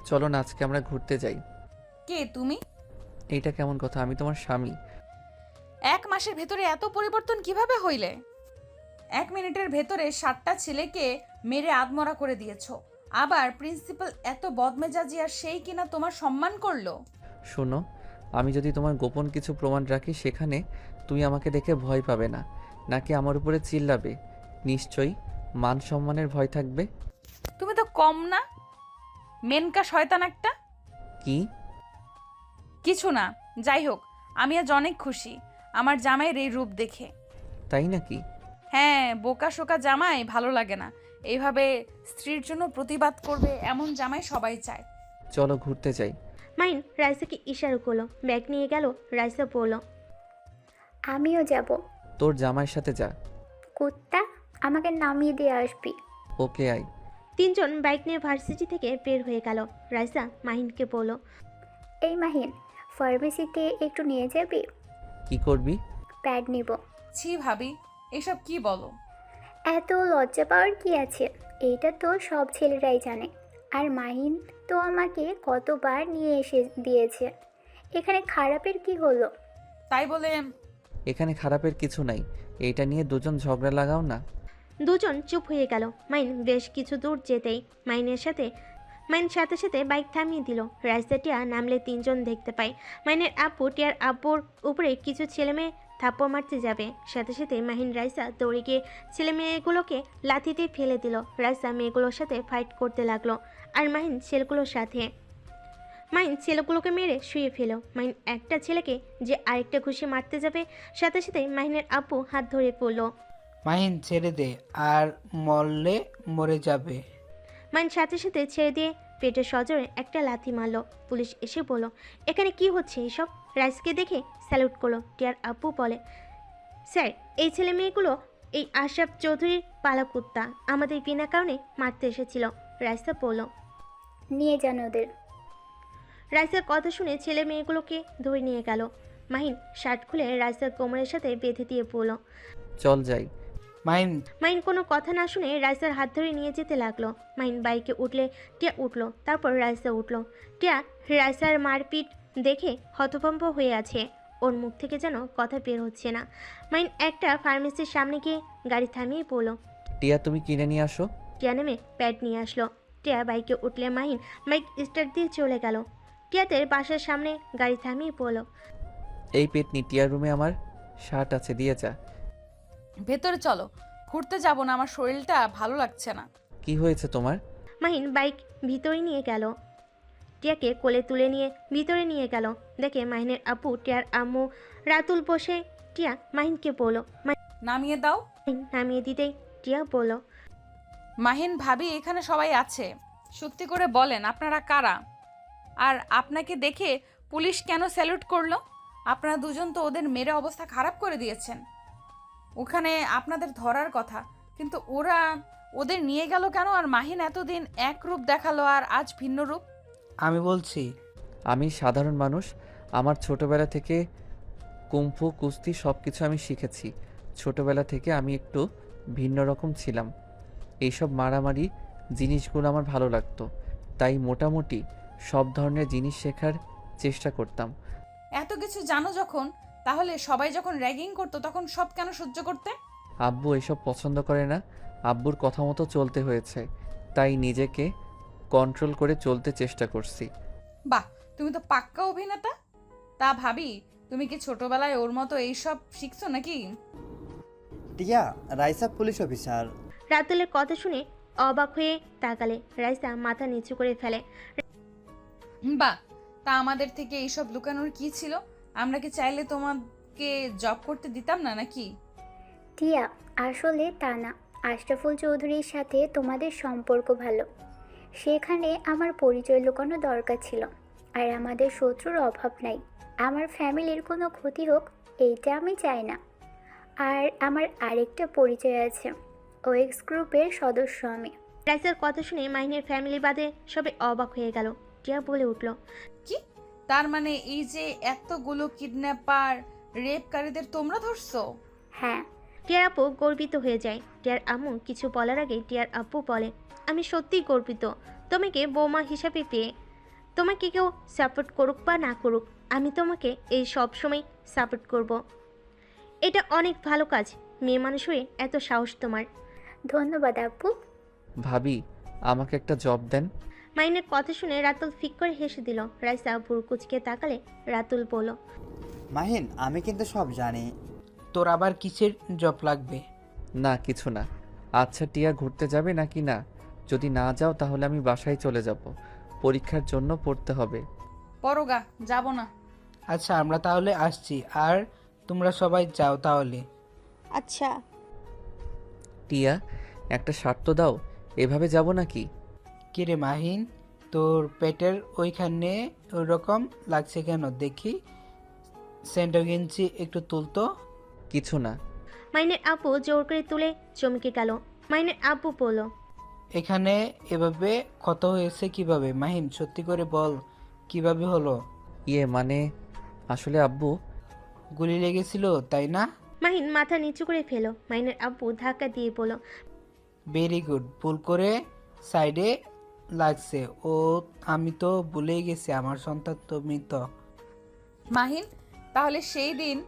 চলো না, আজকে আমরা ঘুরতে যাই। কে তুমি? এইটা কেমন কথা? আমি তোমার স্বামী। 1 মাসের ভেতরে এত পরিবর্তন কিভাবে হইলে? 1 মিনিটের ভেতরে 7টা ছেলেকে মেরে আদমরা করে দিয়েছো। আবার প্রিন্সিপাল এত বদমেজাজি, আর সেই কিনা তোমার সম্মান করলো। শোনো, আমি যদি তোমার গোপন কিছু প্রমাণ রাখি, সেখানে তুমি আমাকে দেখে ভয় পাবে না, নাকি আমার উপরে চিল্লাবে? নিশ্চয়ই মান সম্মানের ভয় থাকবে। তুমি তো কম না, মেনকা শয়তান একটা। কি? কিছু না, যাই হোক, আমি আজ অনেক খুশি আমার জামাইয়ের এই রূপ দেখে। তাই নাকি? হ্যাঁ, বোকা শোকা জামাই ভালো লাগে না। এইভাবে স্ত্রীর জন্য প্রতিবাদ করবে এমন জামাই সবাই চায়। চলো ঘুরতে যাই। মাইন রাইসাকে ইশারা করলো। ব্যাগ নিয়ে গেল। রাইসা বলল, আমিও যাব। তোর জামাইয়ের সাথে যা। কুত্তা, আমাকে নামিয়ে দিয়ে আসবি। ওকে, আই। 3 জন বাইক নিয়ে ভার্সিটি থেকে বের হয়ে গেল। রাইসা মাহিনকে বলল, এই মাহিন, ফার্মেসিতে একটু নিয়ে যাবি? কি করবি? প্যাড নিব। ছি ভাবি, এসব কি বলো? এত লজ্জা পাওয়ার কি আছে? এইটা তো সব ছেলেরাই জানে। আর মাহিন তো আমাকে কতবার নিয়ে এসে দিয়েছে, এখানে খারাপের কি হলো? তাই বলে এখানে খারাপের কিছু নাই, এইটা নিয়ে দুজন ঝগড়া লাগাও না। 2 জন চুপ হয়ে গেল। মাইন বেশ কিছু দূর যেতেই মাইন সাথে সাথে বাইক থামিয়ে দিল। রাইসা টিয়া নামলে 3 জন দেখতে পায়। মাইনের আব্বু টিয়ার আব্বুর উপরে কিছু ছেলেমেয়ে থাপ্পড় মারতে যাবে। সাথে সাথে মাহিন রাইসা দৌড়ে গিয়ে ছেলেমেয়েগুলোকে লাথিতে ফেলে দিল। রাইসা মেয়েগুলোর সাথে ফাইট করতে লাগলো, আর মাহিন ছেলেগুলোর সাথে। মাইন ছেলেগুলোকে মেরে শুয়ে ফেলো। মাইন একটা ছেলেকে যে আরেকটা ঘুষি মারতে যাবে, সাথে সাথে মাহিনের আব্বু হাত ধরে পড়লো। মাহিন ছেড়ে দে, আর মরলে মরে যাবে। মাইন সাথে সাথে ছেড়ে দিয়ে পেটে সজোরে একটা লাথি মারলো। পুলিশ এসে বলল, এখানে কি হচ্ছে এসব? রাইসকে দেখে স্যালুট করলো। টিয়ার আব্বু বলে, স্যার, এই ছেলে মেয়েগুলো এই আশরাফ চৌধুরীর পালা কুত্তা, আমাদের বিনা কারণে মারতে এসেছিল। রাইসা বলল। নিয়ে যান ওদের। রাইসার কথা শুনে ছেলে মেয়েগুলোকে ধরে নিয়ে গেল। মাহিন শার্ট খুলে রাইসার কোমরের সাথে বেঁধে দিয়ে বলল। চল যাই। মাহিন মাহিন কোনো কথা না শুনে রাইসার হাত ধরে নিয়ে যেতে লাগলো। মাহিন বাইকে উঠলে টিয়া উঠলো, তারপর রাইসা উঠলো। টিয়া রাইসার মারপিট দেখে হতভম্ব হয়ে আছে, ওর মুখ থেকে যেন কথা বের হচ্ছে না। মাহিন একটা ফার্মেসির সামনে গিয়ে গাড়ি থামিয়ে বলল। টিয়া, তুমি কিনে নিয়ে আসো। টিয়া নেমে প্যাড নিয়ে আসলো। টিয়া বাইকে উঠলে মাহিন বাইক স্টার্ট দিয়ে চলে গেল। টিয়াদের বাসার সামনে গাড়ি থামিয়ে বলল। এই পেটনি, টিয়ার রুমে আমার শার্ট আছে, দিয়ে যা। ভেতরে চলো, ঘুরতে যাব না, আমার শরীরটা ভালো লাগছে না। কি হয়েছে তোমার? মাহিন বাইক ভিতরে নিয়ে গেল। টিয়াকে কোলে তুলে নিয়ে ভিতরে নিয়ে গেল। দেখে মাহিনের আব্বু, টিয়ার আম্মু, রাতুল বসে। টিয়া মাহিনকে বলল। নামিয়ে দাও। মাহিন নামিয়ে দিতেই টিয়া বলল। মাহিন ভাবি, এখানে সবাই আছে, সত্যি করে বলেন আপনারা কারা? আর আপনাকে দেখে পুলিশ কেন স্যালুট করলো? আপনারা দুজন তো ওদের মেরে অবস্থা খারাপ করে দিয়েছেন। ওখানে আপনাদের ধরার কথা, কিন্তু ওদের নিয়ে গেল কেন? আর মাহিন এতদিন এক রূপ দেখালো আর আজ ভিন্ন রূপ। আমি বলছি। আমি সাধারণ মানুষ, আমার ছোটবেলা থেকে কুম্ফু কুস্তি সব কিছু আমি শিখেছি। ছোটবেলা থেকে আমি একটু ভিন্ন রকম ছিলাম, এইসব মারামারি জিনিসগুলো আমার ভালো লাগতো, তাই মোটামুটি সব ধরনের জিনিস শেখার চেষ্টা করতাম। এত কিছু জানো যখন, তাহলে সবাই যখন র্যাগিং করতো তখন সব কেন সহ্য করতে? আব্বু এসব পছন্দ করে না, আব্বুর কথা মতো চলতে হয়েছে, তাই নিজেকে কন্ট্রোল করে চলতে চেষ্টা করছি। বাহ, তুমি তো পাক্কা অভিনেতা। তা ভাবি, তুমি কি ছোটবেলায় ওর মতো এইসব শিখছো নাকি? টিয়া, রাইসা পুলিশ অফিসার। রাতুলের কথা শুনে অবাক হয়ে তাকালে। রাইসা মাথা নিচু করে ফেলে। বাহ, তা আমাদের থেকে এইসব লুকানোর কি ছিল? আমরা কি চাইলে তোমাকে জব করতে দিতাম না নাকি? টিয়া, আসলে তা না। আশরাফুল চৌধুরীর সাথে তোমাদের সম্পর্ক ভালো, সেখানে আমার পরিচয় লুকানো দরকার ছিল। আর আমাদের শত্রুর অভাব নাই। আমার ফ্যামিলির কোনো ক্ষতি হোক এইটা আমি চাই না। আর আমার আরেকটা পরিচয় আছে, ওয়েক্স গ্রুপের সদস্য আমি। রাইসার কথা শুনে মাহিনের ফ্যামিলি বাদে সবাই অবাক হয়ে গেল। টিয়া বলে উঠল। কি? তার মানে এই যে এতগুলো কিডন্যাপার রেপকারীদের তোমরা ধরছো? হ্যাঁ। টিয়ার আপু গর্বিত হয়ে যায়। টিয়ার আম্মু কিছু বলার আগে টিয়ার আব্বু বলে, আমি সত্যিই গর্বিত তোমাকে বৌমা হিসাবে পেয়ে। তোমাকে কেউ সাপোর্ট করুক বা না করুক, আমি তোমাকে এই সব সময় সাপোর্ট করব। এটা অনেক ভালো কাজ, মেয়ে মানুষ হয়ে এত সাহস তোমার। ধন্যবাদ আব্বু। ভাবি, আমাকে একটা জব দেন। মাইনের কথা শুনে রাতুল ফিক করে হেসে দিল। রাইসা ভুরু কুচকে তাকালে রাতুল বলল। মাহিন, আমি কিন্তু সব জানি। তোর আবার কিসের জব লাগবে? না, কিছু না। আচ্ছা টিয়া, ঘুরতে যাবে নাকি না? যদি না যাও তাহলে আমি বাসায় চলে যাব, পরীক্ষার জন্য পড়তে হবে। পরগা, যাব না। আচ্ছা, আমরা তাহলে আসছি, আর তোমরা সবাই যাও তাহলে। আচ্ছা। টিয়া, একটা শার্ট তো দাও, এভাবে যাব নাকি? কিরে মাহিন, তোর পেটের ওইখানে ওই রকম লাগছে কেন দেখি? সেন্টার গেঞ্জি একটু তুলতো। কিছু না। মাইনের আব্বু জোর করে তুলে চমকে গেল। মাইনের আব্বু বলল। এখানে এভাবে ক্ষত হয়েছে কিভাবে? মাহিন, সত্যি করে বল, কিভাবে হলো? মানে আসলে আব্বু, গুলি লেগেছিল তাই না? মাহিন মাথা নিচু করে ফেলো। মাইনের আব্বু ধাক্কা দিয়ে বলল। ভেরি গুড, ভুল করে সাইডে লাগছে। ও, আমি তো ভুলেই গেছি, আমার সন্তান তো মৃত। মাহিন, তাহলে সেই দিন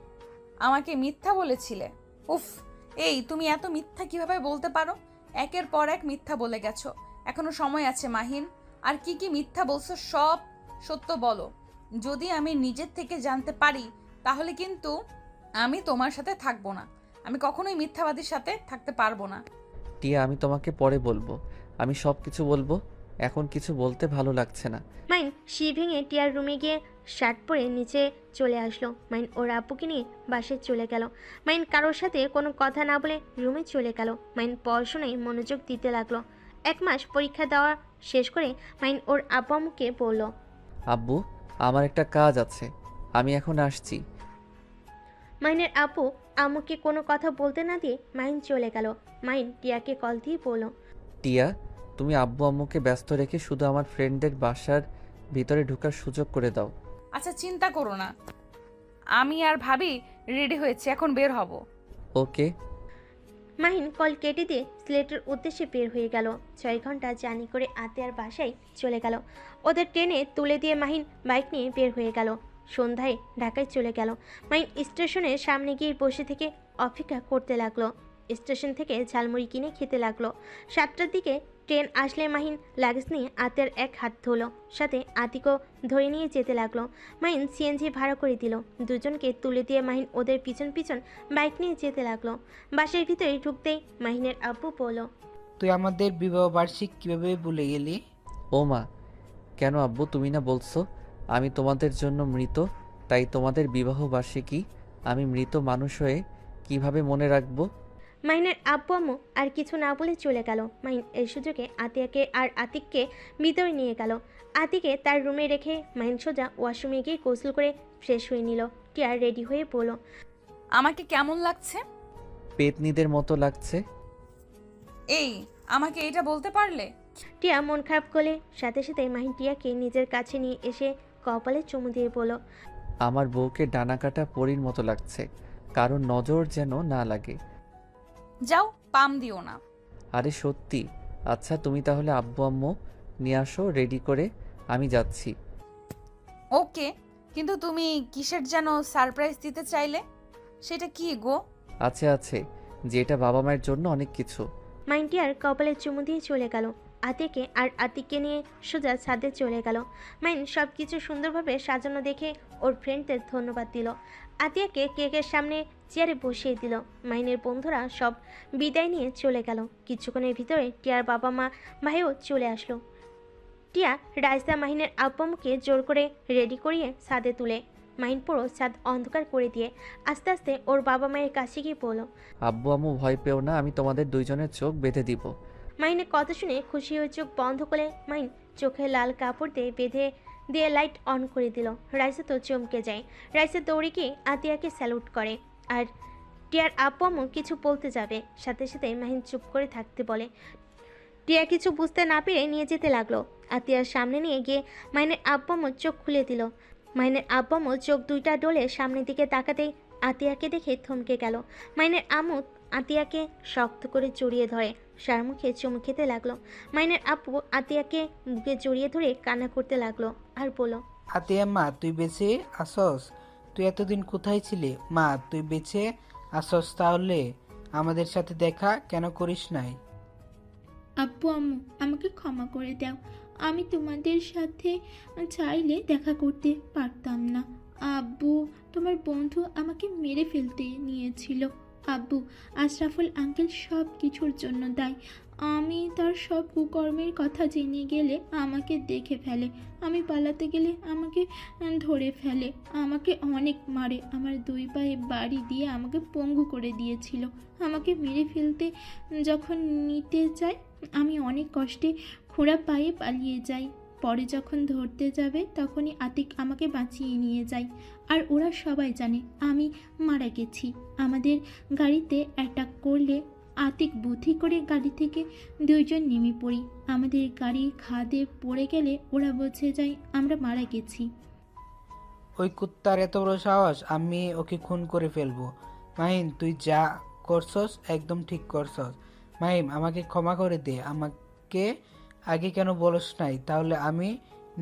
আমাকে মিথ্যা বলেছিলে? উফ, এই তুমি এত মিথ্যা কিভাবে বলতে পারো? একের পর এক মিথ্যা বলে গেছো, এখনো সময় আছে মাহিন। আর কি কি মিথ্যা বলছো সব সত্য বলো। যদি আমি নিজের থেকে জানতে পারি তাহলে কিন্তু আমি তোমার সাথে থাকবো না। আমি কখনোই মিথ্যাবাদীর সাথে থাকতে পারবো না। টিয়া, আমি তোমাকে পরে বলবো, আমি সব কিছু বলবো, এখন কিছু বলতে ভালো লাগছে না। মাইন শি ভেঙে টিয়ার রুমে গিয়ে শার্ট পরে নিচে চলে আসলো। মাইন ওর আব্বুকে নিয়ে বাসে চলে গেল। মাইন কারোর সাথে কোনো কথা না বলে রুমে চলে গেল। মাইন পড়াশোনায় মনোযোগ দিতে লাগলো। 1 মাস পরীক্ষা দেওয়া শেষ করে মাহিন ওর আব্বু আম্মুকে বলল, আব্বু, আমার একটা কাজ আছে, আমি এখন আসছি। মাহিনের আব্বু আম্মুকে কোনো কথা বলতে না দিয়ে মাহিন চলে গেল। মাহিন টিয়াকে কল দিয়ে বলল, টিয়া, তুমি আব্বু আম্মুকে ব্যস্ত রেখে শুধু আমার ফ্রেন্ডদের বাসার ভিতরে ঢোকার সুযোগ করে দাও। আচ্ছা, চিন্তা করো না, আমি আর ভাবি রেডি হয়েছি, এখন বের হব। ওকে। মাহিন কল কেটে দিয়ে সিলেটের উদ্দেশ্যে বের হয়ে গেল। 6 ঘন্টা জার্নি করে আতিয়ার বাসায় চলে গেল। ওদের ট্রেনে তুলে দিয়ে মাহিন বাইক নিয়ে বের হয়ে গেল। সন্ধ্যায় ঢাকায় চলে গেল। মাহিন স্টেশনের সামনে গিয়ে বসে থেকে অপেক্ষা করতে লাগলো। স্টেশন থেকে ঝালমুড়ি কিনে খেতে লাগলো। 7টার দিকে ট্রেন আসলে মাহিন লাগেজ নিয়ে আতিয়ার এক হাত ধরলো, সাথে আতিকও ধরে নিয়ে যেতে লাগলো। মাহিন সিএনজি ভাড়া করে দিল। দুজনকে তুলে দিয়ে মাহিন ওদের পিছন পিছন বাইক নিয়ে যেতে লাগলো। বাসের ভিতরে ঢুকতেই মাহিনের আব্বু বলল, তুই আমাদের বিবাহ বার্ষিক কিভাবে ভুলে গেলি? ও মা, কেন আব্বু, তুমি না বলছো আমি তোমাদের জন্য মৃত, তাই তোমাদের বিবাহ বার্ষিকী আমি মৃত মানুষ হয়ে কিভাবে মনে রাখবো? মাহিনের আব্বু আম্মু আর কিছু না বলে চলে গেল। মাহিন এই সুযোগে আতিয়াকে আর আতিককে ভিতরে নিয়ে গেল। আতিকে তার রুমে রেখে মাহিন সোজা ওয়াশরুমে গিয়ে গোসল করে ফ্রেশ হয়ে নিল। টিয়া রেডি হয়ে বলল, আমাকে কেমন লাগছে? পেতনিদের মতো লাগছে। এই, আমাকে এটা বলতে পারলে? টিয়া মন খারাপ করলে সাথে সাথে মাহিন টিয়াকে নিজের কাছে নিয়ে এসে কপালে চুমু দিয়ে বলল, আমার বউকে ডানা কাটা পরীর মতো লাগছে, কারণ নজর যেন না লাগে। যাও, পাম দিও না। আরে সত্যি। আচ্ছা, তুমি তাহলে আব্বু আম্মু নিয়ে আসো রেডি করে, আমি যাচ্ছি। ওকে, কিন্তু তুমি কিসের যেন সারপ্রাইজ দিতে চাইলে, সেটা কি গো? আছে আছে, যেটা বাবা মায়ের জন্য অনেক কিছু। মাহিন টিয়ার কপালে চুমু দিয়ে চলে গেল। আতিকে আর আতিককে নিয়ে সোজা ছাদে চলে গেল। মাহিন সব কিছু সুন্দরভাবে সাজানো দেখে ওর ফ্রেন্ডদের ধন্যবাদ দিল। আতিয়াকে কেকের সামনে চেয়ারে বসিয়ে দিল। মাহিনের বন্ধুরা সব বিদায় নিয়ে চলে গেল। কিছুক্ষণের ভিতরে টিয়ার বাবা মা ভাইও চলে আসলো। টিয়া রাইসা মাহিনের আব্বামুকে জোর করে রেডি করিয়ে ছাদে তুলে মাহিন পুরো ছাদ অন্ধকার করে দিয়ে আস্তে আস্তে ওর বাবা মায়ের কাছে গিয়ে বলল, আব্বু আম্মু ভয় পেও না, আমি তোমাদের দুইজনের চোখ বেঁধে দিব। মাহিনের কথা শুনে খুশি হয়ে চোখ বন্ধ করে মাহিন চোখে লাল কাপড় দিয়ে বেঁধে দিয়ে লাইট অন করে দিল। রাইসা তো চমকে যায়। রাইসা দৌড়ে গিয়ে আতিয়াকে স্যালুট করে। আর টিয়ার আব্বু আম্মু কিছু বলতে যাবে, সাথে সাথে মাহিন চুপ করে থাকতে বলে। টিয়া কিছু বুঝতে না পেরে নিয়ে যেতে লাগলো। আতিয়ার সামনে নিয়ে গিয়ে মাহিনের আব্বু আম্মু চোখ খুলে দিল। মাহিনের আব্বু আম্মু চোখ দুইটা ডলে সামনের দিকে তাকাতেই আতিয়াকে দেখে থমকে গেল। মাহিনের আম্মু আতিয়াকে শক্ত করে জড়িয়ে ধরে সার মুখে চুমু খেতে লাগলো। মাহিনের আব্বু আতিয়াকে বুকে জড়িয়ে ধরে কান্না করতে লাগলো আর বলল, আতিয়া মা, তুই বেঁচে আসস? তুই এতদিন কোথায় ছিলি? মা, তুই বেঁচে আসস তাহলে আমাদের সাথে দেখা কেন করিস নাই? আব্বু আম্মু, আমাকে ক্ষমা করে দাও, আমি তোমাদের সাথে চাইলে দেখা করতে পারতাম না। আব্বু, তোমার বন্ধু আমাকে মেরে ফেলতে নিয়েছিল। আব্বু, আশরাফুল আঙ্কেল সব কিছুর জন্য দায়ী। আমি তার সব কুকর্মের কথা জেনে গেলে আমাকে দেখে ফেলে, আমি পালাতে গেলে আমাকে ধরে ফেলে, আমাকে অনেক মারে, আমার 2 পায়ে বাড়ি দিয়ে আমাকে পঙ্গু করে দিয়েছিল। আমাকে মেরে ফেলতে যখন নিতে চায় আমি অনেক কষ্টে খোঁড়া পায়ে পালিয়ে যাই। পরে যখন ধরতে যাবে তখনই আতিক আমাকে বাঁচিয়ে নিয়ে যায়। আর ওরা সবাই জানে আমি মারা গেছি। আমাদের গাড়িতে অ্যাটাক করলে আতিক বুদ্ধি করে গাড়ি থেকে 2 জন নেমে পড়ি। আমাদের গাড়ি খাদে পড়ে গেলে ওরা বুঝে যায় আমরা মারা গেছি। ওই কুত্তার এত বড় সাহস! আমি ওকে খুন করে ফেলবো। মাহিম, তুই যা করছস একদম ঠিক করছস। মাহিম, আমাকে ক্ষমা করে দে। আমাকে আগে কেন বলস নাই? তাহলে আমি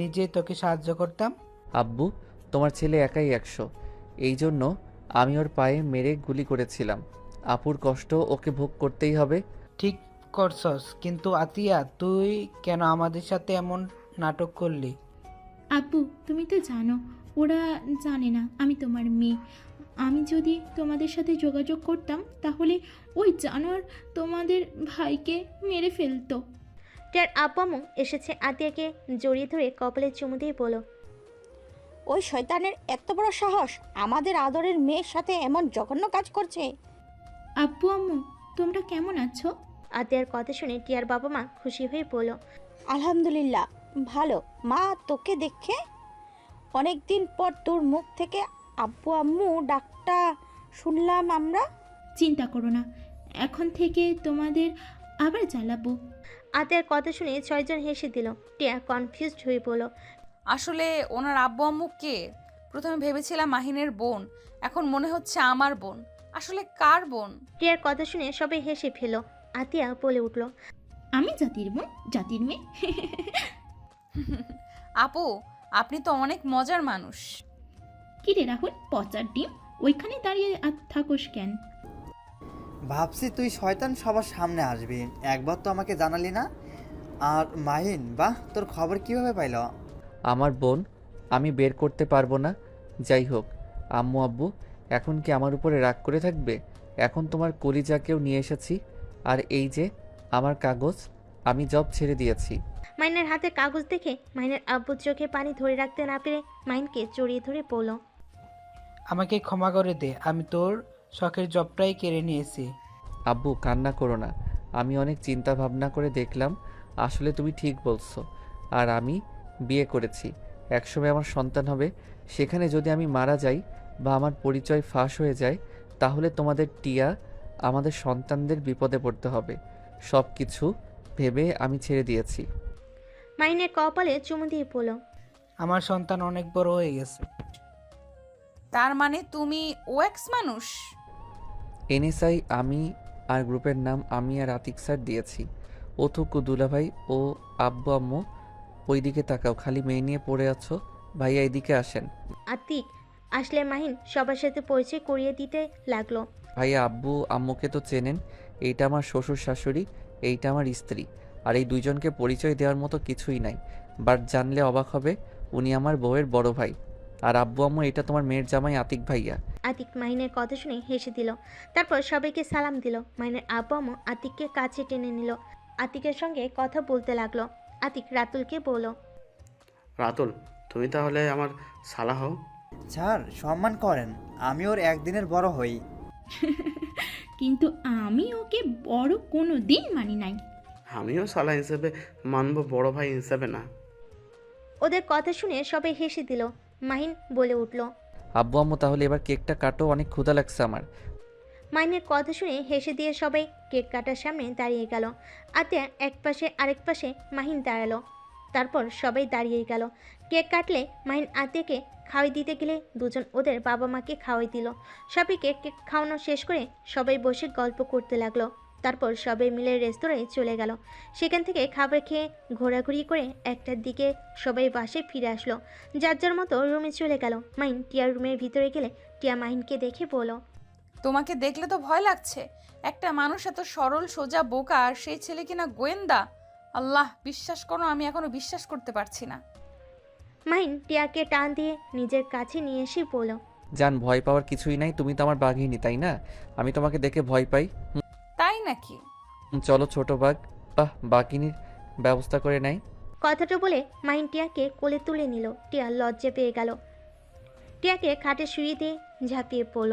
নিজে তোকে সাহায্য করতাম। আব্বু, তোমার ছেলে একাই 100, এই জন্য আমি ওর পায়ে মেরে গুলি করেছিলাম। আপুর কষ্ট ওকে ভোগ করতেই হবে। ঠিক করছস, কিন্তু আতিয়া, তুই কেন আমাদের সাথে এমন নাটক করলি? আব্বু, তুমি তো জানো ওরা জানে না আমি তোমার মেয়ে। আমি যদি তোমাদের সাথে যোগাযোগ করতাম তাহলে ওই জানোয়ার তোমাদের ভাইকে মেরে ফেলতো। টিয়ার আব্বু আম্মু এসেছে আতিয়াকে জড়িয়ে ধরে কপালে চুমু দিয়ে বলল, ওই শয়তানের এত বড় সাহস আমাদের আদরের মেয়ের সাথে এমন জঘন্য কাজ করছে। আব্বু আম্মু, তোমরা কেমন আছো? আতিয়ার কথা শুনে টিয়ার বাবা মা খুশি হয়ে বলল, আলহামদুলিল্লাহ ভালো। মা, তোকে দেখে অনেক দিন পর তোর মুখ থেকে আব্বু আম্মু ডাকটা শুনলাম আমরা। চিন্তা করো না, এখন থেকে তোমাদের আবার জ্বালাবো। আতিয়ার কথা শুনে 6 জন হেসে দিল। টিয়া কনফিউজড হয়ে বলল, আসলে ওনার আব্বু আম্মু কে? প্রথমে ভেবেছিলাম মাহিনের বোন, এখন মনে হচ্ছে আমার বোন। আসলে কার বোন? টিয়ার কথা শুনে সবাই হেসে ফেল। আতিয়া বলে উঠল, আমি জাতির বোন, জাতির মেয়ে। আপু, আপনি তো অনেক মজার মানুষ। কি রে রাহুল, পচার ডিম, ওইখানে দাঁড়িয়ে থাকোস কেন? ভাবছি তুই শয়তান সবার সামনে আসবি, একবার তো আমাকে জানালি না। আর মাহিন, বাহ, তোর খবর কিভাবে পাইল? আমার বোন, আমি বের করতে পারবো না। যাই হোক, আম্মু আব্বু এখন কি আমার উপরে রাগ করে থাকবে? এখন তোমার কলিজাকেও নিয়ে এসেছি। আর এই যে আমার কাগজ, আমি জব ছেড়ে দিয়েছি। মাইনের হাতে কাগজ দেখে মাইনের আব্বুর চোখে পানি ধরে রাখতে না পেরে মাইনকে জড়িয়ে ধরে বলল, আমাকে ক্ষমা করে দে, আমি তোর শখের জবটাই কেড়ে নিয়েছি। আব্বু কান্না করো না, আমি অনেক চিন্তা ভাবনা করে দেখলাম আসলে তুমি ঠিক বলছো। আর আমি বিয়ে করেছি, একসময় আমার সন্তান হবে। সেখানে যদি আমি মারা যাই বা আমার পরিচয় ফাঁস হয়ে যায়, তাহলে তোমাদের টিয়া আমাদের সন্তানদের বিপদে পড়তে হবে। সব কিছু ভেবে আমি ছেড়ে দিয়েছি। মাইনের কপালে চুমু দিয়ে বলল, আমার সন্তান অনেক বড় হয়ে গেছে। তার মানে তুমি ওএক্স মানুষ? এনএসআই আমি, আর গ্রুপের নাম আমি আর আতিক স্যার দিয়েছি। ও থুকু দুলাভাই ও আব্বু আম্মু, ওইদিকে তাকাও, খালি মেয়ে নিয়ে পড়ে আছো। ভাইয়া এদিকে আসেন। আতিক আসলে মাহিন সবার সাথে পরিচয় করিয়ে দিতে লাগলো। ভাইয়া আব্বু আম্মুকে তো চেনেন, এইটা আমার শ্বশুর শাশুড়ি, এইটা আমার স্ত্রী। আর এই দুইজনকে পরিচয় দেওয়ার মতো কিছুই নাই, বাট জানলে অবাক হবে, উনি আমার বউয়ের বড় ভাই। আর আব্বু আম্মু, এটা তোমার মেয়ের জামাই আতিক ভাইয়া। আতিক মাহিনের কথা শুনে হেসে দিল। তারপর সবাইকে সালাম দিল। মাহিনের আব্বু আম্মু আতিককে কাছে টেনে নিল। আতিকের সঙ্গে কথা বলতে লাগলো। আতিক রাতুলকে বলল, রাতুল, তুমি তাহলে আমার সালা হও। স্যার সম্মান করেন, আমি ওর একদিনের বড় হই। কিন্তু আমি ওকে বড় কোনো দিন মানি নাই। আমিও সালা হিসেবে মানব, বড় ভাই হিসেবে না। ওদের কথা শুনে সবাই হেসে দিল। মাহিন বলে উঠল, আব্বু আম্মু তাহলে এবার কেকটা কাটো, অনেক ক্ষুধা লাগছে আমার। মাহিনের কথা শুনে হেসে দিয়ে সবাই কেক কাটার সামনে দাঁড়িয়ে গেল। আতিয়া এক পাশে আরেক পাশে মাহিন দাঁড়ালো। তারপর সবাই দাঁড়িয়ে গেল। কেক কাটলে মাহিন আতিয়াকে খাওয়াই দিতে গেলে দুজন ওদের বাবা মাকে খাওয়াই দিল। সবাইকে কেক খাওয়ানো শেষ করে সবাই বসে গল্প করতে লাগলো। তারপর সবাই মিলে রেস্তোরাঁয় চলে গেল। সেখান থেকে খাবার খেয়ে ঘোরাঘুরি করে 1টার দিকে সবাই বাসায় ফিরে আসলো। যার যার মতো রুমে চলে গেল। মাহিন টিয়ার রুমের ভিতরে গেলে টিয়া মাহিনকে দেখে বলল, তোমাকে দেখলে তো ভয় লাগছে। একটা মানুষ এত সরল সোজা বোকা, আর সেই ছেলে কিনা গোয়েন্দা। আল্লাহ, বিশ্বাস করো, আমি এখনো বিশ্বাস করতে পারছি না। মাহিন টিয়াকে টান দিয়ে নিজের কাছে নিয়ে এসে বলল, জান, ভয় পাওয়ার কিছুই নাই, তুমি তো আমার বাঘিনী, তাই না? আমি তোমাকে দেখে ভয় পাই? তাই নাকি? চলো ছোট বাঘ, বাঘিনীর ব্যবস্থা করে নাই। কথাটা বলে মাহিন টিয়াকে কোলে তুলে নিল। টিয়া লজ্জা পেয়ে গেল। টিয়াকে খাটে শুয়ে দিয়ে ঝাঁপিয়ে পড়ল।